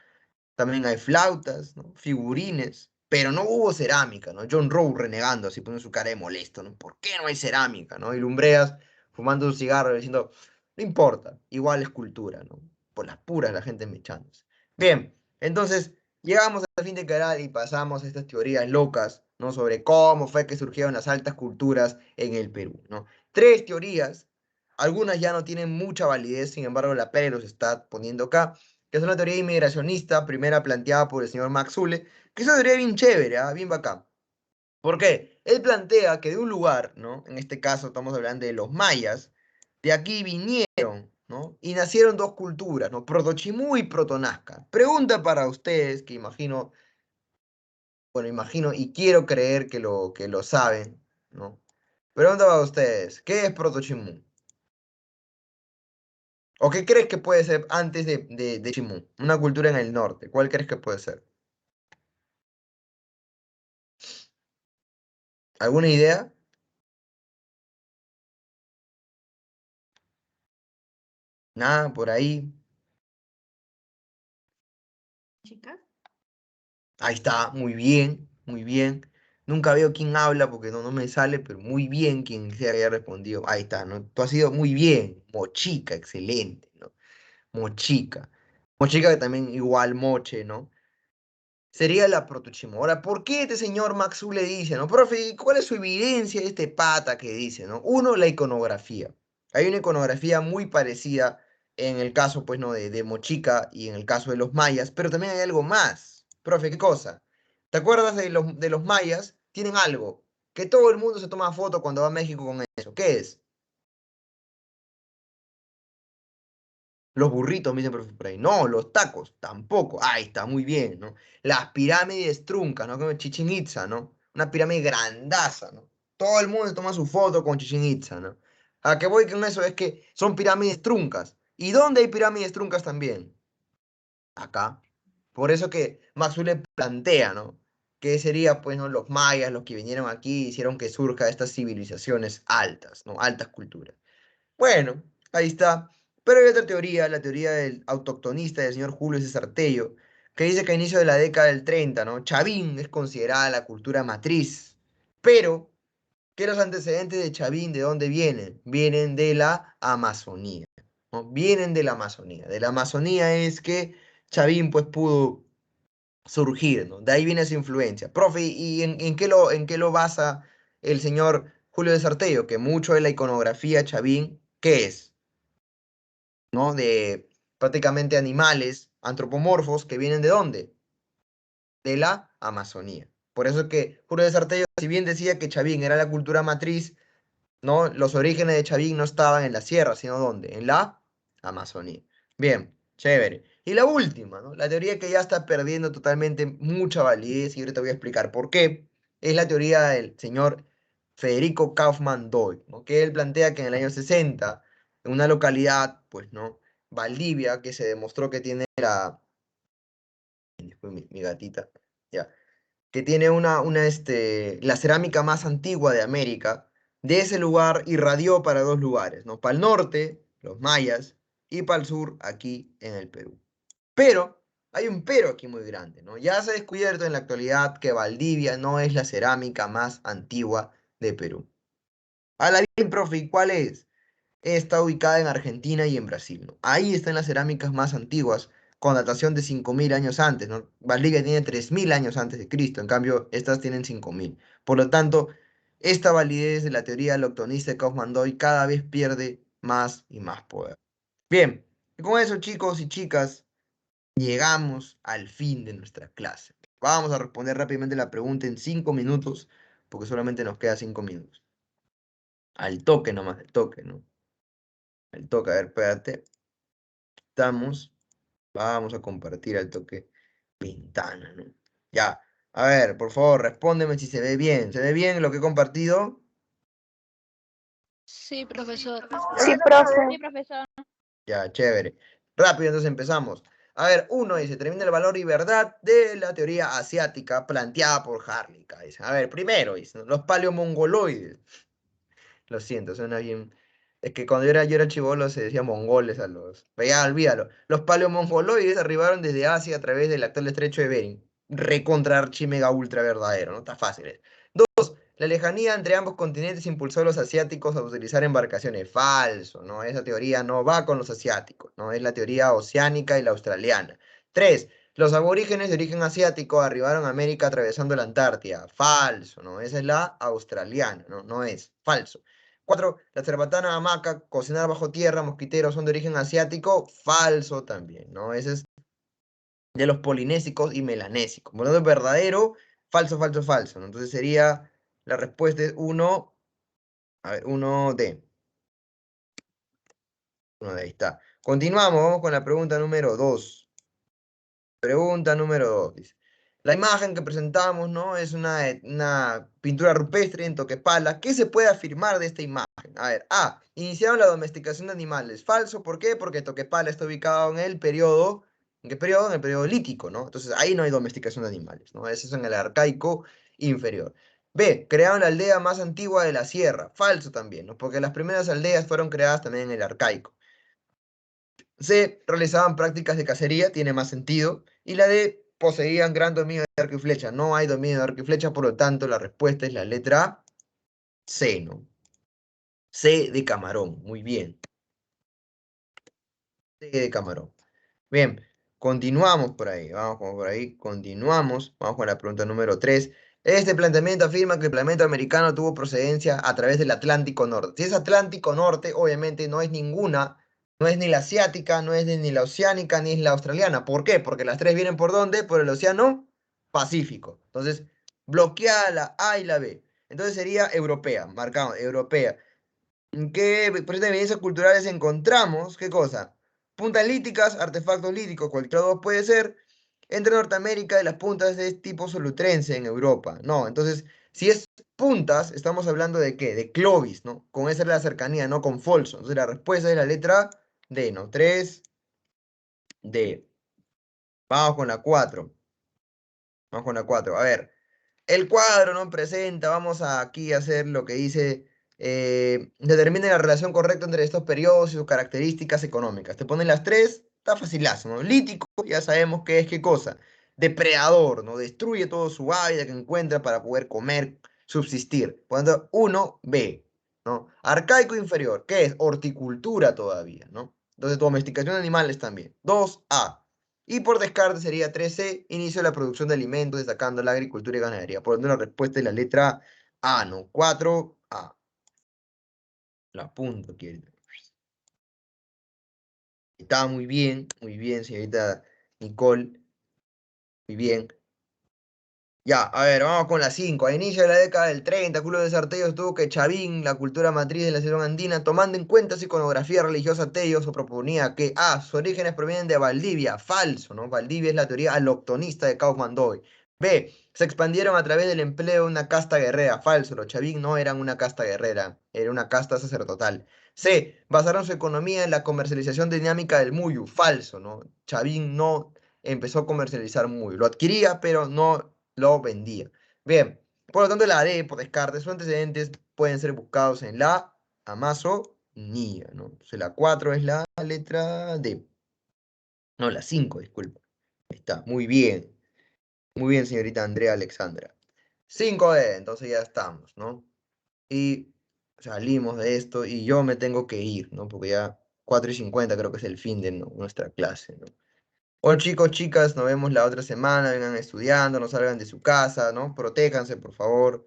También hay flautas, ¿no? Figurines, pero no hubo cerámica, ¿no? John Rowe renegando, así poniendo su cara de molesto, ¿no? ¿Por qué no hay cerámica, ¿no? Y Lumbreras fumando un cigarro diciendo, no importa, igual es cultura, ¿no? Por las puras la gente mechándose. Bien, entonces llegamos al fin de canal y pasamos a estas teorías locas, ¿no? Sobre cómo fue que surgieron las altas culturas en el Perú, ¿no? Tres teorías, algunas ya no tienen mucha validez, sin embargo la Pere los está poniendo acá, que es una teoría inmigracionista, primera planteada por el señor Max Zule, que es una teoría bien chévere, bien bacán. ¿Por qué? Él plantea que de un lugar, ¿no? En este caso estamos hablando de los mayas, de aquí vinieron, ¿no? Y nacieron dos culturas, ¿no? Protochimú y Protonazca. Pregunta para ustedes, que imagino, bueno, imagino y quiero creer que lo saben, ¿no? Pregunta para ustedes, ¿qué es Protochimú? ¿O qué crees que puede ser antes de Chimú? Una cultura en el norte. ¿Cuál crees que puede ser? ¿Alguna idea? Nada, por ahí. Chicas. Ahí está, muy bien, muy bien. Nunca veo quién habla porque no me sale, pero muy bien quien se haya respondido. Ahí está, ¿no? Tú has sido muy bien. Mochica, excelente, ¿no? Mochica. Mochica que también igual moche, ¿no? Sería la Protochimo. Ahora, ¿por qué este señor Maxu le dice, no? Profe, ¿cuál es su evidencia de este pata que dice, no? Uno, la iconografía. Hay una iconografía muy parecida en el caso, pues, ¿no? De Mochica y en el caso de los mayas, pero también hay algo más. Profe, ¿qué cosa? ¿Te acuerdas de los mayas? Tienen algo, que todo el mundo se toma foto cuando va a México con eso. ¿Qué es? Los burritos, me dicen por ahí. No, los tacos, tampoco. Ahí está, muy bien, ¿no? Las pirámides truncas, ¿no? Como Chichén Itzá, ¿no? Una pirámide grandaza, ¿no? Todo el mundo se toma su foto con Chichén Itzá, ¿no? A qué voy con eso es que son pirámides truncas. ¿Y dónde hay pirámides truncas también? Acá. Por eso que Maxwell le plantea, ¿no? ¿Qué sería, pues, ¿no? Los mayas, los que vinieron aquí, hicieron que surja estas civilizaciones altas, ¿no? Altas culturas. Bueno, ahí está. Pero hay otra teoría, la teoría del autoctonista del señor Julio César Tello, que dice que a inicio de la década del 30, ¿no? Chavín es considerada la cultura matriz, pero que los antecedentes de Chavín, ¿de dónde vienen? Vienen de la Amazonía, ¿no? Vienen de la Amazonía. De la Amazonía es que Chavín, pues, pudo surgir, ¿no? De ahí viene esa influencia. Profe, ¿y en qué lo basa el señor Julio de Sartello? Que mucho de la iconografía Chavín, ¿qué es? ¿No? De prácticamente animales antropomorfos que vienen ¿de dónde? De la Amazonía. Por eso es que Julio de Sartello, si bien decía que Chavín era la cultura matriz, ¿no? Los orígenes de Chavín no estaban en la sierra, sino ¿dónde? En la Amazonía. Bien, chévere. Y la última, ¿no? La teoría que ya está perdiendo totalmente mucha validez, y ahorita voy a explicar por qué, es la teoría del señor Federico Kaufmann Doyle, ¿no? Que él plantea que en el año 60, en una localidad, pues, ¿no? Valdivia, que se demostró que tiene después mi gatita, ya, que tiene la cerámica más antigua de América. De ese lugar irradió para dos lugares, ¿no? Para el norte, los mayas, y para el sur, aquí en el Perú. Pero, hay un pero aquí muy grande, ¿no? Ya se ha descubierto en la actualidad que Valdivia no es la cerámica más antigua de Perú. Ahora bien, profe, ¿y cuál es? Está ubicada en Argentina y en Brasil, ¿no? Ahí están las cerámicas más antiguas, con datación de 5.000 años antes, ¿no? Valdivia tiene 3.000 años antes de Cristo, en cambio, estas tienen 5.000. Por lo tanto, esta validez de la teoría loctonista de Kaufmann-Doyle cada vez pierde más y más poder. Bien, y con eso, chicos y chicas, llegamos al fin de nuestra clase. Vamos a responder rápidamente la pregunta en 5 minutos, porque solamente nos queda 5 minutos. Al toque nomás, al toque, ¿no? Al toque, a ver, espérate. Estamos. Vamos a compartir al toque ventana, ¿no? Ya. A ver, por favor, respóndeme si se ve bien. ¿Se ve bien lo que he compartido? Sí, profesor. Sí, profe. Sí, profesor. Ya, chévere. Rápido, entonces empezamos. A ver, uno dice, termina el valor y verdad de la teoría asiática planteada por Harlick. Dice. A ver, primero, dice, ¿no? Los paleomongoloides. Lo siento, suena bien. Es que cuando yo era chibolo se decía mongoles a los. Pero ya, olvídalo. Los paleomongoloides arribaron desde Asia a través del actual estrecho de Bering. Recontra archi mega ultra verdadero, ¿no? Está fácil. La lejanía entre ambos continentes impulsó a los asiáticos a utilizar embarcaciones. Falso, ¿no? Esa teoría no va con los asiáticos, ¿no? Es la teoría oceánica y la australiana. 3. Los aborígenes de origen asiático arribaron a América atravesando la Antártida. Falso, ¿no? Esa es la australiana, ¿no? No es. Falso. 4. La cerbatana, hamaca, cocinar bajo tierra, mosquiteros son de origen asiático. Falso también, ¿no? Ese es de los polinésicos y melanésicos. Por lo tanto, verdadero, falso, falso, falso, ¿no? Entonces sería, la respuesta es 1, a ver, 1D. 1D, ahí está. Continuamos, vamos con la pregunta número 2. Pregunta número 2, dice. La imagen que presentamos, ¿no? Es una pintura rupestre en Toquepala. ¿Qué se puede afirmar de esta imagen? A ver, A. Iniciaron la domesticación de animales. Falso, ¿por qué? Porque Toquepala está ubicado en el periodo. ¿En qué periodo? En el periodo lítico, ¿no? Entonces ahí no hay domesticación de animales, ¿no? Eso es en el arcaico inferior. B. Crearon la aldea más antigua de la sierra. Falso también, ¿no? Porque las primeras aldeas fueron creadas también en el arcaico. C. Realizaban prácticas de cacería, tiene más sentido. Y la D. Poseían gran dominio de arco y flecha. No hay dominio de arco y flecha, por lo tanto la respuesta es la letra C, ¿no? C de camarón, muy bien. C de camarón. Bien, continuamos por ahí, vamos por ahí, continuamos, vamos con la pregunta número 3. Este planteamiento afirma que el planeta americano tuvo procedencia a través del Atlántico Norte. Si es Atlántico Norte, obviamente no es ninguna, no es ni la asiática, no es ni la oceánica, ni es la australiana. ¿Por qué? Porque las tres vienen ¿por dónde? Por el Océano Pacífico. Entonces, bloqueada la A y la B. Entonces sería europea, marcamos, europea. ¿En qué presentes evidencias culturales encontramos? ¿Qué cosa? Puntas líticas, artefactos líticos, cualquiera dos puede ser. Entre Norteamérica y las puntas de tipo solutrense en Europa. No, entonces, si es puntas, estamos hablando de qué? De Clovis, ¿no? Con esa es la cercanía, no con Folsom. Entonces la respuesta es la letra D, ¿no? 3D. Vamos con la 4. Vamos con la 4. A ver, el cuadro no presenta, vamos a aquí a hacer lo que dice, determine la relación correcta entre estos periodos y sus características económicas. Te ponen las tres, está facilazo, ¿no? Lítico, ya sabemos qué es qué cosa. Depredador, ¿no? Destruye todo su hábitat que encuentra para poder comer, subsistir. Por lo tanto, 1B, ¿no? Arcaico inferior, ¿qué es? Horticultura todavía, ¿no? Entonces, domesticación de animales también. 2A. Y por descarte sería 13, inicio de la producción de alimentos, destacando la agricultura y ganadería. Por lo tanto, la respuesta es la letra A, ¿no? 4A. La apunto aquí. Está muy bien, señorita Nicole. Muy bien. Ya, a ver, vamos con la 5. A inicio de la década del 30, Julio de Sartello estuvo que Chavín, la cultura matriz de la selva andina, tomando en cuenta su iconografía religiosa Tello, se proponía que A. Sus orígenes provienen de Valdivia. Falso, ¿no? Valdivia es la teoría aloctonista de Kaufmann-Doy. B. Se expandieron a través del empleo de una casta guerrera. Falso, los Chavín no eran una casta guerrera, era una casta sacerdotal. C. Basaron su economía en la comercialización dinámica del muyu. Falso, ¿no? Chavín no empezó a comercializar muyu. Lo adquiría, pero no lo vendía. Bien, por lo tanto la D, por descarte, sus antecedentes pueden ser buscados en la Amazonía, ¿no? Entonces la 4 es la letra D. No, la 5, disculpa. Ahí está, muy bien. Muy bien, señorita Andrea Alexandra. 5D, entonces ya estamos, ¿no? Y salimos de esto y yo me tengo que ir, ¿no? Porque ya 4:50 creo que es el fin de nuestra clase, ¿no? Bueno, chicos, chicas, nos vemos la otra semana. Vengan estudiando, no salgan de su casa, ¿no? Protéjanse, por favor.